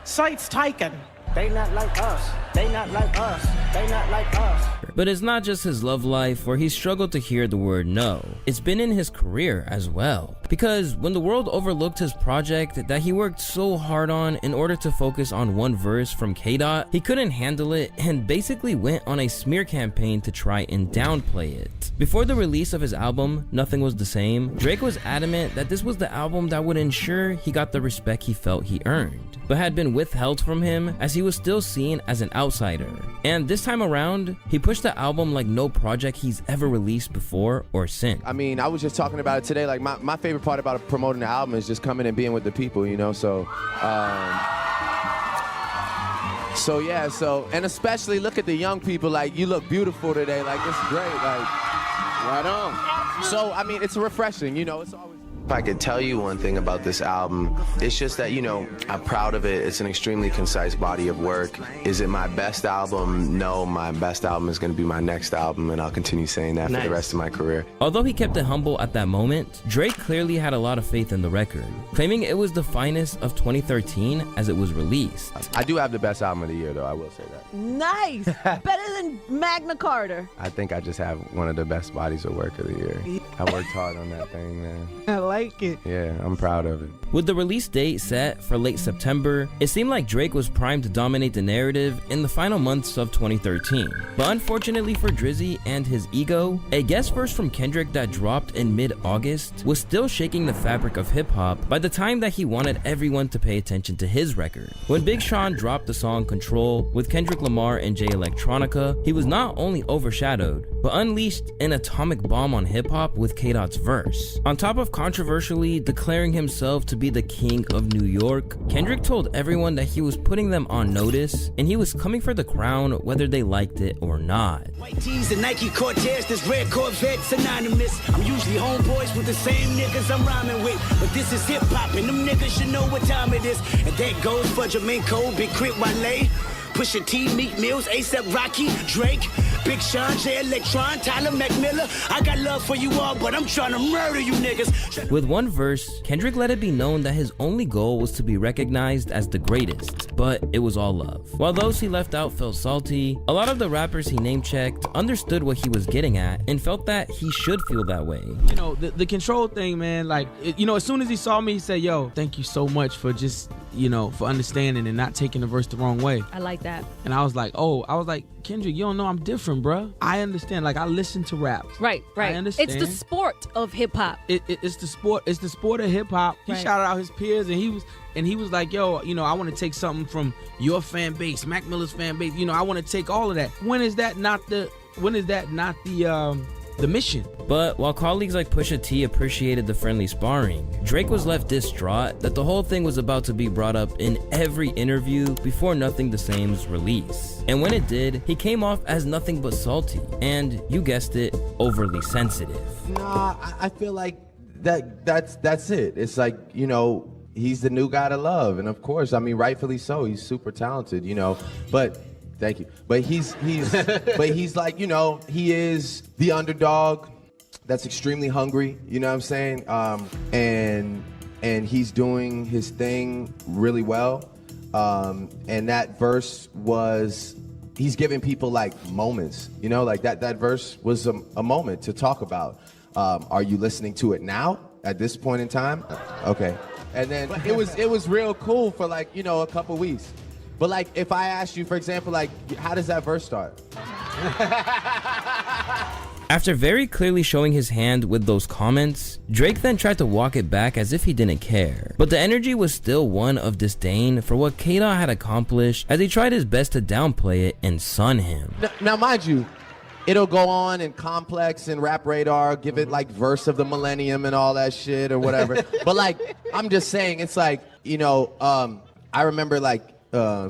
Sight's taken. They not like us. They not like us. They not like us. But it's not just his love life where he struggled to hear the word no. It's been in his career as well. Because when the world overlooked his project that he worked so hard on in order to focus on one verse from K-Dot, he couldn't handle it and basically went on a smear campaign to try and downplay it. Before the release of his album, Nothing Was the Same, Drake was adamant that this was the album that would ensure he got the respect he felt he earned, but had been withheld from him as he was still seen as an outsider. And this time around, he pushed the album like no project he's ever released before or since. I mean, I was just talking about it today. Like my favorite part about promoting the album is just coming and being with the people, you know. So and especially look at the young people. Like, you look beautiful today. Like, it's great. Like, right on. So I mean, it's refreshing. You know, it's always. If I could tell you one thing about this album, it's just that, you know, I'm proud of it. It's an extremely concise body of work. Is it my best album? No, my best album is going to be my next album, and I'll continue saying that for the rest of my career. Although he kept it humble at that moment, Drake clearly had a lot of faith in the record, claiming it was the finest of 2013 as it was released. I do have the best album of the year, though, I will say that. Nice! Better than Magna Carta. I think I just have one of the best bodies of work of the year. I worked hard on that thing, man. I like it. Yeah, I'm proud of it. With the release date set for late September, it seemed like Drake was primed to dominate the narrative in the final months of 2013. But unfortunately for Drizzy and his ego, a guest verse from Kendrick that dropped in mid-August was still shaking the fabric of hip-hop by the time that he wanted everyone to pay attention to his record. When Big Sean dropped the song Control with Kendrick Lamar and Jay Electronica, he was not only overshadowed, but unleashed an atomic bomb on hip-hop with K-Dot's verse. On top of controversially declaring himself to be the king of New York, Kendrick told everyone that he was putting them on notice and he was coming for the crown whether they liked it or not. White tees and Nike Cortez, this red Corvette synonymous. I'm usually homeboys with the same niggas I'm rhyming with, but this is hip hop and them niggas should know what time it is. And that goes for Jermaine Cole, Big Crit Wale, Pusha T, Meek Mills, A$AP Rocky, Drake, Big Sean, Jay Electron, Tyler McMillan. I got love for you all, but I'm trying to murder you niggas. With one verse, Kendrick let it be known that his only goal was to be recognized as the greatest, but it was all love. While those he left out felt salty, a lot of the rappers he name-checked understood what he was getting at and felt that he should feel that way. You know, the Control thing, man, like, you know, as soon as he saw me, he said, yo, thank you so much for just, you know, for understanding and not taking the verse the wrong way. I like that. And I was like, Kendrick, you don't know I'm different, bruh. I understand. Like, I listen to rap. Right. I understand. It's the sport of hip hop. It's the sport. It's the sport of hip hop. He shouted out his peers, and he was like, yo, you know, I want to take something from your fan base, Mac Miller's fan base. You know, I want to take all of that. When is that not the mission? But while colleagues like Pusha T appreciated the friendly sparring, Drake was left distraught that the whole thing was about to be brought up in every interview before Nothing the Same's release. And when it did, he came off as nothing but salty and, you guessed it, overly sensitive. Nah, I feel like that's it. It's like, you know, he's the new guy to love, and of course, I mean, rightfully so. He's super talented, you know, but thank you. But he's like, you know, he is the underdog that's extremely hungry, you know what I'm saying? And he's doing his thing really well. And that verse he's giving people like moments, you know, like that verse was a moment to talk about. Are you listening to it now at this point in time? Okay. And then it was real cool for like, you know, a couple weeks. But like, if I asked you, for example, like, how does that verse start? After very clearly showing his hand with those comments, Drake then tried to walk it back as if he didn't care. But the energy was still one of disdain for what K-Dot had accomplished as he tried his best to downplay it and sun him. Now mind you, it'll go on in Complex and Rap Radar, give it like verse of the millennium and all that shit or whatever. But like, I'm just saying, it's like, you know, I remember like,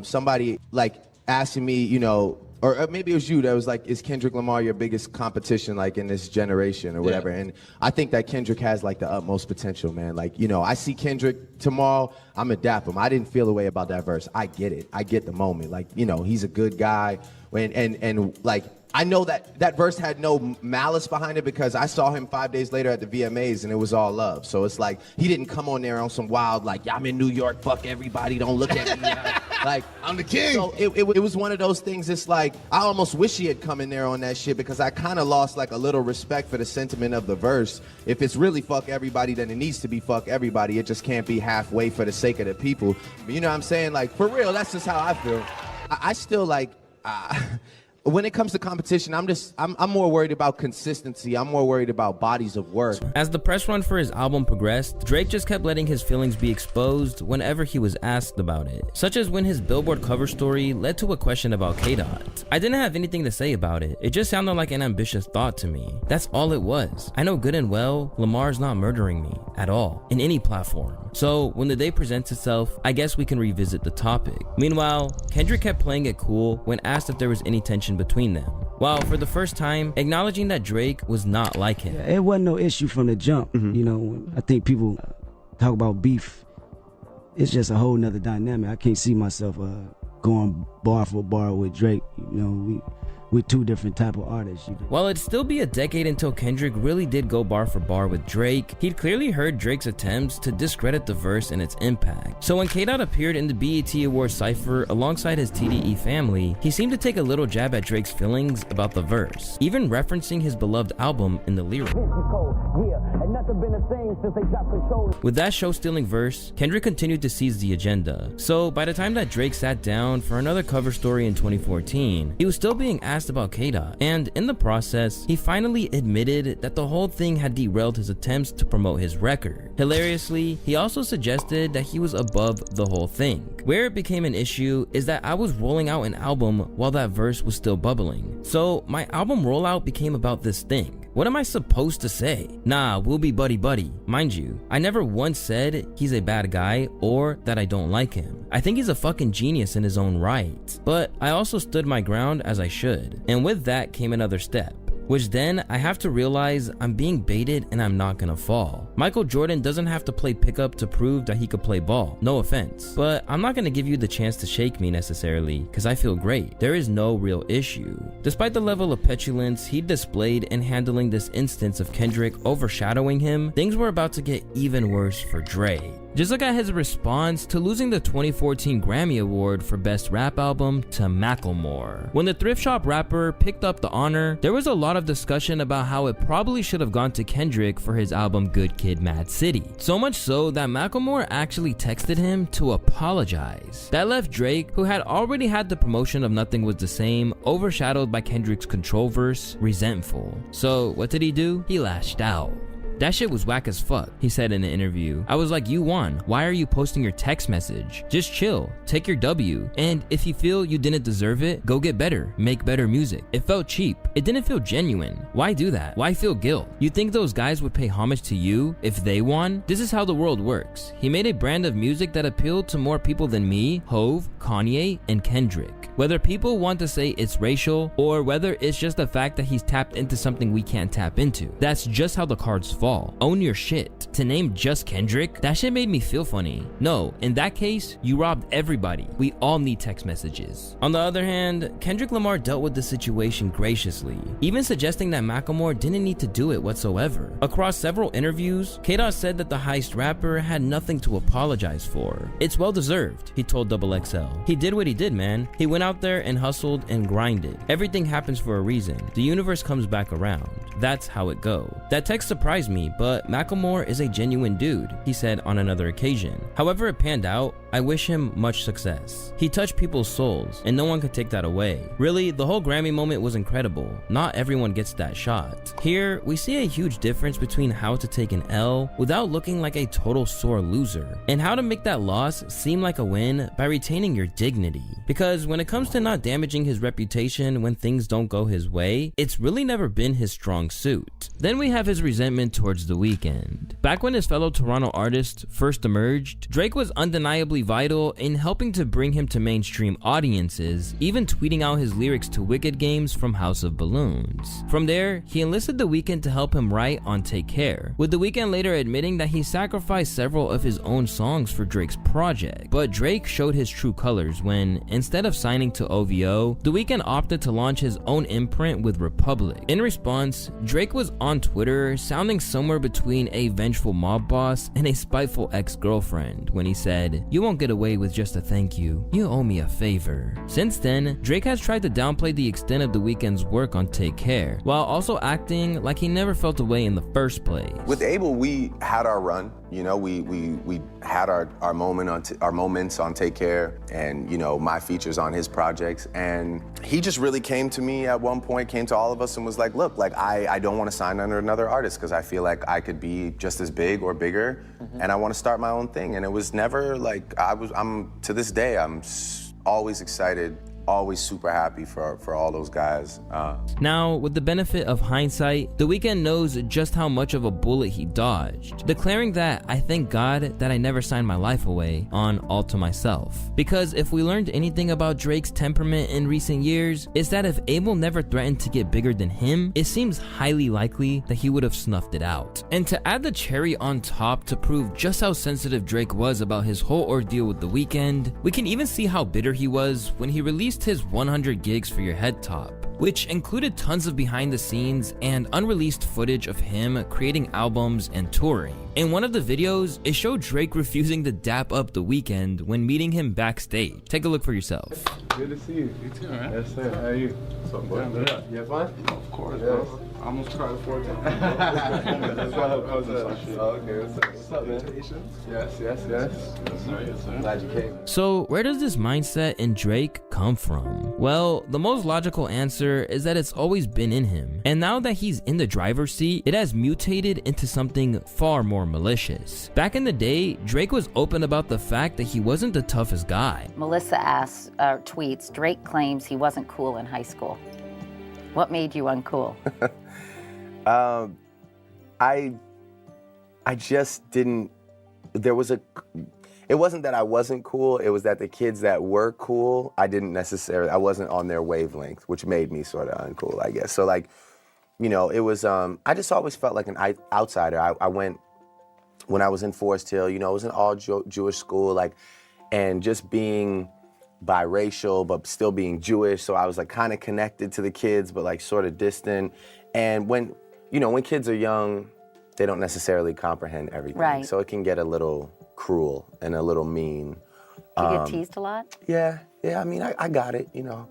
somebody like asking me, you know, or maybe it was you that was like, is Kendrick Lamar your biggest competition like in this generation or whatever? Yeah. And I think that Kendrick has like the utmost potential, man. Like, you know, I see Kendrick tomorrow, I'm gonna dap him. I didn't feel the way about that verse. I get it. I get the moment. Like, you know, he's a good guy. And like, I know that verse had no malice behind it because I saw him 5 days later at the VMAs and it was all love. So it's like, he didn't come on there on some wild, like, I'm in New York, fuck everybody, don't look at me. Like, I'm the king. So it was one of those things. It's like I almost wish he had come in there on that shit because I kind of lost like a little respect for the sentiment of the verse. If it's really fuck everybody, then it needs to be fuck everybody. It just can't be halfway for the sake of the people. You know what I'm saying? Like, for real, that's just how I feel. I still like. When it comes to competition, I'm more worried about consistency. I'm more worried about bodies of work. As the press run for his album progressed, Drake just kept letting his feelings be exposed whenever he was asked about it, such as when his Billboard cover story led to a question about K-Dot. I didn't have anything to say about it. It just sounded like an ambitious thought to me. That's all it was. I know good and well Lamar's not murdering me at all in any platform. So when the day presents itself, I guess we can revisit the topic. Meanwhile, Kendrick kept playing it cool when asked if there was any tension between them, while for the first time acknowledging that Drake was not like him. It wasn't no issue from the jump. You know, I think people talk about beef. It's just a whole nother dynamic. I can't see myself going bar for bar with Drake. You know, we're two different type of artists. While it'd still be a decade until Kendrick really did go bar for bar with Drake, he'd clearly heard Drake's attempts to discredit the verse and its impact. So when K-Dot appeared in the BET Awards cypher alongside his TDE family, he seemed to take a little jab at Drake's feelings about the verse, even referencing his beloved album in the lyrics. With that show-stealing verse, Kendrick continued to seize the agenda. So by the time that Drake sat down for another cover story in 2014, he was still being asked about K-Dot, and in the process, he finally admitted that the whole thing had derailed his attempts to promote his record. Hilariously, he also suggested that he was above the whole thing. Where it became an issue is that I was rolling out an album while that verse was still bubbling. So my album rollout became about this thing. What am I supposed to say? Nah, we'll be buddy-buddy. Mind you, I never once said he's a bad guy or that I don't like him. I think he's a fucking genius in his own right. But I also stood my ground as I should. And with that came another step, which then I have to realize I'm being baited and I'm not gonna fall. Michael Jordan doesn't have to play pickup to prove that he could play ball. No offense. But I'm not gonna give you the chance to shake me necessarily, because I feel great. There is no real issue. Despite the level of petulance he displayed in handling this instance of Kendrick overshadowing him, things were about to get even worse for Dre. Just look at his response to losing the 2014 Grammy Award for Best Rap Album to Macklemore. When the Thrift Shop rapper picked up the honor, there was a lot of discussion about how it probably should have gone to Kendrick for his album Good Kid, Mad City. So much so that Macklemore actually texted him to apologize. That left Drake, who had already had the promotion of Nothing Was the Same overshadowed by Kendrick's Control verse, resentful. So what did he do? He lashed out. That shit was whack as fuck, he said in an interview. I was like, you won. Why are you posting your text message? Just chill, take your W. And if you feel you didn't deserve it, go get better, make better music. It felt cheap. It didn't feel genuine. Why do that? Why feel guilt? You think those guys would pay homage to you if they won? This is how the world works. He made a brand of music that appealed to more people than me, Hove, Kanye, and Kendrick. Whether people want to say it's racial or whether it's just the fact that he's tapped into something we can't tap into. That's just how the cards fall. Own your shit. To name just Kendrick, that shit made me feel funny. No, in that case, you robbed everybody. We all need text messages. On the other hand, Kendrick Lamar dealt with the situation graciously, even suggesting that Macklemore didn't need to do it whatsoever. Across several interviews, K-Dot said that the heist rapper had nothing to apologize for. It's well deserved, he told XXL. He did what he did, man. He went out there and hustled and grinded. Everything happens for a reason. The universe comes back around. That's how it go. That text surprised me, but Macklemore is a genuine dude, he said on another occasion. However it panned out, I wish him much success. He touched people's souls, and no one could take that away. Really, the whole Grammy moment was incredible. Not everyone gets that shot. Here, we see a huge difference between how to take an L without looking like a total sore loser, and how to make that loss seem like a win by retaining your dignity. Because when it comes to not damaging his reputation when things don't go his way, it's really never been his strong suit. Then we have his resentment towards The Weeknd. Back when his fellow Toronto artist first emerged, Drake was undeniably vital in helping to bring him to mainstream audiences, even tweeting out his lyrics to Wicked Games from House of Balloons. From there, he enlisted The Weeknd to help him write on Take Care, with The Weeknd later admitting that he sacrificed several of his own songs for Drake's project. But Drake showed his true colors when, instead of signing to OVO, The Weeknd opted to launch his own imprint with Republic. In response, Drake was on Twitter sounding somewhere between a vengeful mob boss and a spiteful ex-girlfriend when he said, "You won't won't get away with just a thank you. You owe me a favor. Since then, Drake has tried to downplay the extent of The Weeknd's work on Take Care, while also acting like he never felt away in the first place. With Abel, we had our run. You know, we had our moments on Take Care, and you know, my features on his projects. And he just really came to me at one point, came to all of us, and was like, "Look, like I don't want to sign under another artist because I feel like I could be just as big or bigger, and I want to start my own thing." And it was never like I'm to this day, I'm always excited. Always super happy for all those guys. Now, with the benefit of hindsight, The Weeknd knows just how much of a bullet he dodged, declaring that "I thank God that I never signed my life away" on All to Myself. Because if we learned anything about Drake's temperament in recent years, it's that if Abel never threatened to get bigger than him, it seems highly likely that he would have snuffed it out. And to add the cherry on top to prove just how sensitive Drake was about his whole ordeal with The Weeknd, we can even see how bitter he was when he released his 100 gigs for Your Head top, which included tons of behind the scenes and unreleased footage of him creating albums and touring. In one of the videos, it showed Drake refusing to dap up The Weeknd when meeting him backstage. Take a look for yourself. Good to see you. You too, man. Yes, sir. How are you? What's up, boy? You have fun? Of course, bro. I almost cried 4 times. That's why I was okay, what's up, man? Yes. Glad you came. So, where does this mindset in Drake come from? Well, the most logical answer is that it's always been in him. And now that he's in the driver's seat, it has mutated into something far more malicious. Back in the day, Drake was open about the fact that he wasn't the toughest guy. Melissa asks, tweets, Drake claims he wasn't cool in high school. What made you uncool? I just didn't, it wasn't that I wasn't cool, it was that the kids that were cool, I wasn't on their wavelength, which made me sort of uncool, I guess. So like, you know, it was, I just always felt like an outsider. I went, when I was in Forest Hill, you know, it was an all Jewish school, like, and just being biracial, but still being Jewish, so I was like kind of connected to the kids, but like sort of distant. And when kids are young, they don't necessarily comprehend everything. Right. So it can get a little cruel and a little mean. Did you get teased a lot? Yeah, I mean, I got it, you know.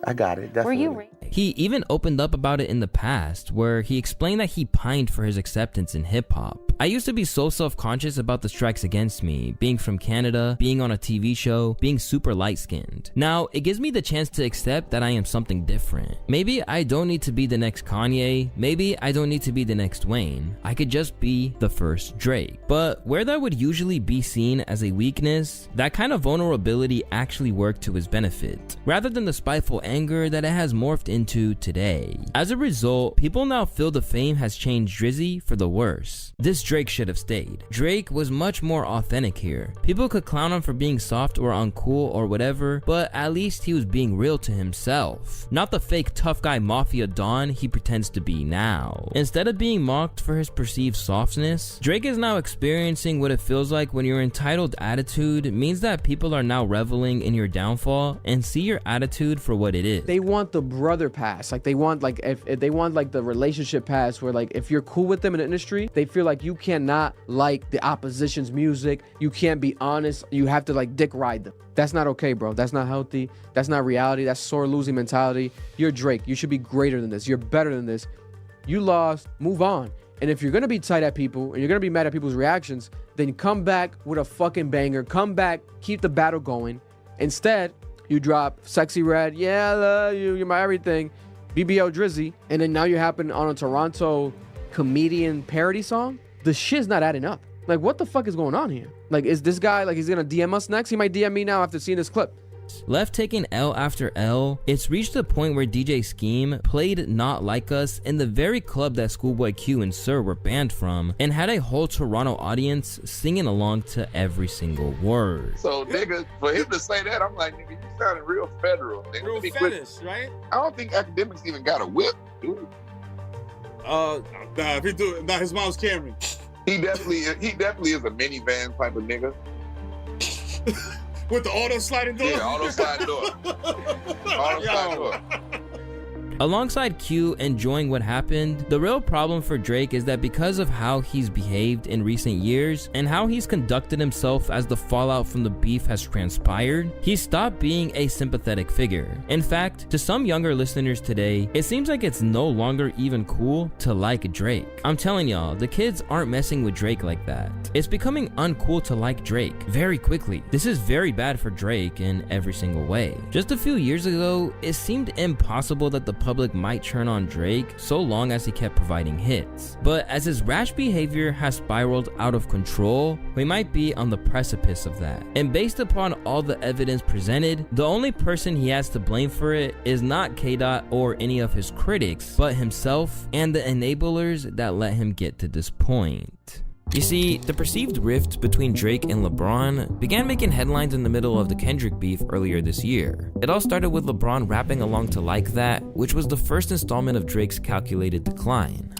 I got it, definitely. Were you? He even opened up about it in the past, where he explained that he pined for his acceptance in hip-hop. I used to be so self-conscious about the strikes against me, being from Canada, being on a TV show, being super light-skinned. Now, it gives me the chance to accept that I am something different. Maybe I don't need to be the next Kanye, maybe I don't need to be the next Wayne. I could just be the first Drake. But where that would usually be seen as a weakness, that kind of vulnerability actually worked to his benefit, rather than the spiteful anger that it has morphed into today. As a result, people now feel the fame has changed Drizzy for the worse. This Drake should have stayed. Drake was much more authentic here. People could clown him for being soft or uncool or whatever, but at least he was being real to himself, not the fake tough guy mafia don he pretends to be now. Instead of being mocked for his perceived softness, Drake is now experiencing what it feels like when your entitled attitude means that people are now reveling in your downfall and see your attitude for what it is. They want the brother pass. Like they want if they want like the relationship pass where like if you're cool with them in the industry, they feel like you cannot like the opposition's music. You can't be honest. You have to like dick ride them. That's not okay, bro. That's not healthy. That's not reality. That's sore losing mentality. You're Drake. You should be greater than this. You're better than this. You lost. Move on. And if you're gonna be tight at people and you're gonna be mad at people's reactions, then come back with a fucking banger. Come back. Keep the battle going. Instead, you drop Sexy Red, yeah, I love you, you're my everything, BBL Drizzy, and then now you're happening on a Toronto comedian parody song? The shit's not adding up. Like, what the fuck is going on here? Like, is this guy, like, he's gonna DM us next? He might DM me now after seeing this clip. Left taking L after L, it's reached the point where DJ Scheme played Not Like Us in the very club that Schoolboy Q and Sir were banned from, and had a whole Toronto audience singing along to every single word. So, nigga, for him to say that, I'm like, nigga, you sounding real federal. Nigga. Real fetish, right? I don't think academics even got a whip, dude. If he do, his mom's Camry. He definitely is a minivan type of nigga. With the auto sliding door? Yeah, auto sliding door. Auto sliding door. Alongside Q enjoying what happened, the real problem for Drake is that because of how he's behaved in recent years and how he's conducted himself as the fallout from the beef has transpired, he's stopped being a sympathetic figure. In fact, to some younger listeners today, it seems like it's no longer even cool to like Drake. I'm telling y'all, the kids aren't messing with Drake like that. It's becoming uncool to like Drake very quickly. This is very bad for Drake in every single way. Just a few years ago, it seemed impossible that the public might turn on Drake so long as he kept providing hits. But as his rash behavior has spiraled out of control, we might be on the precipice of that. And based upon all the evidence presented, the only person he has to blame for it is not K-Dot or any of his critics, but himself and the enablers that let him get to this point. You see, the perceived rift between Drake and LeBron began making headlines in the middle of the Kendrick beef earlier this year. It all started with LeBron rapping along to Like That, which was the first installment of Drake's calculated decline.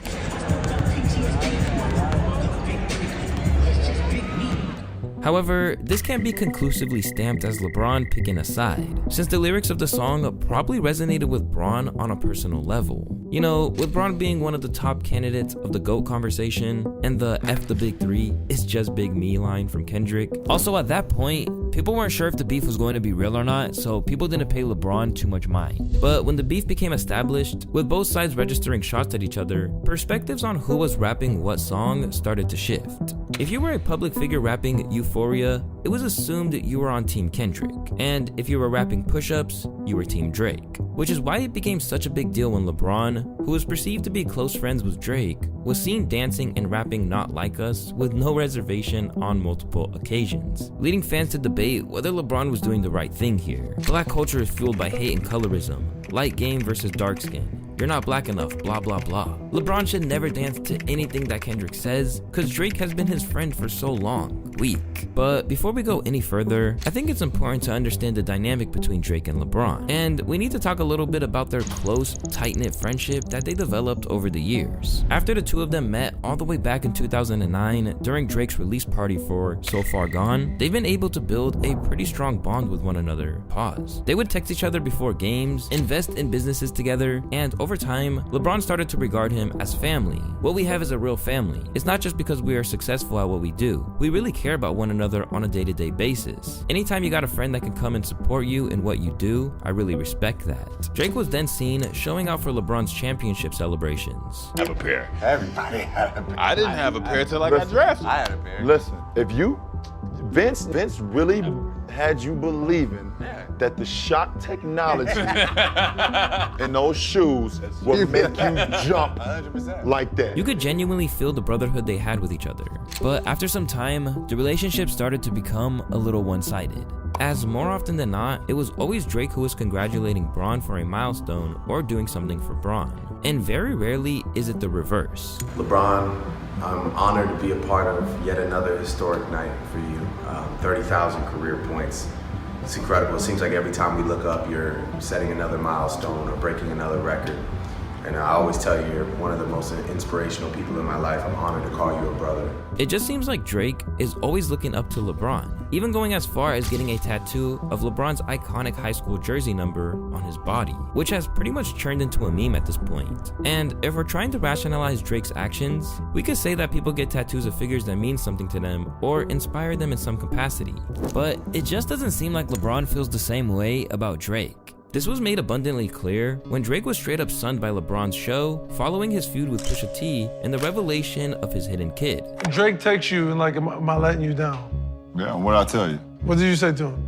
However, this can't be conclusively stamped as LeBron picking a side, since the lyrics of the song probably resonated with Bron on a personal level. You know, with Bron being one of the top candidates of the GOAT conversation, and the F the Big Three, it's just Big Me line from Kendrick. Also at that point, people weren't sure if the beef was going to be real or not, so people didn't pay LeBron too much mind. But when the beef became established, with both sides registering shots at each other, perspectives on who was rapping what song started to shift. If you were a public figure rapping Euphoria, it was assumed that you were on Team Kendrick, and if you were rapping Push-Ups, you were Team Drake. Which is why it became such a big deal when LeBron, who was perceived to be close friends with Drake, was seen dancing and rapping Not Like Us with no reservation on multiple occasions, leading fans to debate whether LeBron was doing the right thing here. Black culture is fueled by hate and colorism, light game versus dark skin. You're not black enough, blah blah blah. LeBron should never dance to anything that Kendrick says, cause Drake has been his friend for so long. Weak. But before we go any further, I think it's important to understand the dynamic between Drake and LeBron. And we need to talk a little bit about their close, tight-knit friendship that they developed over the years. After the two of them met all the way back in 2009 during Drake's release party for So Far Gone, they've been able to build a pretty strong bond with one another. Pause. They would text each other before games, invest in businesses together, and over time, LeBron started to regard him as family. What we have is a real family. It's not just because we are successful at what we do. We really care about one another on a day-to-day basis. Anytime you got a friend that can come and support you in what you do, I really respect that. Drake was then seen showing out for LeBron's championship celebrations. Have a pair. Everybody had a pair. I didn't have a pair till I got drafted. I had a pair. Listen, if you, Vince really had you believing that the shock technology in those shoes would make you jump 100%. Like that. You could genuinely feel the brotherhood they had with each other. But after some time, the relationship started to become a little one-sided, as more often than not, it was always Drake who was congratulating Bron for a milestone or doing something for Bron. And very rarely is it the reverse. LeBron, I'm honored to be a part of yet another historic night for you. 30,000 career points. It's incredible. It seems like every time we look up, you're setting another milestone or breaking another record. And I always tell you, you're one of the most inspirational people in my life. I'm honored to call you a brother. It just seems like Drake is always looking up to LeBron, even going as far as getting a tattoo of LeBron's iconic high school jersey number on his body, which has pretty much turned into a meme at this point. And if we're trying to rationalize Drake's actions, we could say that people get tattoos of figures that mean something to them or inspire them in some capacity. But it just doesn't seem like LeBron feels the same way about Drake. This was made abundantly clear when Drake was straight up sunned by LeBron's show following his feud with Pusha T and the revelation of his hidden kid. Drake takes you and like, am I letting you down? Yeah, what'd I tell you? What did you say to him?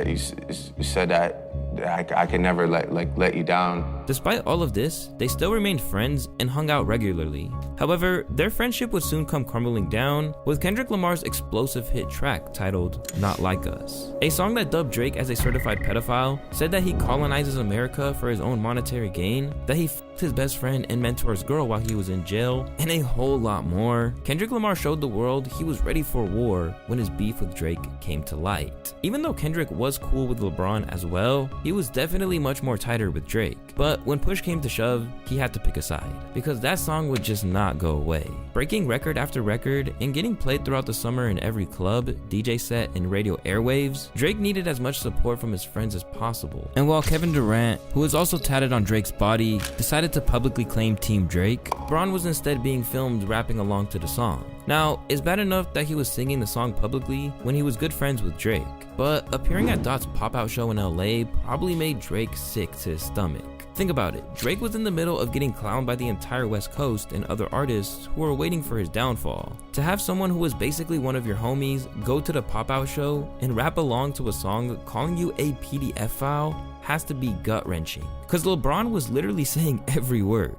You said that I can never let you down. Despite all of this, they still remained friends and hung out regularly. However, their friendship would soon come crumbling down with Kendrick Lamar's explosive hit track titled Not Like Us. A song that dubbed Drake as a certified pedophile, said that he colonizes America for his own monetary gain, that he f***ed his best friend and mentor's girl while he was in jail, and a whole lot more. Kendrick Lamar showed the world he was ready for war when his beef with Drake came to light. Even though Kendrick was cool with LeBron as well, he was definitely much more tighter with Drake. But But when push came to shove, he had to pick a side, because that song would just not go away. Breaking record after record and getting played throughout the summer in every club, DJ set, and radio airwaves, Drake needed as much support from his friends as possible. And while Kevin Durant, who was also tatted on Drake's body, decided to publicly claim Team Drake, Bron was instead being filmed rapping along to the song. Now, it's bad enough that he was singing the song publicly when he was good friends with Drake, but appearing at Dot's pop-out show in LA probably made Drake sick to his stomach. Think about it, Drake was in the middle of getting clowned by the entire West Coast and other artists who were waiting for his downfall. To have someone who was basically one of your homies go to the pop-out show and rap along to a song calling you a PDF file has to be gut-wrenching, because LeBron was literally saying every word.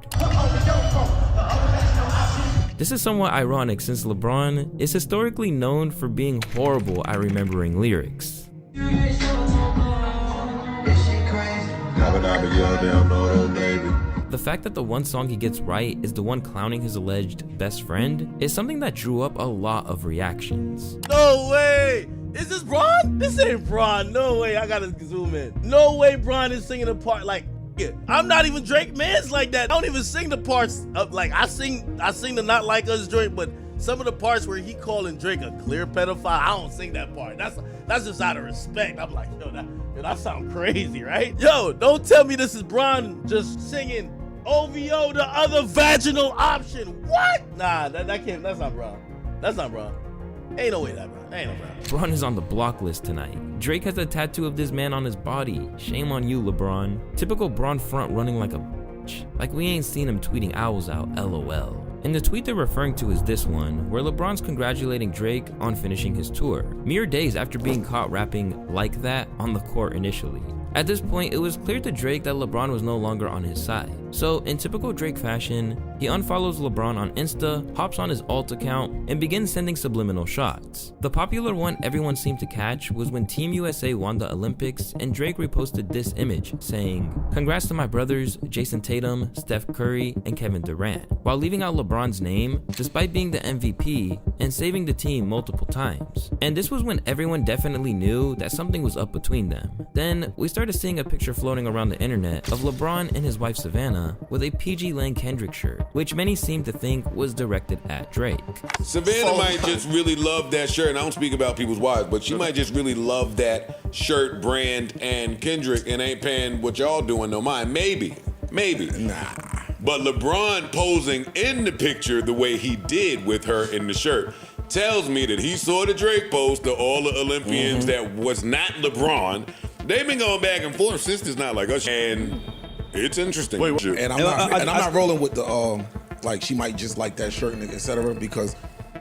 This is somewhat ironic since LeBron is historically known for being horrible at remembering lyrics. The fact that the one song he gets right is the one clowning his alleged best friend is something that drew up a lot of reactions. No way! Is this Bron? This ain't Bron. No way. I gotta zoom in. No way Bron is singing a part like, I'm not even Drake Mans like that. I don't even sing the parts of, like, I sing the Not Like Us Drake, but some of the parts where he calling Drake a clear pedophile, I don't sing that part. That's just out of respect. I'm like, yo, that sound crazy, right? Yo, don't tell me this is Bron just singing OVO, the other vaginal option. What? Nah, that's not Bron. That's not Bron. Ain't no way that Bron. Ain't no Bron. Bron is on the block list tonight. Drake has a tattoo of this man on his body. Shame on you, LeBron. Typical Bron front running like a bitch. Like we ain't seen him tweeting owls out, LOL. And the tweet they're referring to is this one, where LeBron's congratulating Drake on finishing his tour, mere days after being caught rapping like that on the court initially. At this point, it was clear to Drake that LeBron was no longer on his side. So, in typical Drake fashion, he unfollows LeBron on Insta, hops on his alt account, and begins sending subliminal shots. The popular one everyone seemed to catch was when Team USA won the Olympics and Drake reposted this image saying, "Congrats to my brothers Jason Tatum, Steph Curry, and Kevin Durant," while leaving out LeBron's name despite being the MVP and saving the team multiple times. And this was when everyone definitely knew that something was up between them. Then we started seeing a picture floating around the internet of LeBron and his wife Savannah with a PG Lane Kendrick shirt, which many seem to think was directed at Drake. Savannah might just really love that shirt, and I don't speak about people's wives, but she might just really love that shirt brand and Kendrick and ain't paying what y'all doing no mind. Maybe. Nah. But LeBron posing in the picture the way he did with her in the shirt tells me that he saw the Drake post to all the Olympians that was not LeBron. They've been going back and forth since it's Not Like Us, and it's interesting. And I'm not rolling with the like she might just like that shirt and et cetera, because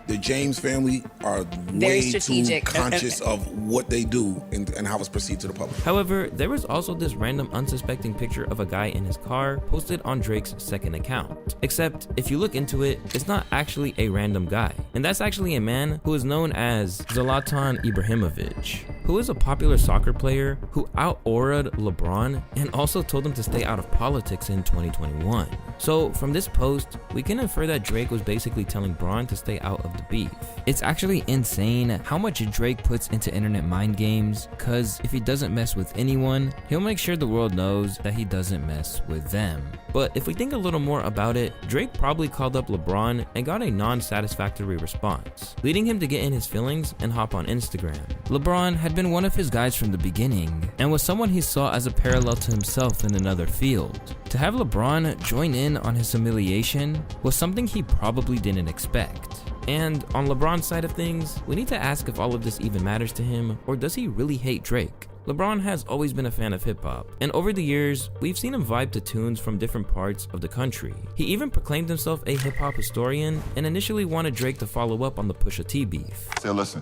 the James family are Very way strategic. too conscious of what they do and how it's perceived to the public. However, there was also this random unsuspecting picture of a guy in his car posted on Drake's second account. Except, if you look into it, it's not actually a random guy. And that's actually a man who is known as Zlatan Ibrahimovic, who is a popular soccer player who out-auraed LeBron and also told him to stay out of politics in 2021. So from this post, we can infer that Drake was basically telling Bron to stay out of the beef. It's actually insane how much Drake puts into internet mind games, cause if he doesn't mess with anyone, he'll make sure the world knows that he doesn't mess with them. But if we think a little more about it, Drake probably called up LeBron and got a non-satisfactory response, leading him to get in his feelings and hop on Instagram. LeBron had been one of his guys from the beginning, and was someone he saw as a parallel to himself in another field. To have LeBron join in on his humiliation was something he probably didn't expect. And on LeBron's side of things, we need to ask if all of this even matters to him, or does he really hate Drake? LeBron has always been a fan of hip-hop, and over the years, we've seen him vibe to tunes from different parts of the country. He even proclaimed himself a hip-hop historian, and initially wanted Drake to follow up on the Pusha T beef. So listen,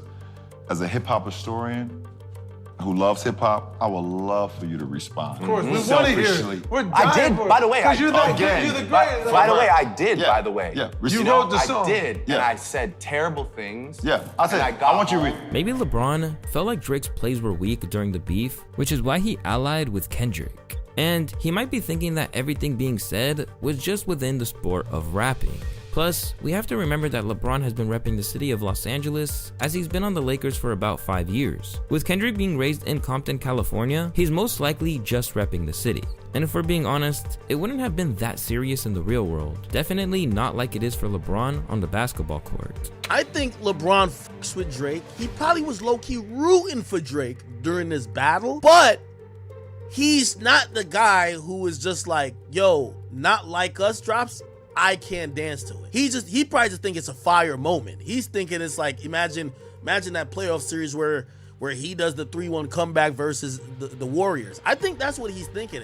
as a hip-hop historian who loves hip-hop, I would love for you to respond. Of course, we want to hear. I did, by the way. You're the greatest. By the way, I did, by the way. Yeah, you wrote the song. I did, and I said terrible things. Yeah, I said, I want you to read. Maybe LeBron felt like Drake's plays were weak during the beef, which is why he allied with Kendrick. And he might be thinking that everything being said was just within the sport of rapping. Plus, we have to remember that LeBron has been repping the city of Los Angeles as he's been on the Lakers for about 5 years. With Kendrick being raised in Compton, California, he's most likely just repping the city. And if we're being honest, it wouldn't have been that serious in the real world. Definitely not like it is for LeBron on the basketball court. I think LeBron fucks with Drake. He probably was low-key rooting for Drake during this battle, but he's not the guy who is just like, yo, Not Like Us drops, I can't dance to it. He probably just think it's a fire moment. He's thinking it's like, imagine that playoff series where he does the 3-1 comeback versus the Warriors. I think that's what he's thinking.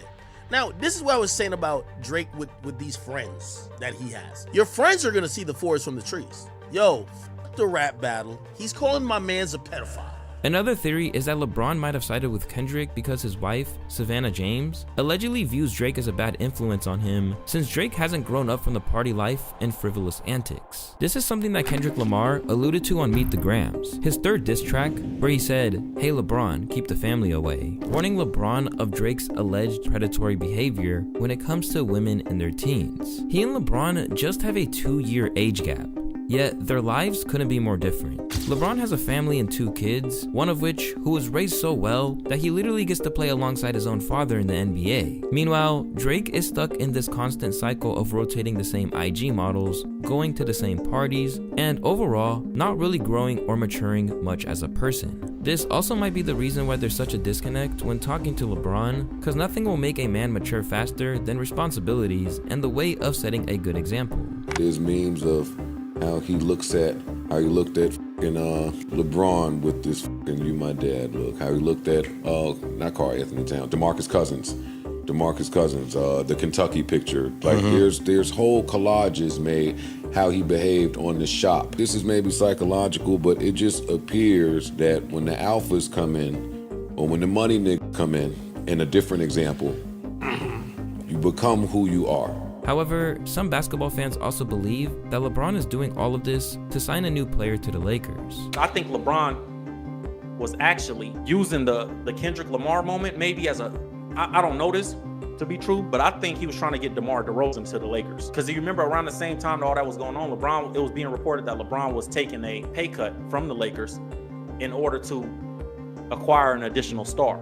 Now, this is what I was saying about Drake with these friends that he has. Your friends are gonna see the forest from the trees. Yo, fuck the rap battle. He's calling my man's a pedophile. Another theory is that LeBron might have sided with Kendrick because his wife, Savannah James, allegedly views Drake as a bad influence on him since Drake hasn't grown up from the party life and frivolous antics. This is something that Kendrick Lamar alluded to on Meet the Grams, his third diss track, where he said, "Hey LeBron, keep the family away," warning LeBron of Drake's alleged predatory behavior when it comes to women in their teens. He and LeBron just have a 2-year age gap. Yet, their lives couldn't be more different. LeBron has a family and 2 kids, one of which who was raised so well that he literally gets to play alongside his own father in the NBA. Meanwhile, Drake is stuck in this constant cycle of rotating the same IG models, going to the same parties, and overall, not really growing or maturing much as a person. This also might be the reason why there's such a disconnect when talking to LeBron, cause nothing will make a man mature faster than responsibilities and the way of setting a good example. There's memes of how he looked at LeBron with this "you my dad" look. How he looked at not Karl Anthony Towns, DeMarcus Cousins, the Kentucky picture. Like there's whole collages made how he behaved on the shop. This is maybe psychological, but it just appears that when the alphas come in, or when the money niggas come in a different example, you become who you are. However, some basketball fans also believe that LeBron is doing all of this to sign a new player to the Lakers. I think LeBron was actually using the Kendrick Lamar moment maybe as I don't know this to be true, but I think he was trying to get DeMar DeRozan to the Lakers. Because you remember around the same time that all that was going on, it was being reported that LeBron was taking a pay cut from the Lakers in order to acquire an additional star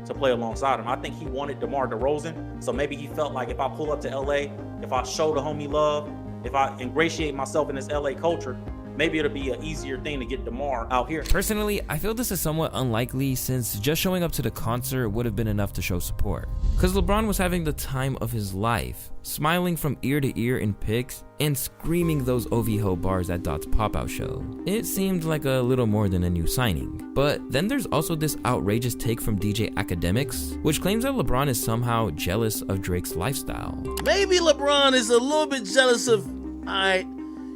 to play alongside him. I think he wanted DeMar DeRozan, so maybe he felt like if I pull up to LA, if I show the homie love, if I ingratiate myself in this LA culture, maybe it'll be an easier thing to get DeMar out here. Personally, I feel this is somewhat unlikely since just showing up to the concert would have been enough to show support. Because LeBron was having the time of his life, smiling from ear to ear in pics and screaming those OVO bars at Dot's pop-out show. It seemed like a little more than a new signing. But then there's also this outrageous take from DJ Academics, which claims that LeBron is somehow jealous of Drake's lifestyle. Maybe LeBron is a little bit jealous of, alright,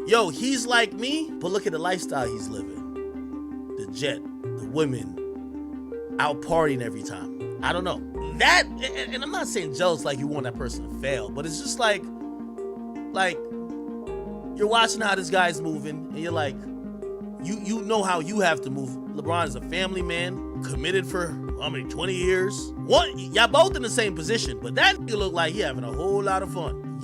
yo, he's like me, but look at the lifestyle he's living. The jet, the women, out partying every time. I don't know. That, and I'm not saying jealous like you want that person to fail, but it's just like you're watching how this guy's moving, and you're like, you know how you have to move. LeBron is a family man, committed for how many, 20 years? Y'all both in the same position, but that nigga look like he having a whole lot of fun.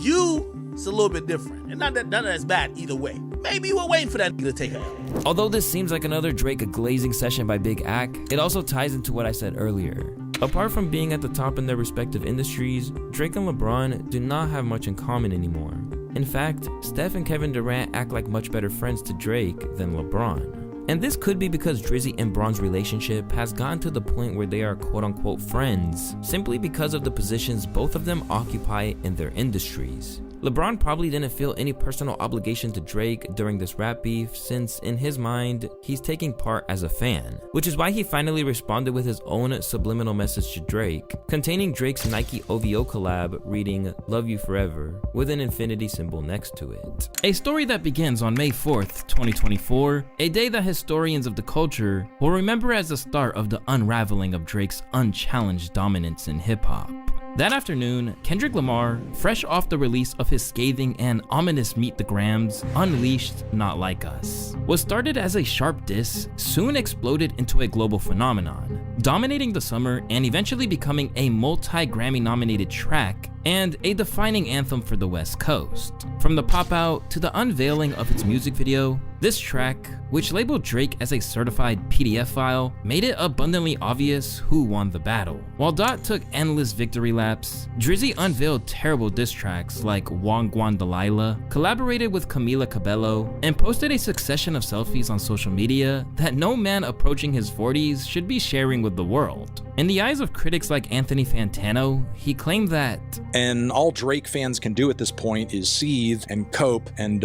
It's a little bit different, and not that that's bad either way. Maybe you were waiting for that nigga to take it. Although this seems like another Drake glazing session by Big Ac, it also ties into what I said earlier. Apart from being at the top in their respective industries, Drake and LeBron do not have much in common anymore. In fact, Steph and Kevin Durant act like much better friends to Drake than LeBron. And this could be because Drizzy and Bron's relationship has gotten to the point where they are quote-unquote friends, simply because of the positions both of them occupy in their industries. LeBron probably didn't feel any personal obligation to Drake during this rap beef since, in his mind, he's taking part as a fan, which is why he finally responded with his own subliminal message to Drake, containing Drake's Nike OVO collab reading "Love You Forever" with an infinity symbol next to it. A story that begins on May 4th, 2024, a day that historians of the culture will remember as the start of the unraveling of Drake's unchallenged dominance in hip-hop. That afternoon, Kendrick Lamar, fresh off the release of his scathing and ominous Meet the Grams, unleashed Not Like Us. What started as a sharp diss soon exploded into a global phenomenon, dominating the summer and eventually becoming a multi-Grammy nominated track and a defining anthem for the West Coast. From the pop out to the unveiling of its music video, this track, which labeled Drake as a certified PDF file, made it abundantly obvious who won the battle. While Dot took endless victory laps, Drizzy unveiled terrible diss tracks like Wong Guan Delilah, collaborated with Camila Cabello, and posted a succession of selfies on social media that no man approaching his 40s should be sharing with the world. In the eyes of critics like Anthony Fantano, he claimed that, and all Drake fans can do at this point is seethe and cope and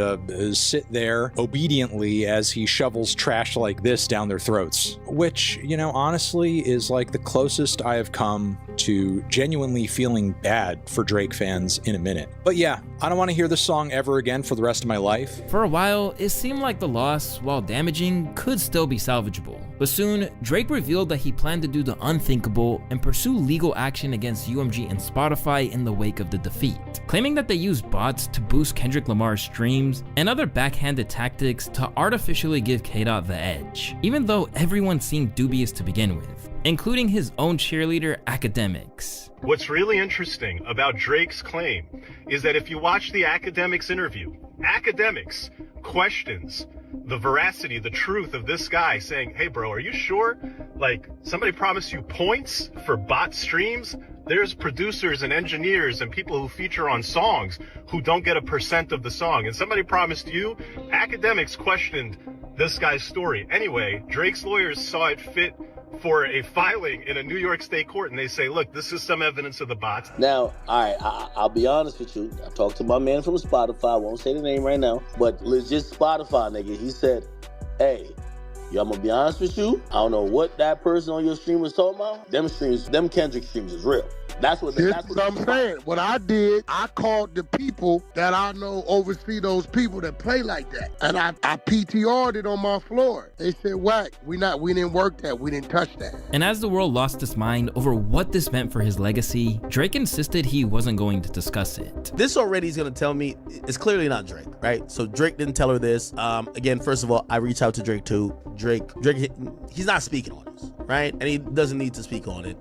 sit there obediently as he shovels trash like this down their throats. Which, you know, honestly is like the closest I have come to genuinely feeling bad for Drake fans in a minute. But yeah, I don't want to hear this song ever again for the rest of my life. For a while, it seemed like the loss, while damaging, could still be salvageable. But soon, Drake revealed that he planned to do the unthinkable and pursue legal action against UMG and Spotify in the wake of the defeat, claiming that they used bots to boost Kendrick Lamar's streams and other backhanded tactics to artificially give K-Dot the edge, even though everyone seemed dubious to begin with, including his own cheerleader, Academics. What's really interesting about Drake's claim is that if you watch the Academics interview, Academics questions the veracity, the truth of this guy saying, hey bro, are you sure? Like, somebody promised you points for bot streams? There's producers and engineers and people who feature on songs who don't get a % of the song. And somebody promised you? Academics questioned this guy's story. Anyway, Drake's lawyers saw it fit for a filing in a New York state court, and they say, look, this is some evidence of the bots. Now, all right, I'll be honest with you. I talked to my man from Spotify. I won't say the name right now, but legit Spotify nigga. He said, hey, yo, I'm gonna be honest with you. I don't know what that person on your stream was talking about. Them Kendrick streams is real. That's what I'm saying. What I did, I called the people that I know oversee those people that play like that. And I PTR'd it on my floor. They said, whack, we didn't work that. We didn't touch that. And as the world lost its mind over what this meant for his legacy, Drake insisted he wasn't going to discuss it. This already is going to tell me it's clearly not Drake, right? So Drake didn't tell her this. Again, first of all, I reached out to Drake too. Drake, he's not speaking on this, right? And he doesn't need to speak on it.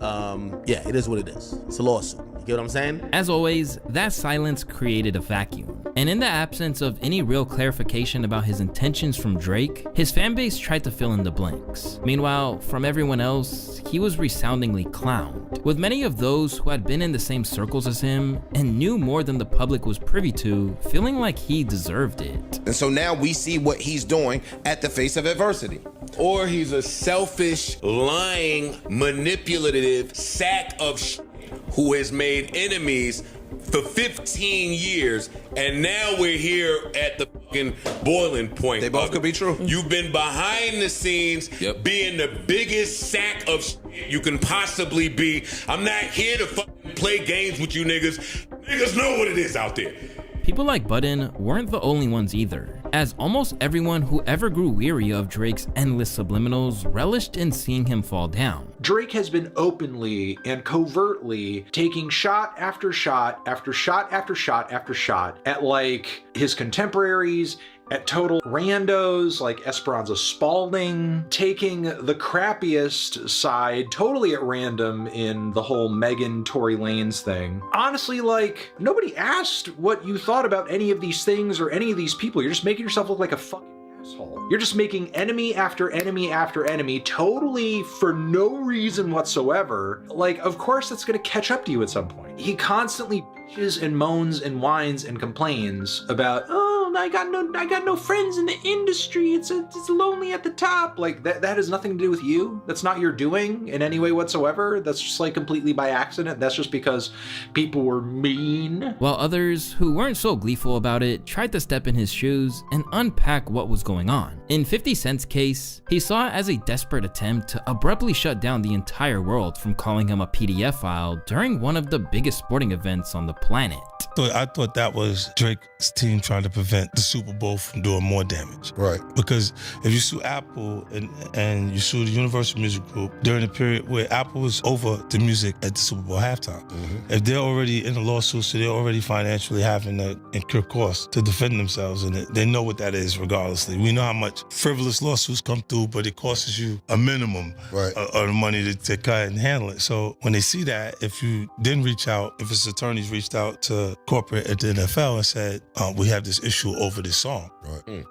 Yeah, it is what it is. It's a lawsuit. You get what I'm saying? As always, that silence created a vacuum. And in the absence of any real clarification about his intentions from Drake, his fanbase tried to fill in the blanks. Meanwhile, from everyone else, he was resoundingly clowned, with many of those who had been in the same circles as him and knew more than the public was privy to, feeling like he deserved it. And so now we see what he's doing at the face of adversity. Or he's a selfish, lying, manipulative sack of who has made enemies for 15 years, and now we're here at the fucking boiling point. They both could be true. You've been behind the scenes, being the biggest sack of you can possibly be. I'm not here to fucking play games with you niggas. Niggas know what it is out there. People like Budden weren't the only ones either, as almost everyone who ever grew weary of Drake's endless subliminals relished in seeing him fall down. Drake has been openly and covertly taking shot after shot after shot after shot after shot at like his contemporaries, at total randos like Esperanza Spalding, taking the crappiest side totally at random in the whole Megan Tory Lanez thing. Honestly, like, nobody asked what you thought about any of these things or any of these people. You're just making yourself look like a fucking asshole. You're just making enemy after enemy after enemy totally for no reason whatsoever. Like, of course that's gonna catch up to you at some point. He constantly bitches and moans and whines and complains about, oh, I got no friends in the industry. It's lonely at the top. Like that has nothing to do with you. That's not your doing in any way whatsoever. That's just like completely by accident. That's just because people were mean. While others who weren't so gleeful about it tried to step in his shoes and unpack what was going on. In 50 Cent's case, he saw it as a desperate attempt to abruptly shut down the entire world from calling him a PDF file during one of the biggest sporting events on the planet. thought that was Drake's team trying to prevent the Super Bowl from doing more damage. Right. Because if you sue Apple and you sue the Universal Music Group during the period where Apple was over the music at the Super Bowl halftime, if they're already in a lawsuit, so they're already financially having to incur costs to defend themselves, and they know what that is regardlessly. We know how much frivolous lawsuits come through, but it costs you a minimum of the money to cut and handle it. So when they see that, if you then reach out, if his attorneys reached out to corporate at the NFL and said, we have this issue over this song.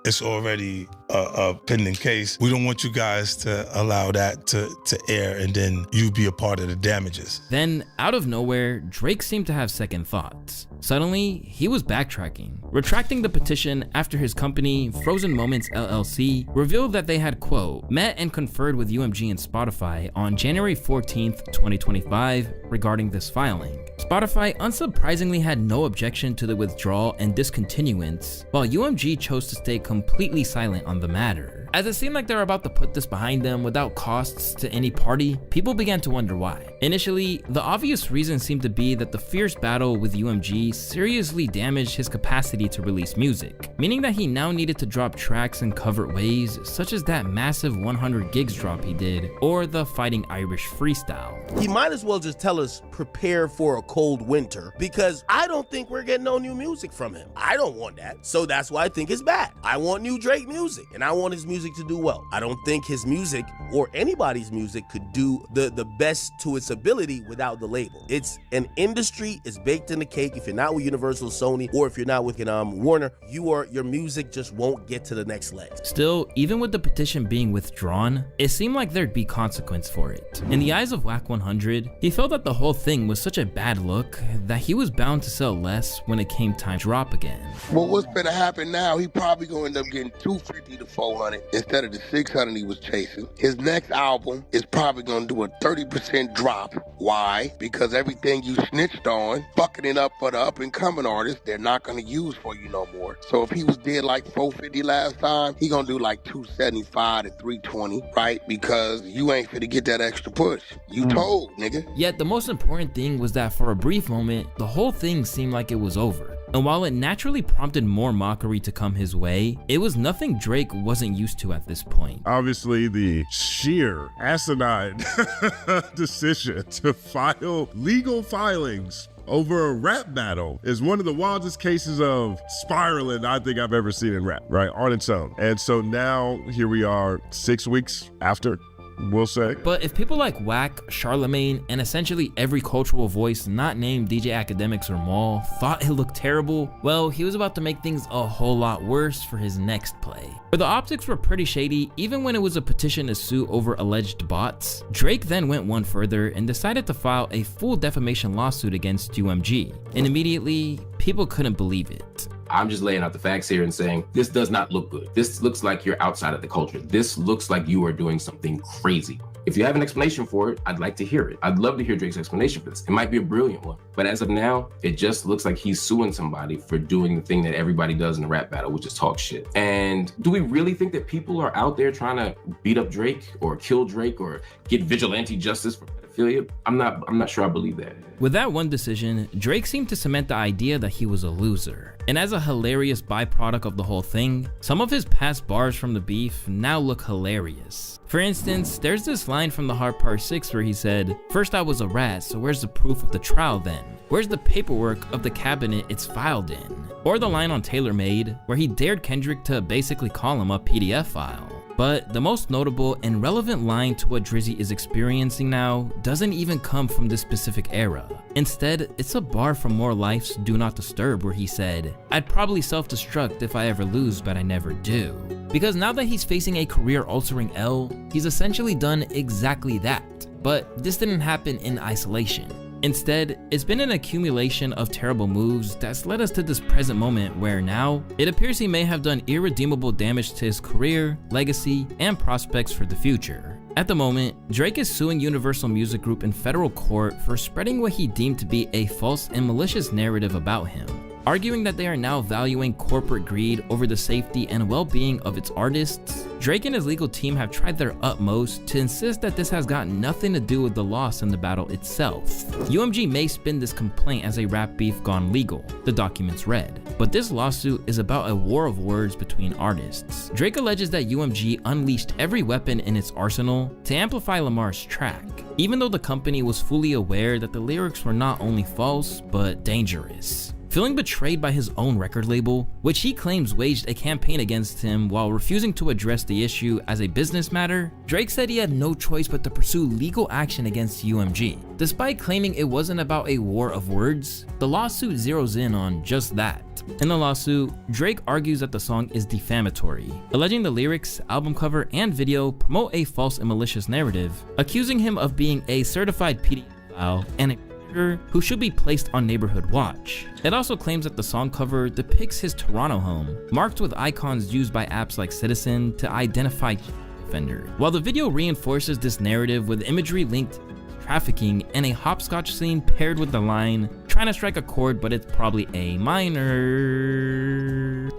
It's already a pending case. We don't want you guys to allow that to air and then you be a part of the damages. Then, out of nowhere, Drake seemed to have second thoughts. Suddenly, he was backtracking, retracting the petition after his company, Frozen Moments LLC, revealed that they had, quote, met and conferred with UMG and Spotify on January 14th, 2025 regarding this filing. Spotify unsurprisingly had no objection to the withdrawal and discontinuance, while UMG chose to stay completely silent on the matter. As it seemed like they were about to put this behind them without costs to any party, people began to wonder why. Initially, the obvious reason seemed to be that the fierce battle with UMG seriously damaged his capacity to release music, meaning that he now needed to drop tracks in covert ways, such as that massive 100 gigs drop he did, or the Fighting Irish freestyle. He might as well just tell us, prepare for a cold winter, because I don't think we're getting no new music from him. I don't want that, so that's why I think it's bad. I want new Drake music, and I want his music to do well. I don't think his music or anybody's music could do the best to its ability without the label. It's an industry, it's baked in the cake. If you're not with Universal, Sony, or if you're not with Warner, your music just won't get to the next leg. Still, even with the petition being withdrawn, it seemed like there'd be consequence for it. In the eyes of Wack 100, he felt that the whole thing was such a bad look that he was bound to sell less when it came time to drop again. Well, what's gonna happen now, he probably gonna end up getting 250 to 400 instead of the 600 he was chasing. His next album is probably gonna do a 30% drop. Why? Because everything you snitched on, fucking it up for the up and coming artists, they're not gonna use for you no more. So if he was dead like 450 last time, he gonna do like 275 to 320, right? Because you ain't finna get that extra push. You told, nigga. Yet the most important thing was that for a brief moment, the whole thing seemed like it was over. And while it naturally prompted more mockery to come his way, it was nothing Drake wasn't used to at this point. Obviously, the sheer asinine decision to file legal filings over a rap battle is one of the wildest cases of spiraling I think I've ever seen in rap, right? On its own. And so now here we are 6 weeks after, we'll say. But if people like Wack, Charlemagne, and essentially every cultural voice not named DJ Academics or Maul thought it looked terrible, well, he was about to make things a whole lot worse for his next play. But the optics were pretty shady even when it was a petition to sue over alleged bots. Drake then went one further and decided to file a full defamation lawsuit against UMG. And immediately, people couldn't believe it. I'm just laying out the facts here and saying, this does not look good. This looks like you're outside of the culture. This looks like you are doing something crazy. If you have an explanation for it, I'd like to hear it. I'd love to hear Drake's explanation for this. It might be a brilliant one. But as of now, it just looks like he's suing somebody for doing the thing that everybody does in a rap battle, which is talk shit. And do we really think that people are out there trying to beat up Drake or kill Drake or get vigilante justice for pedophilia? I'm not sure I believe that. With that one decision, Drake seemed to cement the idea that he was a loser. And as a hilarious byproduct of the whole thing, some of his past bars from the beef now look hilarious. For instance, there's this line from The Hard Part 6 where he said, "First I was a rat, so where's the proof of the trial then? Where's the paperwork of the cabinet it's filed in?" Or the line on Taylor Made, where he dared Kendrick to basically call him a PDF file. But the most notable and relevant line to what Drizzy is experiencing now doesn't even come from this specific era. Instead, it's a bar from More Life's Do Not Disturb where he said, "I'd probably self-destruct if I ever lose, but I never do." Because now that he's facing a career-altering L, he's essentially done exactly that. But this didn't happen in isolation. Instead, it's been an accumulation of terrible moves that's led us to this present moment where now, it appears he may have done irredeemable damage to his career, legacy, and prospects for the future. At the moment, Drake is suing Universal Music Group in federal court for spreading what he deemed to be a false and malicious narrative about him. arguing that they are now valuing corporate greed over the safety and well-being of its artists. Drake and his legal team have tried their utmost to insist that this has got nothing to do with the loss in the battle itself. UMG may spin this complaint as a rap beef gone legal, the documents read, but this lawsuit is about a war of words between artists. Drake alleges that UMG unleashed every weapon in its arsenal to amplify Lamar's track, even though the company was fully aware that the lyrics were not only false, but dangerous. Feeling betrayed by his own record label, which he claims waged a campaign against him while refusing to address the issue as a business matter, Drake said he had no choice but to pursue legal action against UMG. Despite claiming it wasn't about a war of words, the lawsuit zeroes in on just that. In the lawsuit, Drake argues that the song is defamatory, alleging the lyrics, album cover, and video promote a false and malicious narrative, accusing him of being a certified pedophile and a who should be placed on neighborhood watch. It also claims that the song cover depicts his Toronto home, marked with icons used by apps like Citizen to identify offender, while the video reinforces this narrative with imagery linked to trafficking and a hopscotch scene paired with the line, "Trying to strike a chord, but it's probably A minor."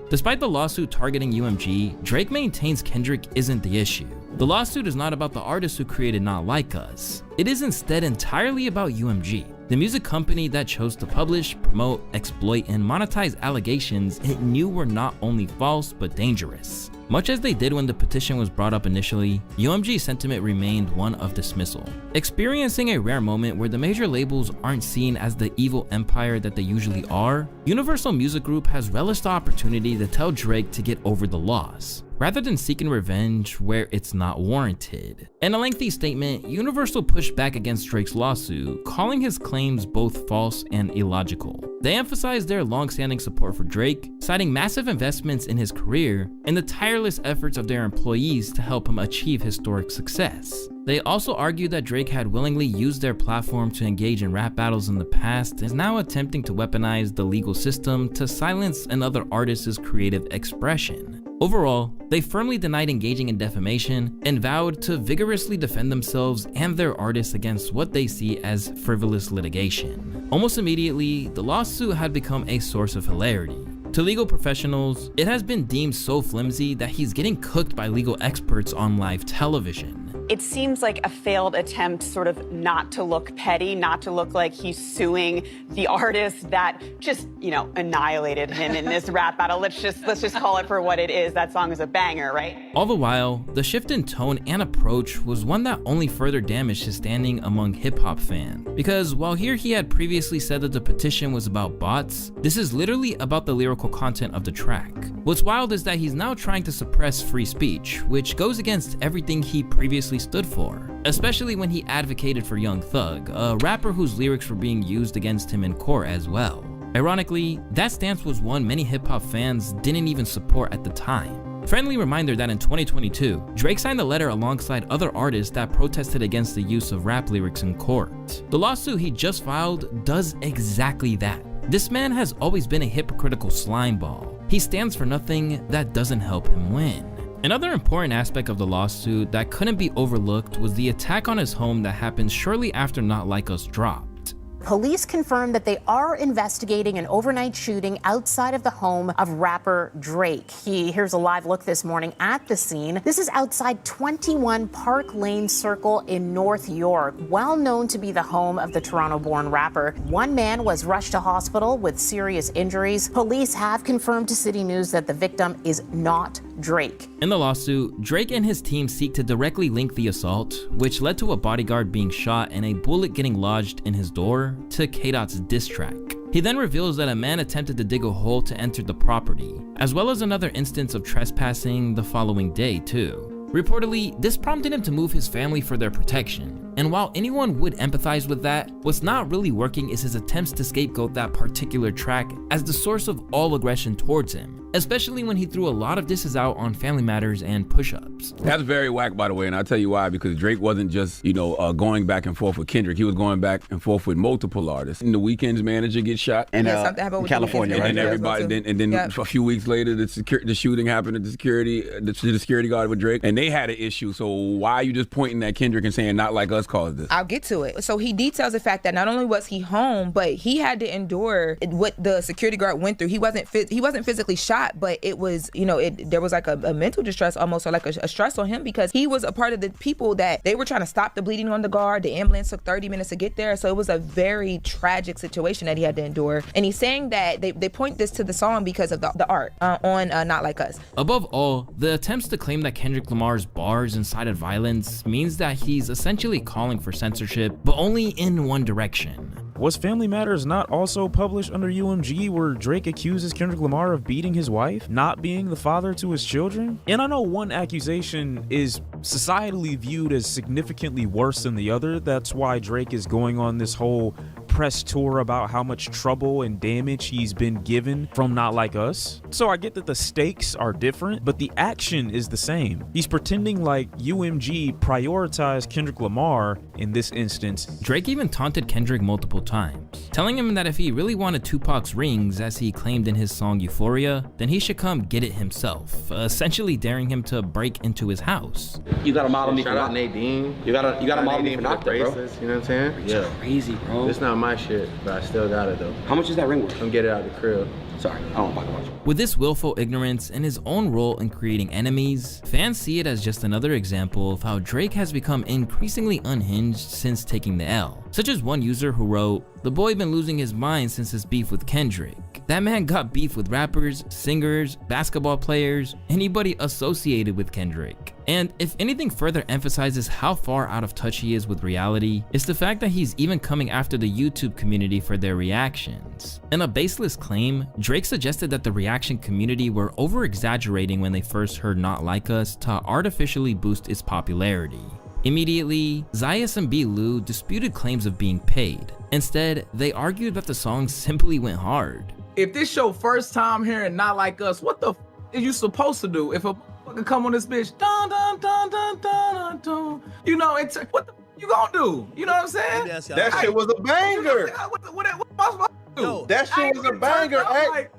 Despite the lawsuit targeting UMG, Drake maintains Kendrick isn't the issue. The lawsuit is not about the artist who created Not Like Us. It is instead entirely about UMG, the music company that chose to publish, promote, exploit, and monetize allegations it knew were not only false but dangerous. Much as they did when the petition was brought up initially, UMG's sentiment remained one of dismissal, experiencing a rare moment where the major labels aren't seen as the evil empire that they usually are. Universal Music Group has relished the opportunity to tell Drake to get over the loss, rather than seeking revenge where it's not warranted. In a lengthy statement, Universal pushed back against Drake's lawsuit, calling his claims both false and illogical. They emphasized their long-standing support for Drake, citing massive investments in his career and the tireless efforts of their employees to help him achieve historic success. They also argued that Drake had willingly used their platform to engage in rap battles in the past and is now attempting to weaponize the legal system to silence another artist's creative expression. Overall, they firmly denied engaging in defamation and vowed to vigorously defend themselves and their artists against what they see as frivolous litigation. Almost immediately, the lawsuit had become a source of hilarity. To legal professionals, it has been deemed so flimsy that he's getting cooked by legal experts on live television. It seems like a failed attempt sort of not to look petty, not to look like he's suing the artist that just, annihilated him in this rap battle. Let's just call it for what it is. That song is a banger, right? All the while, the shift in tone and approach was one that only further damaged his standing among hip-hop fans. Because while here he had previously said that the petition was about bots, this is literally about the lyrical content of the track. What's wild is that he's now trying to suppress free speech, which goes against everything he previously stood for, especially when he advocated for Young Thug, a rapper whose lyrics were being used against him in court as well. Ironically, that stance was one many hip-hop fans didn't even support at the time. Friendly reminder that in 2022, Drake signed a letter alongside other artists that protested against the use of rap lyrics in court. The lawsuit he just filed does exactly that. This man has always been a hypocritical slimeball. He stands for nothing that doesn't help him win. Another important aspect of the lawsuit that couldn't be overlooked was the attack on his home that happened shortly after Not Like Us dropped. Police confirmed that they are investigating an overnight shooting outside of the home of rapper Drake. Here's a live look this morning at the scene. This is outside 21 Park Lane Circle in North York, well known to be the home of the Toronto-born rapper. One man was rushed to hospital with serious injuries. Police have confirmed to City News that the victim is not Drake. In the lawsuit, Drake and his team seek to directly link the assault, which led to a bodyguard being shot and a bullet getting lodged in his door, to K-Dot's diss track. He then reveals that a man attempted to dig a hole to enter the property, as well as another instance of trespassing the following day too. Reportedly, this prompted him to move his family for their protection, and while anyone would empathize with that, what's not really working is his attempts to scapegoat that particular track as the source of all aggression towards him, especially when he threw a lot of disses out on Family Matters and Push-Ups. That's very whack, by the way, and I'll tell you why. Because Drake wasn't just, going back and forth with Kendrick. He was going back and forth with multiple artists. And the Weeknd's manager gets shot, and something happened with California, right? And everybody, then a few weeks later, the shooting happened at the security guard with Drake, and they had an issue. So why are you just pointing at Kendrick and saying "Not Like Us" caused this? I'll get to it. So he details the fact that not only was he home, but he had to endure what the security guard went through. He wasn't physically shot, but it was, there was like a mental distress almost, or like a stress on him, because he was a part of the people that they were trying to stop the bleeding on the guard. The ambulance took 30 minutes to get there. So it was a very tragic situation that he had to endure. And he's saying that they point this to the song because of the art on Not Like Us. Above all, the attempts to claim that Kendrick Lamar's bars incited violence means that he's essentially calling for censorship, but only in one direction. Was Family Matters not also published under UMG, where Drake accuses Kendrick Lamar of beating his wife, not being the father to his children? And I know one accusation is societally viewed as significantly worse than the other. That's why Drake is going on this whole press tour about how much trouble and damage he's been given from Not Like Us. So I get that the stakes are different, but the action is the same. He's pretending like UMG prioritized Kendrick Lamar in this instance. Drake even taunted Kendrick multiple times, telling him that if he really wanted Tupac's rings, as he claimed in his song Euphoria, then he should come get it himself, essentially daring him to break into his house. You gotta model me for Shout out Nadine. You gotta model me for the Nocta, bro. bracelets, you know what I'm saying? Yeah. Crazy, bro. It's not my shit, but I still got it though. How much is that ring worth? Come get it out the crib. Sorry, I don't talk about you. With this willful ignorance and his own role in creating enemies, fans see it as just another example of how Drake has become increasingly unhinged since taking the L. Such as one user who wrote, "The boy been losing his mind since his beef with Kendrick. That man got beef with rappers, singers, basketball players, anybody associated with Kendrick." And if anything further emphasizes how far out of touch he is with reality, it's the fact that he's even coming after the YouTube community for their reactions. In a baseless claim, Drake suggested that the reaction community were over-exaggerating when they first heard Not Like Us to artificially boost its popularity. Immediately, Zayas and B. Lou disputed claims of being paid. Instead, they argued that the song simply went hard. If this your first time hearing Not Like Us, what the is you supposed to do? If a motherfucker come on this bitch, dun dun dun dun dun dun, it's what the you gonna do? You know what I'm saying? That shit was a banger. What am I supposed to do? That shit was a banger.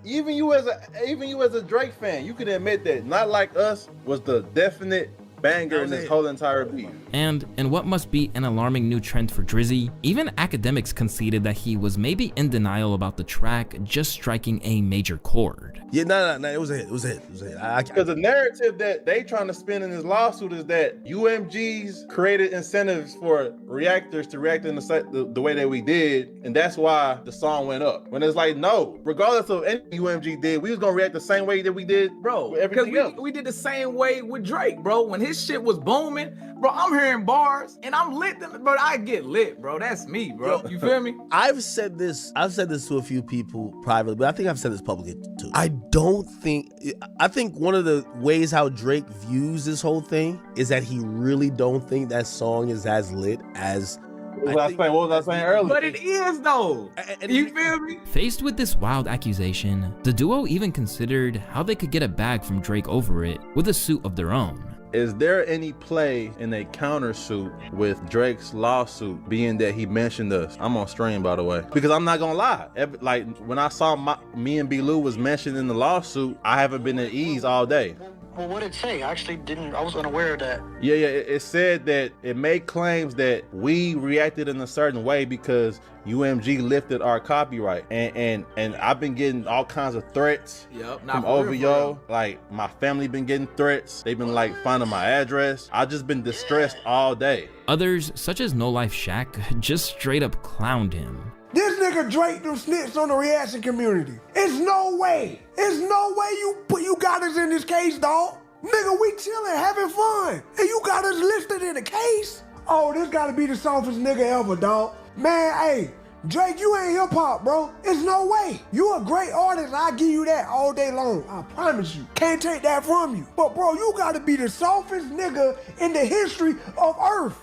Even you as a Drake fan, you can admit that Not Like Us was the definite banger in this whole entire beat. And in what must be an alarming new trend for Drizzy, even academics conceded that he was maybe in denial about the track just striking a major chord. Yeah, no, it was a hit. Because the narrative that they trying to spin in this lawsuit is that UMG's created incentives for reactors to react in the way that we did, and that's why the song went up. When it's like, no, regardless of anything UMG did, we was gonna react the same way that we did, bro. With everything else. We did the same way with Drake, bro. When his shit was booming, bro, I'm hearing bars and I'm lit, bro. I get lit, bro. That's me, bro. You feel me? I've said this to a few people privately, but I think I've said this publicly too. I think one of the ways how Drake views this whole thing is that he really don't think that song is as lit as what was I saying earlier? But it is though. You feel me? Faced with this wild accusation, the duo even considered how they could get a bag from Drake over it with a suit of their own. Is there any play in a countersuit with Drake's lawsuit, being that he mentioned us? I'm on stream, by the way. Because I'm not gonna lie, like when I saw me and B. Lou was mentioned in the lawsuit, I haven't been at ease all day. Well, what did it say? I was unaware of that. Yeah, it said that it made claims that we reacted in a certain way because UMG lifted our copyright. And I've been getting all kinds of threats from OVO. Like, my family been getting threats. They've been like finding my address. I've just been distressed all day. Others, such as No Life Shaq, just straight up clowned him. This nigga Drake done snitched on the reaction community. It's no way you got us in this case, dog. Nigga, we chillin', having fun, and you got us listed in the case? Oh, this gotta be the softest nigga ever, dog. Man, hey, Drake, you ain't hip hop, bro. It's no way. You a great artist, I give you that all day long. I promise you. Can't take that from you. But bro, you gotta be the softest nigga in the history of Earth.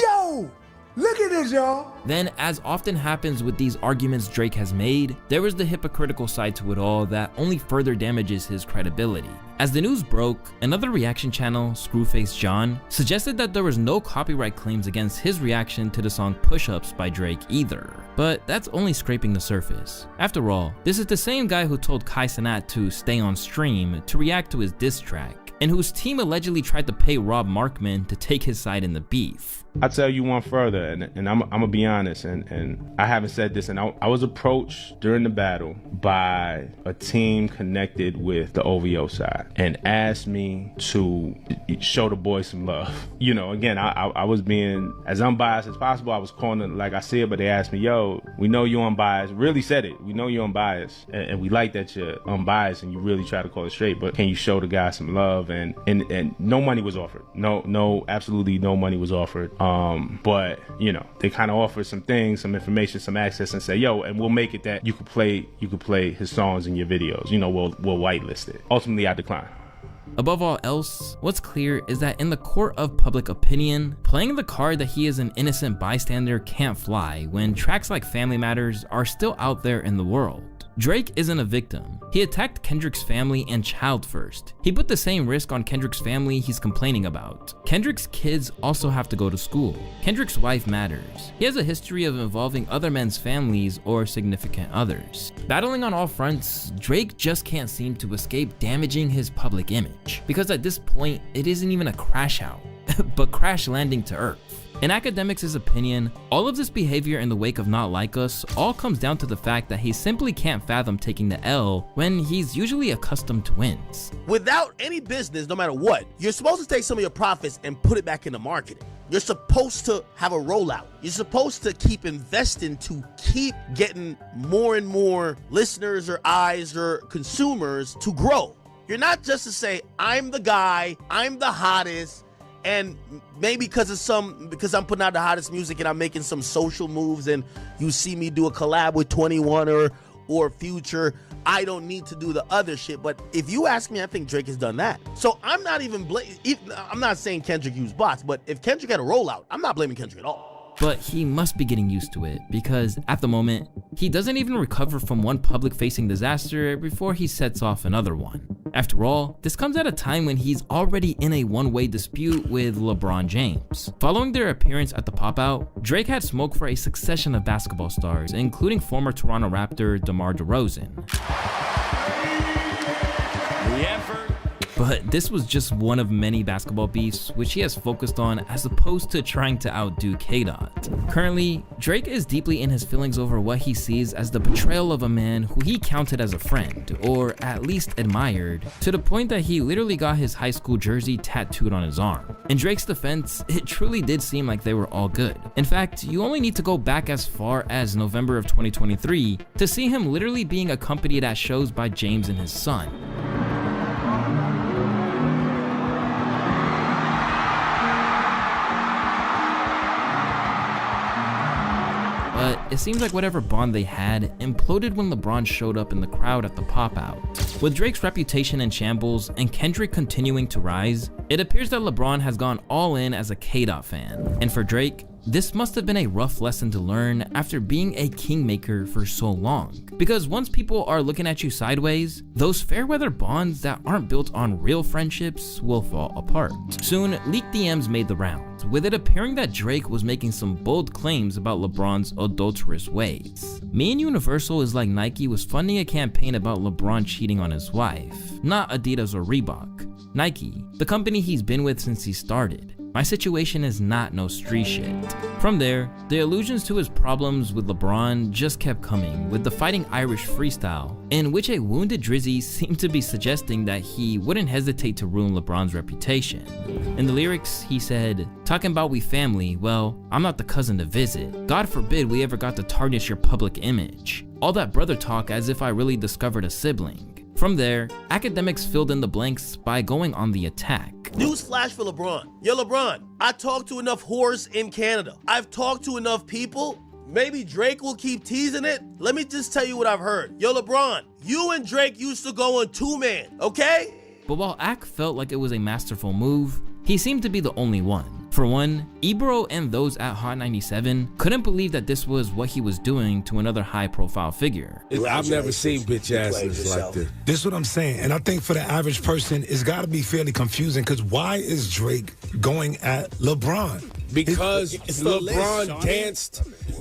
Yo! Look at this, y'all. Then, as often happens with these arguments Drake has made, there was the hypocritical side to it all that only further damages his credibility. As the news broke, another reaction channel, Screwface John, suggested that there was no copyright claims against his reaction to the song Push-Ups by Drake either. But that's only scraping the surface. After all, this is the same guy who told Kai Cenat to stay on stream to react to his diss track, and whose team allegedly tried to pay Rob Markman to take his side in the beef. I'll tell you one further, and I'm gonna be honest, and I haven't said this, and I was approached during the battle by a team connected with the OVO side and asked me to show the boys some love. You know, again, I was being as unbiased as possible. I was calling it like I see it, but they asked me, yo, we know you're unbiased. Really said it. We know you're unbiased, and we like that you're unbiased and you really try to call it straight, but can you show the guy some love? And no money was offered. No, absolutely no money was offered. But you know, they kind of offer some things, some information, some access, and say, yo, and we'll make it that you could play his songs in your videos. You know, we'll whitelist it. Ultimately, I declined. Above all else, what's clear is that in the court of public opinion, playing the card that he is an innocent bystander can't fly when tracks like Family Matters are still out there in the world. Drake isn't a victim. He attacked Kendrick's family and child first. He put the same risk on Kendrick's family he's complaining about. Kendrick's kids also have to go to school. Kendrick's wife matters. He has a history of involving other men's families or significant others. Battling on all fronts, Drake just can't seem to escape damaging his public image. Because at this point, it isn't even a crash out, but crash landing to earth. In Akademiks' opinion, all of this behavior in the wake of Not Like Us all comes down to the fact that he simply can't fathom taking the L when he's usually accustomed to wins. Without any business, no matter what, you're supposed to take some of your profits and put it back into marketing. You're supposed to have a rollout. You're supposed to keep investing to keep getting more and more listeners or eyes or consumers to grow. You're not just to say, I'm the guy, I'm the hottest, and maybe because I'm putting out the hottest music and I'm making some social moves and you see me do a collab with 21 or Future, I don't need to do the other shit. But if you ask me, I think Drake has done that. So I'm not even I'm not saying Kendrick used bots, but if Kendrick had a rollout, I'm not blaming Kendrick at all. But he must be getting used to it because at the moment, he doesn't even recover from one public-facing disaster before he sets off another one. After all, this comes at a time when he's already in a one-way dispute with LeBron James. Following their appearance at the Pop-Out, Drake had smoke for a succession of basketball stars, including former Toronto Raptor DeMar DeRozan. But this was just one of many basketball beefs which he has focused on as opposed to trying to outdo K-Dot. Currently, Drake is deeply in his feelings over what he sees as the betrayal of a man who he counted as a friend, or at least admired, to the point that he literally got his high school jersey tattooed on his arm. In Drake's defense, it truly did seem like they were all good. In fact, you only need to go back as far as November of 2023 to see him literally being accompanied at shows by James and his son. But it seems like whatever bond they had imploded when LeBron showed up in the crowd at the Pop-Out. With Drake's reputation in shambles and Kendrick continuing to rise, it appears that LeBron has gone all in as a K-Dot fan. And for Drake, this must have been a rough lesson to learn after being a kingmaker for so long. Because once people are looking at you sideways, those fair weather bonds that aren't built on real friendships will fall apart. Soon, leaked DMs made the rounds, with it appearing that Drake was making some bold claims about LeBron's adulterous ways. Me and Universal is like Nike was funding a campaign about LeBron cheating on his wife, not Adidas or Reebok. Nike, the company he's been with since he started. My situation is not no street shit. From there, the allusions to his problems with LeBron just kept coming with the Fighting Irish freestyle, in which a wounded Drizzy seemed to be suggesting that he wouldn't hesitate to ruin LeBron's reputation. In the lyrics, he said, "Talking about we family, well, I'm not the cousin to visit. God forbid we ever got to tarnish your public image. All that brother talk as if I really discovered a sibling." From there, Akademiks filled in the blanks by going on the attack. Newsflash for LeBron. Yo, LeBron, I talked to enough whores in Canada. I've talked to enough people. Maybe Drake will keep teasing it. Let me just tell you what I've heard. Yo, LeBron, you and Drake used to go on two-man, okay? But while Ak felt like it was a masterful move, he seemed to be the only one. For one, Ebro and those at Hot 97 couldn't believe that this was what he was doing to another high-profile figure. I've never seen bitch asses like this. This is what I'm saying, and I think for the average person, it's got to be fairly confusing, because why is Drake going at LeBron? Because LeBron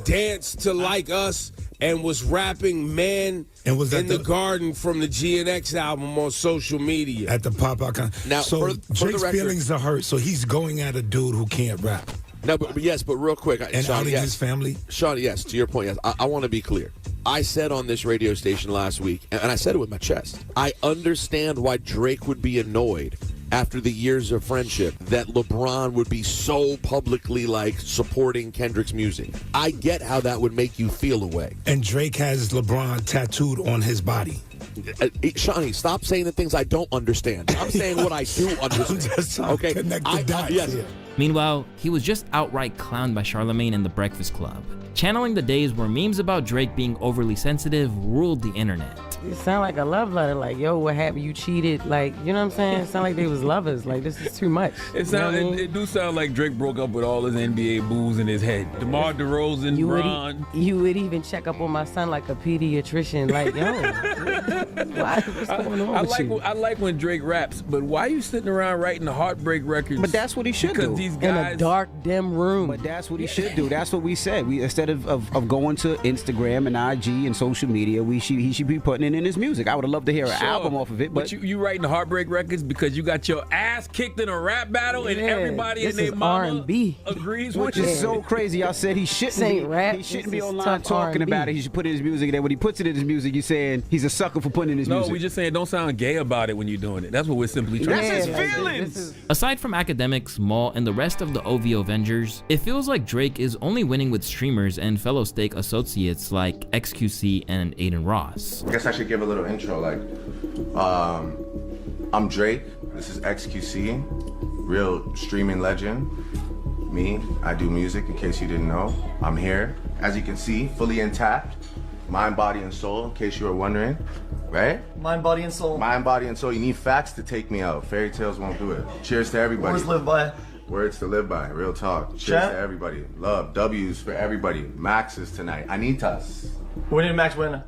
danced to Like Us and was rapping Man in the Garden from the GNX album on social media. At the pop-out concert. Now, so for Drake's the record, feelings are hurt, so he's going at a dude who can't rap. No, but real quick. And Sean, outing yes. his family? Sean, yes, to your point, yes. I want to be clear. I said on this radio station last week, and I said it with my chest, I understand why Drake would be annoyed after the years of friendship that LeBron would be so publicly supporting Kendrick's music. I get how that would make you feel away. And Drake has LeBron tattooed on his body. Shawnee, stop saying the things I don't understand. I'm saying what I do understand. Just okay, connect the dots. Yes. Meanwhile, he was just outright clowned by Charlemagne and The Breakfast Club, channeling the days where memes about Drake being overly sensitive ruled the internet. It sound like a love letter, like, yo, what happened? You cheated, like, you know what I'm saying? It sound like they was lovers, like, this is too much. It do sound like Drake broke up with all his NBA booze in his head. DeMar DeRozan, Bron. You would even check up on my son like a pediatrician, like, yo, what's going on with you? I like when Drake raps, but why are you sitting around writing the heartbreak records? But that's what he should do. Because these guys in a dark, dim room. But that's what he should do. That's what we said. Instead of going to Instagram and IG and social media, he should be putting it in his music. I would have loved to hear an album off of it. But you writing the heartbreak records because you got your ass kicked in a rap battle and everybody and their mama R&B. agrees Which with is so crazy. Y'all said he shouldn't be online talking about it. He should put it in his music. And then when he puts it in his music, you're saying he's a sucker for putting it in his music. No, we just saying don't sound gay about it when you're doing it. That's what we're simply trying to say. That's his feelings. Aside from academics, Maul, and the rest of the OVO Avengers, it feels like Drake is only winning with streamers and fellow Stake associates like XQC and Aiden Ross. I guess I should give a little intro. I'm Drake. This is XQC, real streaming legend. Me, I do music, in case you didn't know. I'm here, as you can see, fully intact. Mind, body, and soul, in case you were wondering, right? Mind, body, and soul. Mind, body, and soul. You need facts to take me out. Fairy tales won't do it. Cheers to everybody. Words live by. Words to live by, real talk. Cheers to everybody. Love, W's for everybody. Maxes tonight. Anitas. We need Max winner.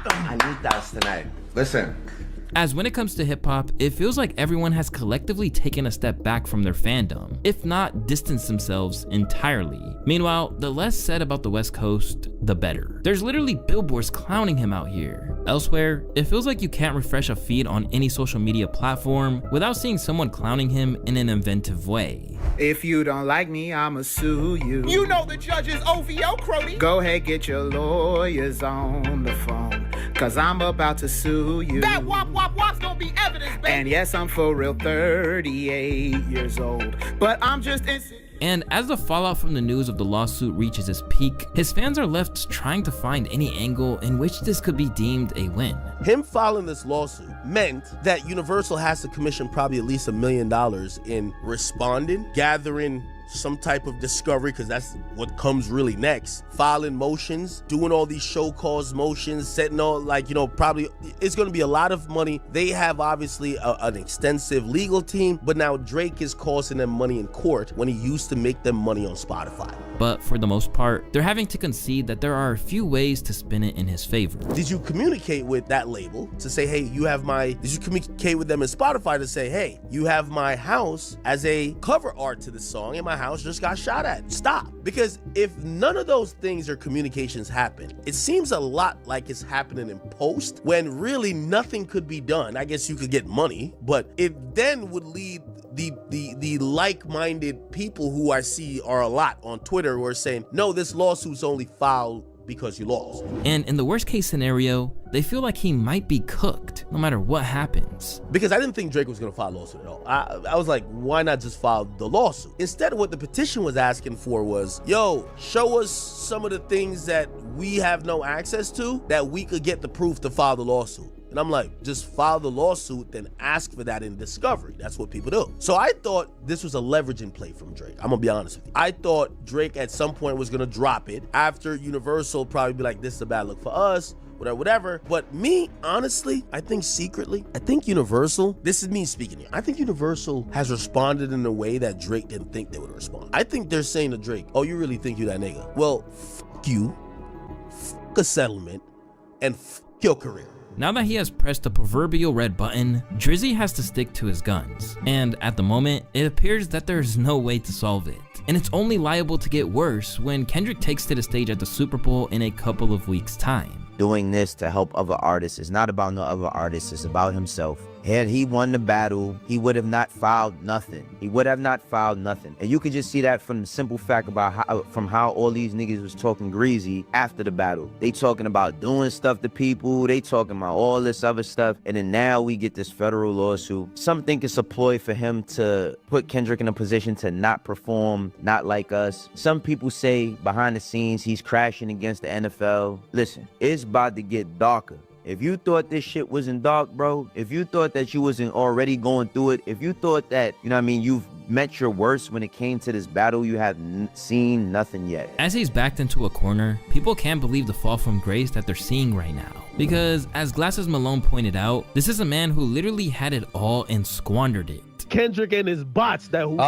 Anitas tonight. Listen. As when it comes to hip-hop, it feels like everyone has collectively taken a step back from their fandom, if not distanced themselves entirely. Meanwhile, the less said about the West Coast, the better. There's literally billboards clowning him out here. Elsewhere, it feels like you can't refresh a feed on any social media platform without seeing someone clowning him in an inventive way. If you don't like me, I'ma sue you. You know the judge is OVO, Crody. Go ahead, get your lawyers on the phone, cause I'm about to sue you. That wop's gonna be evidence, baby. And yes, I'm for real 38 years old, but I'm just And as the fallout from the news of the lawsuit reaches its peak, his fans are left trying to find any angle in which this could be deemed a win. Him filing this lawsuit meant that Universal has to commission probably at least $1 million in responding, gathering some type of discovery, because that's what comes really next. Filing motions, doing all these show cause motions, setting all, probably it's going to be a lot of money. They have obviously an extensive legal team, but now Drake is costing them money in court when he used to make them money on Spotify. But for the most part, they're having to concede that there are a few ways to spin it in his favor. Did you communicate with that label to say, hey, did you communicate with them in Spotify to say, hey, you have my house as a cover art to the song and my house just got shot at? Stop. Because if none of those things or communications happen, it seems a lot like it's happening in post when really nothing could be done. I guess you could get money, but it then would lead the like-minded people who I see are a lot on Twitter who are saying, no, this lawsuit's only filed because you lost. And in the worst case scenario, they feel like he might be cooked no matter what happens. Because I didn't think Drake was gonna file a lawsuit at all. I was like, why not just file the lawsuit? Instead, what the petition was asking for was, yo, show us some of the things that we have no access to that we could get the proof to file the lawsuit. And I'm like, just file the lawsuit, then ask for that in discovery. That's what people do. So I thought this was a leveraging play from Drake. I'm gonna be honest with you. I thought Drake at some point was gonna drop it after Universal probably be like, this is a bad look for us, whatever. But me, honestly, I think secretly, I think Universal, this is me speaking here, I think Universal has responded in a way that Drake didn't think they would respond. I think they're saying to Drake, oh, you really think you that nigga? Well, fuck you, fuck a settlement, and fuck your career. Now that he has pressed the proverbial red button, Drizzy has to stick to his guns. And at the moment, it appears that there's no way to solve it. And it's only liable to get worse when Kendrick takes to the stage at the Super Bowl in a couple of weeks' time. Doing this to help other artists is not about no other artists, it's about himself. Had he won the battle, he would have not filed nothing. He would have not filed nothing. And you could just see that from the simple fact about how all these niggas was talking greasy after the battle. They talking about doing stuff to people, they talking about all this other stuff, and then now we get this federal lawsuit. Some think it's a ploy for him to put Kendrick in a position to not perform, not like us. Some people say behind the scenes he's crashing against the NFL. Listen, it's about to get darker. If you thought this shit wasn't dark, bro, if you thought that you wasn't already going through it, if you thought that, you know what I mean, you've met your worst when it came to this battle, you have seen nothing yet. As he's backed into a corner, people can't believe the fall from grace that they're seeing right now. Because, as Glasses Malone pointed out, this is a man who literally had it all and squandered it. Kendrick and his bots that who. Oh my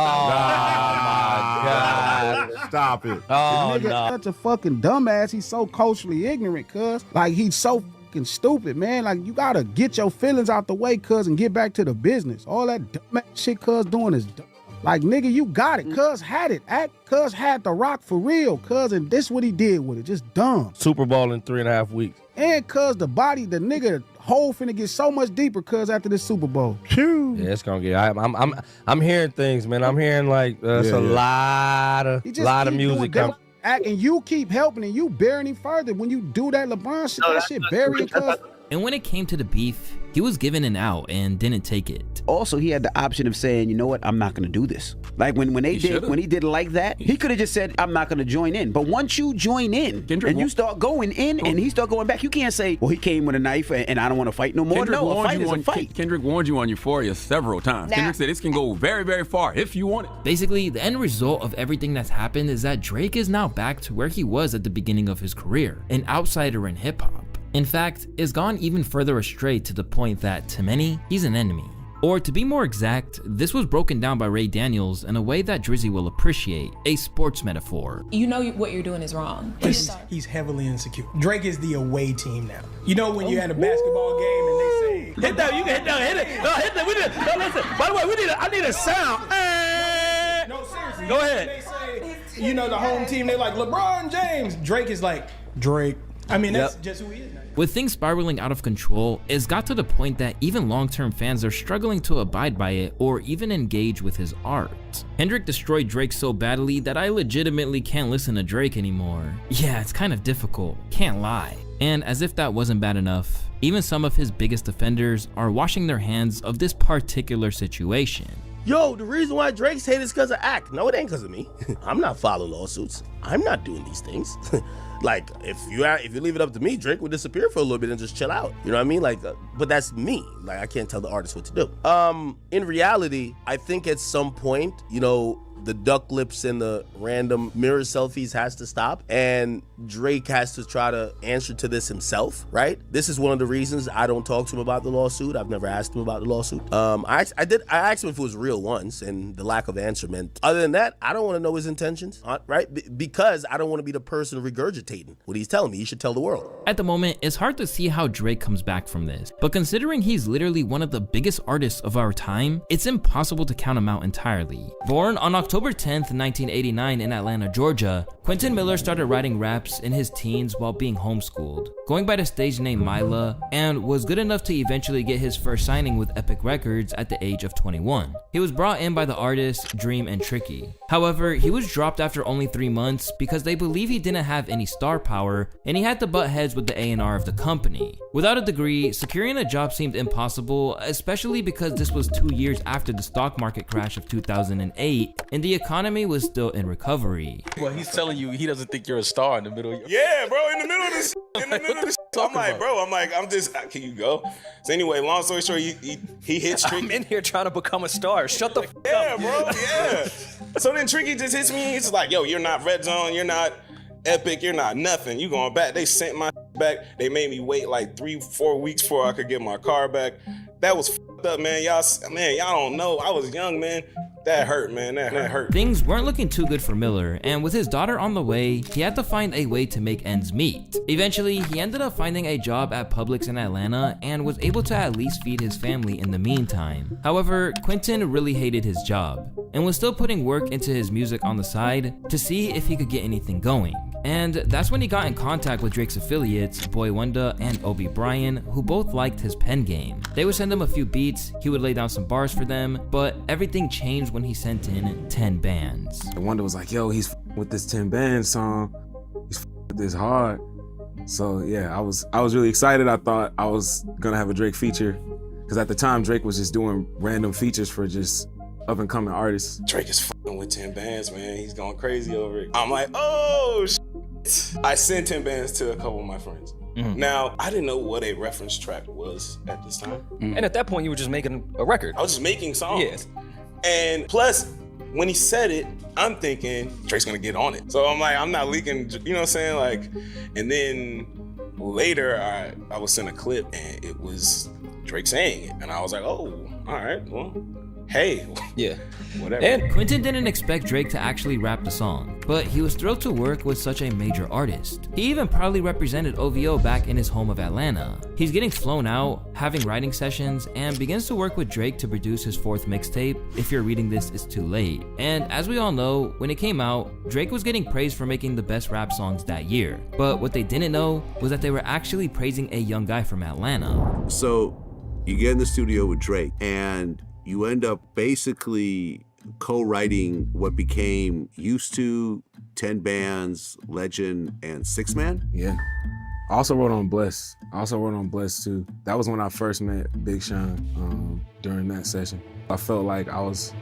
God! Stop it. Oh the nigga no! Such a fucking dumbass. He's so culturally ignorant, cuz. Like, he's so fucking stupid, man. Like, you gotta get your feelings out the way, cuz, and get back to the business. All that dumbass shit cuz doing is dumb. Like, nigga, you got it. Cuz had it. Cuz had the rock for real, cuz, and this what he did with it. Just dumb. Super Bowl in 3.5 weeks. And cuz the nigga hole finna get so much deeper, cuz, after this Super Bowl. Phew. Yeah, it's gonna get. I'm hearing things, man. I'm hearing like it's a lot of music coming. And you keep helping and you burying him further. When you do that LeBron shit, that shit burying, cuz. And when it came to the beef, he was given an out and didn't take it. Also, he had the option of saying, you know what, I'm not gonna do this. Like when he did it like that, he could have just said, I'm not gonna join in. But once you join in and you start going in and he start going back, you can't say, well, he came with a knife and I don't want to fight no more. Kendrick No, a fight is a fight. Kendrick warned you on Euphoria several times. Kendrick said this can go very, very far if you want it. Basically, the end result of everything that's happened is that Drake is now back to where he was at the beginning of his career, an outsider in hip-hop. In fact, it's gone even further astray to the point that, to many, he's an enemy. Or to be more exact, this was broken down by Ray Daniels in a way that Drizzy will appreciate, a sports metaphor. You know what you're doing is wrong. He's heavily insecure. Drake is the away team now. You know when you had a basketball game and they say, hit that, you can hit that, hit it. No, hit that, listen, by the way, I need a sound. No, seriously. Go ahead. They say, you know, the home team, they like LeBron James. Drake is like, Drake. I mean, that's just who he is now. With things spiraling out of control, it's got to the point that even long-term fans are struggling to abide by it or even engage with his art. Kendrick destroyed Drake so badly that I legitimately can't listen to Drake anymore. Yeah, it's kind of difficult, can't lie. And as if that wasn't bad enough, even some of his biggest defenders are washing their hands of this particular situation. Yo, the reason why Drake's hate is because of Act. No, it ain't because of me. I'm not filing lawsuits. I'm not doing these things. Like, if you leave it up to me, Drake would disappear for a little bit and just chill out. You know what I mean? Like, but that's me. Like, I can't tell the artist what to do. In reality, I think at some point, you know, the duck lips and the random mirror selfies has to stop, and Drake has to try to answer to this himself, right? This is one of the reasons I don't talk to him about the lawsuit. I've never asked him about the lawsuit. I asked him if it was real once, and the lack of answer meant, other than that, I don't want to know his intentions, right? Because I don't want to be the person regurgitating what he's telling me. He should tell the world. At the moment, it's hard to see how Drake comes back from this, but considering he's literally one of the biggest artists of our time, it's impossible to count him out entirely. Born on October 10th, 1989 in Atlanta, Georgia, Quentin Miller started writing raps in his teens while being homeschooled, going by the stage name Mila, and was good enough to eventually get his first signing with Epic Records at the age of 21. He was brought in by the artists Dream and Tricky. However, he was dropped after only 3 months because they believe he didn't have any star power and he had to butt heads with the A&R of the company. Without a degree, securing a job seemed impossible, especially because this was 2 years after the stock market crash of 2008 and the economy was still in recovery. Well, he's telling you he doesn't think you're a star in the middle of your... Yeah, bro, in the middle of this I'm like, bro, I'm just, can you go? So anyway, long story short, he hits Tricky. I'm in here trying to become a star. Shut the fuck yeah, up. bro, yeah. So then Tricky just hits me. He's just like, yo, you're not Red Zone. You're not Epic. You're not nothing. You going back. They sent my back. They made me wait like 3-4 weeks before I could get my car back. That was fucked up, man. Y'all don't know. I was young, man. That hurt, man. That hurt. Things weren't looking too good for Miller, and with his daughter on the way, he had to find a way to make ends meet. Eventually, he ended up finding a job at Publix in Atlanta and was able to at least feed his family in the meantime. However, Quentin really hated his job and was still putting work into his music on the side to see if he could get anything going. And that's when he got in contact with Drake's affiliates, Boy Wonder and Obi Bryan, who both liked his pen game. They would send him a few beats, he would lay down some bars for them, but everything changed when he sent in 10 bands. Wonder was like, yo, he's with this 10 band song, he's with this hard. So yeah, I was really excited. I thought I was gonna have a Drake feature, because at the time Drake was just doing random features for just up and coming artists. Drake is fucking with 10 bands, man. He's going crazy over it. I'm like, oh shit. I sent 10 bands to a couple of my friends. Now, I didn't know what a reference track was at this time. And at that point, you were just making a record. I was just making songs. Yes. And plus, when he said it, I'm thinking Drake's gonna get on it. So I'm like, I'm not leaking, you know what I'm saying? Like, and then later I was sent a clip and it was Drake saying it. And I was like, oh, all right, well, hey. Yeah. Whatever. And Quentin didn't expect Drake to actually rap the song, but he was thrilled to work with such a major artist. He even proudly represented OVO back in his home of Atlanta. He's getting flown out, having writing sessions, and begins to work with Drake to produce his 4th mixtape, If You're Reading This It's Too Late. And as we all know, when it came out, Drake was getting praised for making the best rap songs that year. But what they didn't know was that they were actually praising a young guy from Atlanta. So you get in the studio with Drake and you end up basically co-writing what became Used To, 10 Bands, Legend, and 6 Man. Yeah. I also wrote on Bless. Too. That was when I first met Big Sean during that session. I felt like I was,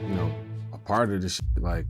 a part of the shit. Like,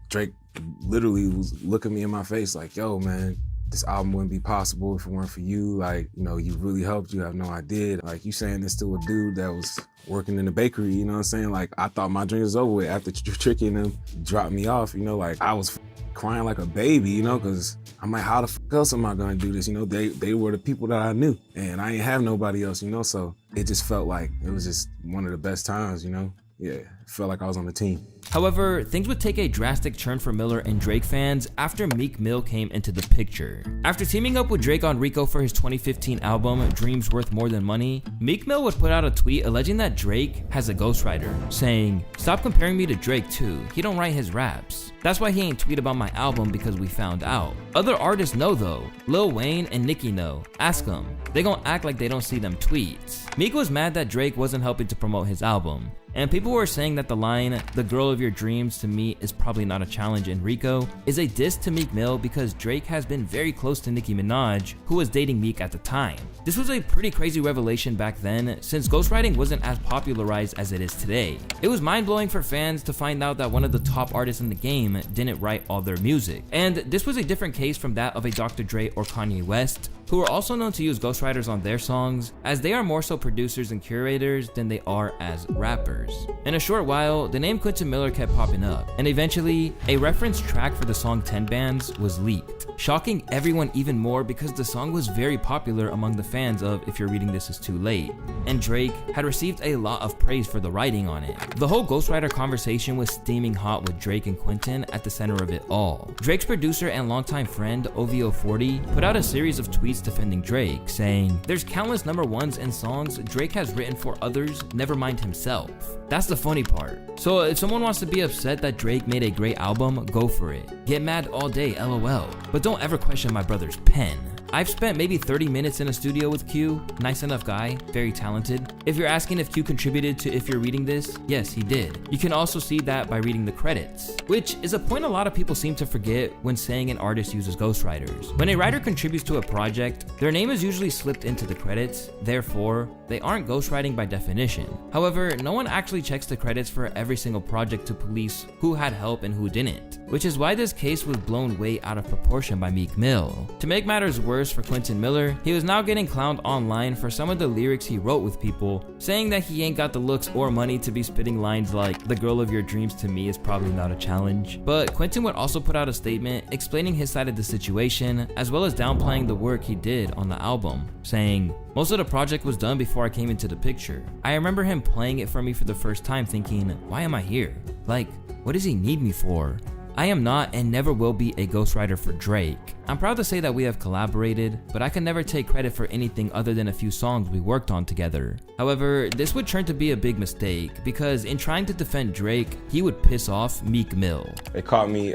Drake literally was looking me in my face like, yo, man, this album wouldn't be possible if it weren't for you. Like, you really helped. You have no idea. Like, you saying this to a dude that was working in the bakery, you know what I'm saying? Like, I thought my dream was over with after Tricky and them dropped me off, like, I was crying like a baby, because I'm like, how the fuck else am I gonna do this? They were the people that I knew, and I ain't have nobody else, so it just felt like it was just one of the best times, Yeah, it felt like I was on the team. However, things would take a drastic turn for Miller and Drake fans after Meek Mill came into the picture. After teaming up with Drake on Rico for his 2015 album, Dreams Worth More Than Money, Meek Mill would put out a tweet alleging that Drake has a ghostwriter, saying, "Stop comparing me to Drake too, he don't write his raps. That's why he ain't tweet about my album because we found out. Other artists know though, Lil Wayne and Nicki know, ask them. They gon' act like they don't see them tweets." Meek was mad that Drake wasn't helping to promote his album. And people were saying that the line, "the girl of your dreams to me is probably not a challenge" in Rico is a diss to Meek Mill because Drake has been very close to Nicki Minaj, who was dating Meek at the time. This was a pretty crazy revelation back then, since ghostwriting wasn't as popularized as it is today. It was mind-blowing for fans to find out that one of the top artists in the game didn't write all their music. And this was a different case from that of a Dr. Dre or Kanye West, who are also known to use ghostwriters on their songs, as they are more so producers and curators than they are as rappers. In a short while, the name Quentin Miller kept popping up, and eventually, a reference track for the song 10 Bands was leaked, shocking everyone even more because the song was very popular among the fans of If You're Reading This Is Too Late, and Drake had received a lot of praise for the writing on it. The whole ghostwriter conversation was steaming hot with Drake and Quentin at the center of it all. Drake's producer and longtime friend, OVO40, put out a series of tweets defending Drake, saying, "There's countless number ones and songs Drake has written for others, never mind himself." That's the funny part. So if someone wants to be upset that Drake made a great album, go for it. Get mad all day, LOL. But don't ever question my brother's pen. I've spent maybe 30 minutes in a studio with Q, nice enough guy, very talented. If you're asking if Q contributed to If You're Reading This, yes, he did. You can also see that by reading the credits, which is a point a lot of people seem to forget when saying an artist uses ghostwriters. When a writer contributes to a project, their name is usually slipped into the credits, therefore, they aren't ghostwriting by definition. However, no one actually checks the credits for every single project to police who had help and who didn't, which is why this case was blown way out of proportion by Meek Mill. To make matters worse for Quentin Miller, he was now getting clowned online for some of the lyrics he wrote with people, saying that he ain't got the looks or money to be spitting lines like, "The girl of your dreams to me is probably not a challenge." But Quentin would also put out a statement explaining his side of the situation, as well as downplaying the work he did on the album, saying, "Most of the project was done before I came into the picture. I remember him playing it for me for the first time thinking, why am I here? Like, what does he need me for? I am not and never will be a ghostwriter for Drake. I'm proud to say that we have collaborated, but I can never take credit for anything other than a few songs we worked on together." However, this would turn to be a big mistake because in trying to defend Drake, he would piss off Meek Mill. They caught me,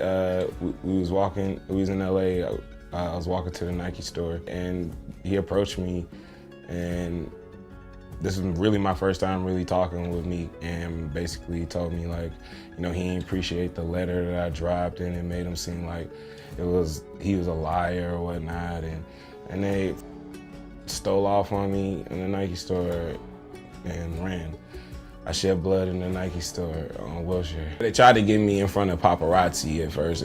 we was in LA, I was walking to the Nike store and he approached me, and this was really my first time really talking with Meek, and basically told me like, you know, he didn't appreciate the letter that I dropped and it made him seem like he was a liar or whatnot, and they stole off on me in the Nike store and ran. I shed blood in the Nike store on Wilshire. They tried to get me in front of paparazzi at first,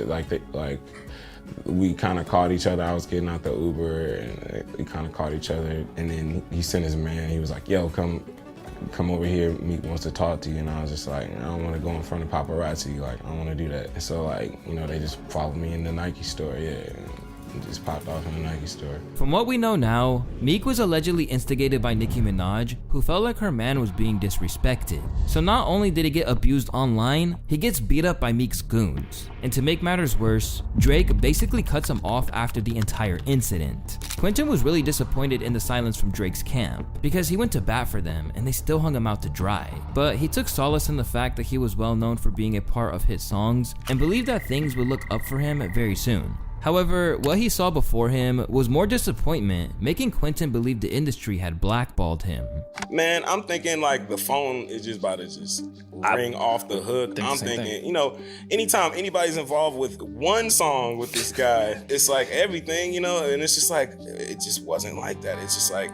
we kind of caught each other. I was getting out the Uber and we kind of caught each other. And then he sent his man. He was like, "Yo, come over here. Meek wants to talk to you." And I was just like, I don't want to go in front of paparazzi. Like, I don't want to do that. And so like, you know, they just followed me in the Nike store. Yeah. And just popped off in the Nike store. From what we know now, Meek was allegedly instigated by Nicki Minaj, who felt like her man was being disrespected. So not only did he get abused online, he gets beat up by Meek's goons. And to make matters worse, Drake basically cuts him off after the entire incident. Quentin was really disappointed in the silence from Drake's camp, because he went to bat for them and they still hung him out to dry. But he took solace in the fact that he was well known for being a part of hit songs and believed that things would look up for him very soon. However, what he saw before him was more disappointment, making Quentin believe the industry had blackballed him. Man, I'm thinking like the phone is just about to just ring off the hook. I'm thinking, you know, anytime anybody's involved with one song with this guy, it's like everything, you know, and it's just like, it just wasn't like that. It's just like,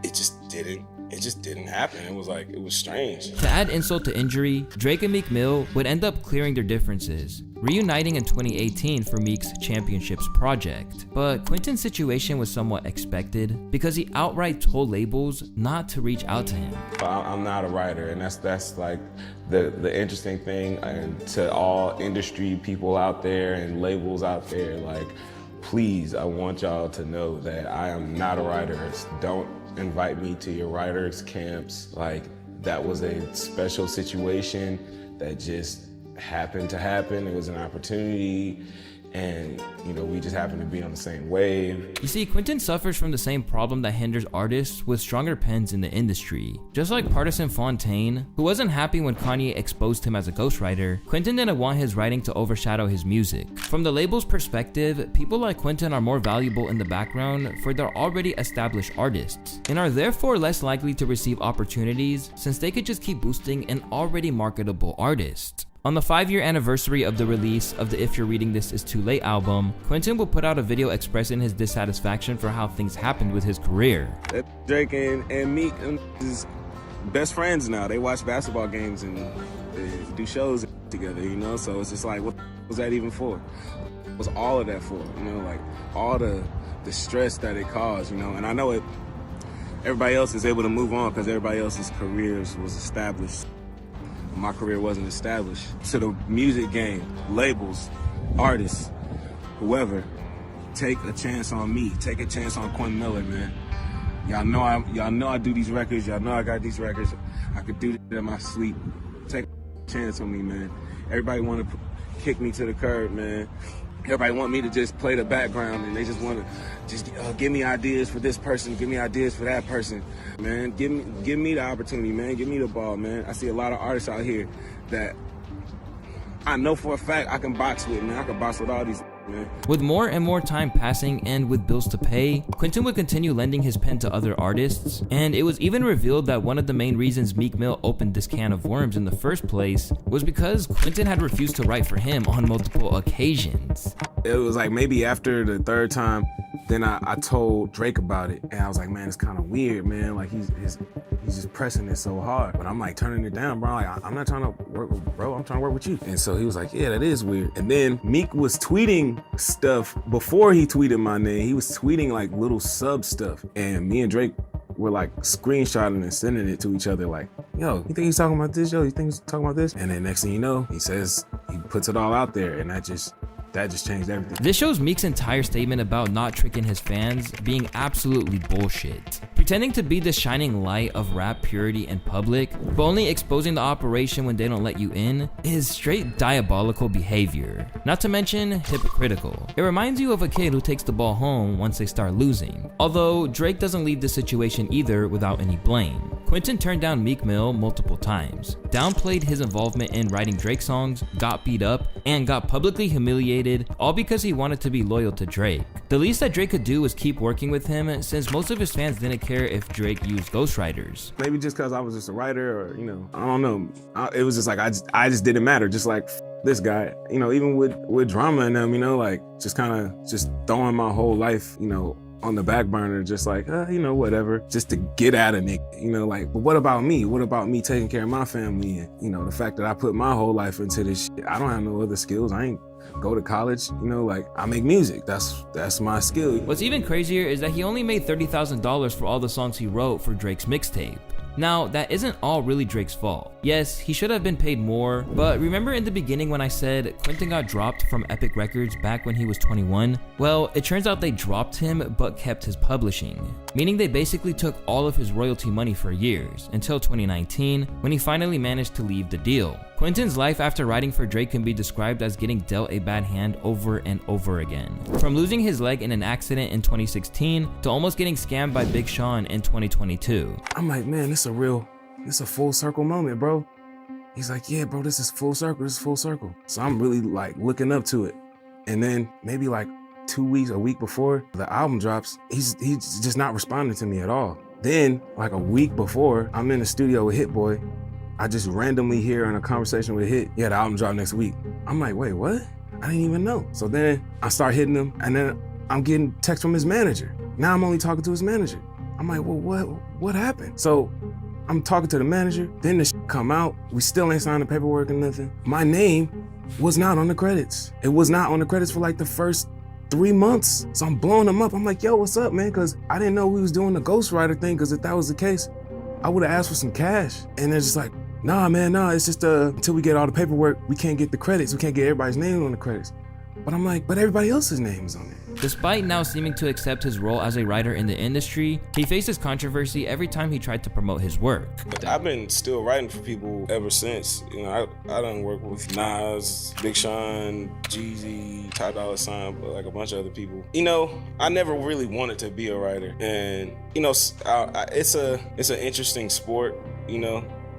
it just didn't happen. It was strange. To add insult to injury, Drake and Meek Mill would end up clearing their differences, reuniting in 2018 for Meek's Championships project. But Quentin's situation was somewhat expected because he outright told labels not to reach out to him. I'm not a writer, and that's like the interesting thing, and to all industry people out there and labels out there, like, please, I want y'all to know that I am not a writer. Don't invite me to your writers camps. Like, that was a special situation that just happened to happen. It was an opportunity, and you know, we just happened to be on the same wave. You see, Quentin suffers from the same problem that hinders artists with stronger pens in the industry. Just like Partisan Fontaine, who wasn't happy when Kanye exposed him as a ghostwriter, Quentin didn't want his writing to overshadow his music. From the label's perspective, people like Quentin are more valuable in the background for their already established artists, and are therefore less likely to receive opportunities since they could just keep boosting an already marketable artist. On the 5-year anniversary of the release of the If You're Reading This Is Too Late album, Quentin will put out a video expressing his dissatisfaction for how things happened with his career. Drake and Meek is best friends now. They watch basketball games and they do shows together, you know? So it's just like, what was that even for? What was all of that for? You know, like all the stress that it caused, you know? And I know everybody else is able to move on because everybody else's careers was established. My career wasn't established. To the music game, labels, artists, whoever, take a chance on me. Take a chance on Quentin Miller, man. Y'all know I do these records. Y'all know I got these records. I could do that in my sleep. Take a chance on me, man. Everybody want to kick me to the curb, man. Everybody want me to just play the background, and they just want to just give me ideas for this person, give me ideas for that person. Man, give me the opportunity, man. Give me the ball, man. I see a lot of artists out here that I know for a fact I can box with, man. I can box with all these, man. With more and more time passing and with bills to pay, Quentin would continue lending his pen to other artists, and it was even revealed that one of the main reasons Meek Mill opened this can of worms in the first place was because Quentin had refused to write for him on multiple occasions. It was like maybe after the third time then I told Drake about it, and I was like, man, it's kind of weird, man. Like he's just pressing it so hard. But I'm like turning it down, bro. Like I'm not trying to work with bro. I'm trying to work with you. And so he was like, yeah, that is weird. And then Meek was tweeting stuff before he tweeted my name. He was tweeting like little sub stuff, and me and Drake were like screenshotting and sending it to each other like, yo, you think he's talking about this? Yo, you think he's talking about this? And then next thing you know, he puts it all out there, and that just changed everything. This shows Meek's entire statement about not tricking his fans being absolutely bullshit. Pretending to be the shining light of rap purity in public, but only exposing the operation when they don't let you in, is straight diabolical behavior. Not to mention hypocritical. It reminds you of a kid who takes the ball home once they start losing. Although Drake doesn't leave the situation either without any blame. Quentin turned down Meek Mill multiple times, downplayed his involvement in writing Drake songs, got beat up, and got publicly humiliated, all because he wanted to be loyal to Drake. The least that Drake could do was keep working with him, since most of his fans didn't care if Drake used ghostwriters. Maybe just because I was just a writer, or I don't know. It was just like I just didn't matter. Just like this guy, even with drama and them, like just kind of just throwing my whole life, on the back burner, just like, whatever, just to get at a nigga, like, but what about me? What about me taking care of my family? And, the fact that I put my whole life into this shit, I don't have no other skills. I ain't go to college, like, I make music. That's my skill. What's even crazier is that he only made $30,000 for all the songs he wrote for Drake's mixtape. Now, that isn't all really Drake's fault. Yes, he should have been paid more, but remember in the beginning when I said Quentin got dropped from Epic Records back when he was 21? Well, it turns out they dropped him but kept his publishing, meaning they basically took all of his royalty money for years, until 2019, when he finally managed to leave the deal. Quentin's life after writing for Drake can be described as getting dealt a bad hand over and over again. From losing his leg in an accident in 2016 to almost getting scammed by Big Sean in 2022. I'm like, man, this a full circle moment, bro. He's like, yeah, bro, this is full circle. So I'm really like looking up to it. And then maybe like 2 weeks, a week before the album drops, he's just not responding to me at all. Then like a week before, I'm in the studio with Hit Boy. I just randomly hear in a conversation with Hit, yeah, the album drop next week. I'm like, wait, what? I didn't even know. So then I start hitting him, and then I'm getting text from his manager. Now I'm only talking to his manager. I'm like, well, what happened? So I'm talking to the manager, then the shit come out. We still ain't signed the paperwork or nothing. My name was not on the credits. It was not on the credits for like the first 3 months. So I'm blowing them up. I'm like, yo, what's up, man? Because I didn't know we was doing the ghostwriter thing, because if that was the case, I would have asked for some cash. And they're just like, nah, man, it's just until we get all the paperwork, we can't get the credits. We can't get everybody's name on the credits. But I'm like, but everybody else's name is on it. Despite now seeming to accept his role as a writer in the industry, he faces controversy every time he tried to promote his work. I've been still writing for people ever since. I done work with Nas, Big Sean, Jeezy, Ty Dolla $ign, like a bunch of other people. I never really wanted to be a writer, and it's an interesting sport.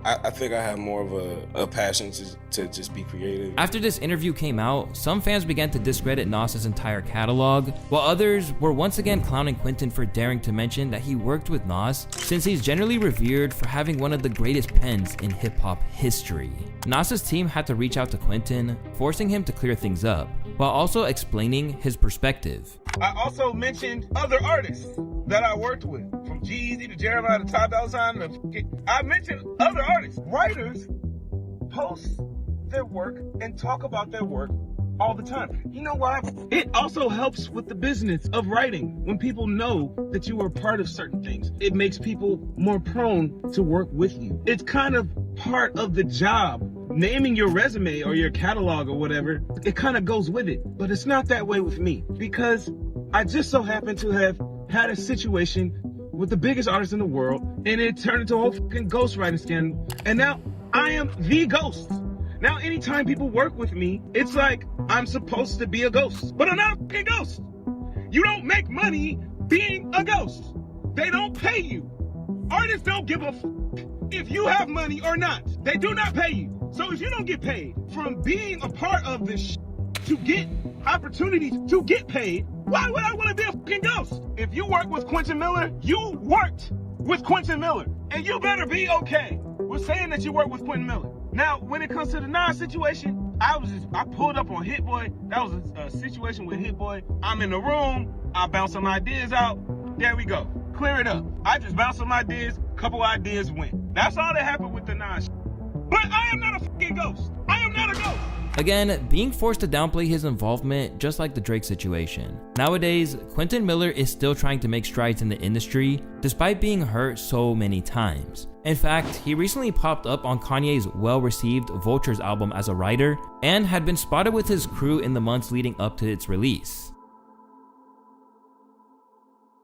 I think I have more of a passion to just be creative. After this interview came out, some fans began to discredit Nas's entire catalog, while others were once again clowning Quentin for daring to mention that he worked with Nas, since he's generally revered for having one of the greatest pens in hip-hop history. Nas's team had to reach out to Quentin, forcing him to clear things up, while also explaining his perspective. I also mentioned other artists that I worked with, from Jeezy to Jeremiah to Ty Dolla $ign. I mentioned other artists. Writers post their work and talk about their work all the time. You know why? It also helps with the business of writing. When people know that you are part of certain things, it makes people more prone to work with you. It's kind of part of the job. Naming your resume or your catalog or whatever, it kind of goes with it. But it's not that way with me, because I just so happen to have had a situation with the biggest artist in the world, and it turned into a whole fucking ghostwriting scandal. And now I am the ghost. Now anytime people work with me, it's like I'm supposed to be a ghost. But I'm not a fucking ghost. You don't make money being a ghost. They don't pay you. Artists don't give a if you have money or not. They do not pay you. So if you don't get paid from being a part of this to get opportunities to get paid, why would I want to be a fucking ghost? If you work with Quentin Miller, you worked with Quentin Miller. And you better be okay with saying that you work with Quentin Miller. Now, when it comes to the Nas situation, I pulled up on Hit Boy. That was a situation with Hit Boy. I'm in the room. I bounce some ideas out. There we go. Clear it up. I just bounced some ideas. Couple ideas went. That's all that happened with the Nas. But I am not a fucking ghost. I am not a ghost. Again, being forced to downplay his involvement, just like the Drake situation. Nowadays, Quentin Miller is still trying to make strides in the industry, despite being hurt so many times. In fact, he recently popped up on Kanye's well-received Vultures album as a writer, and had been spotted with his crew in the months leading up to its release.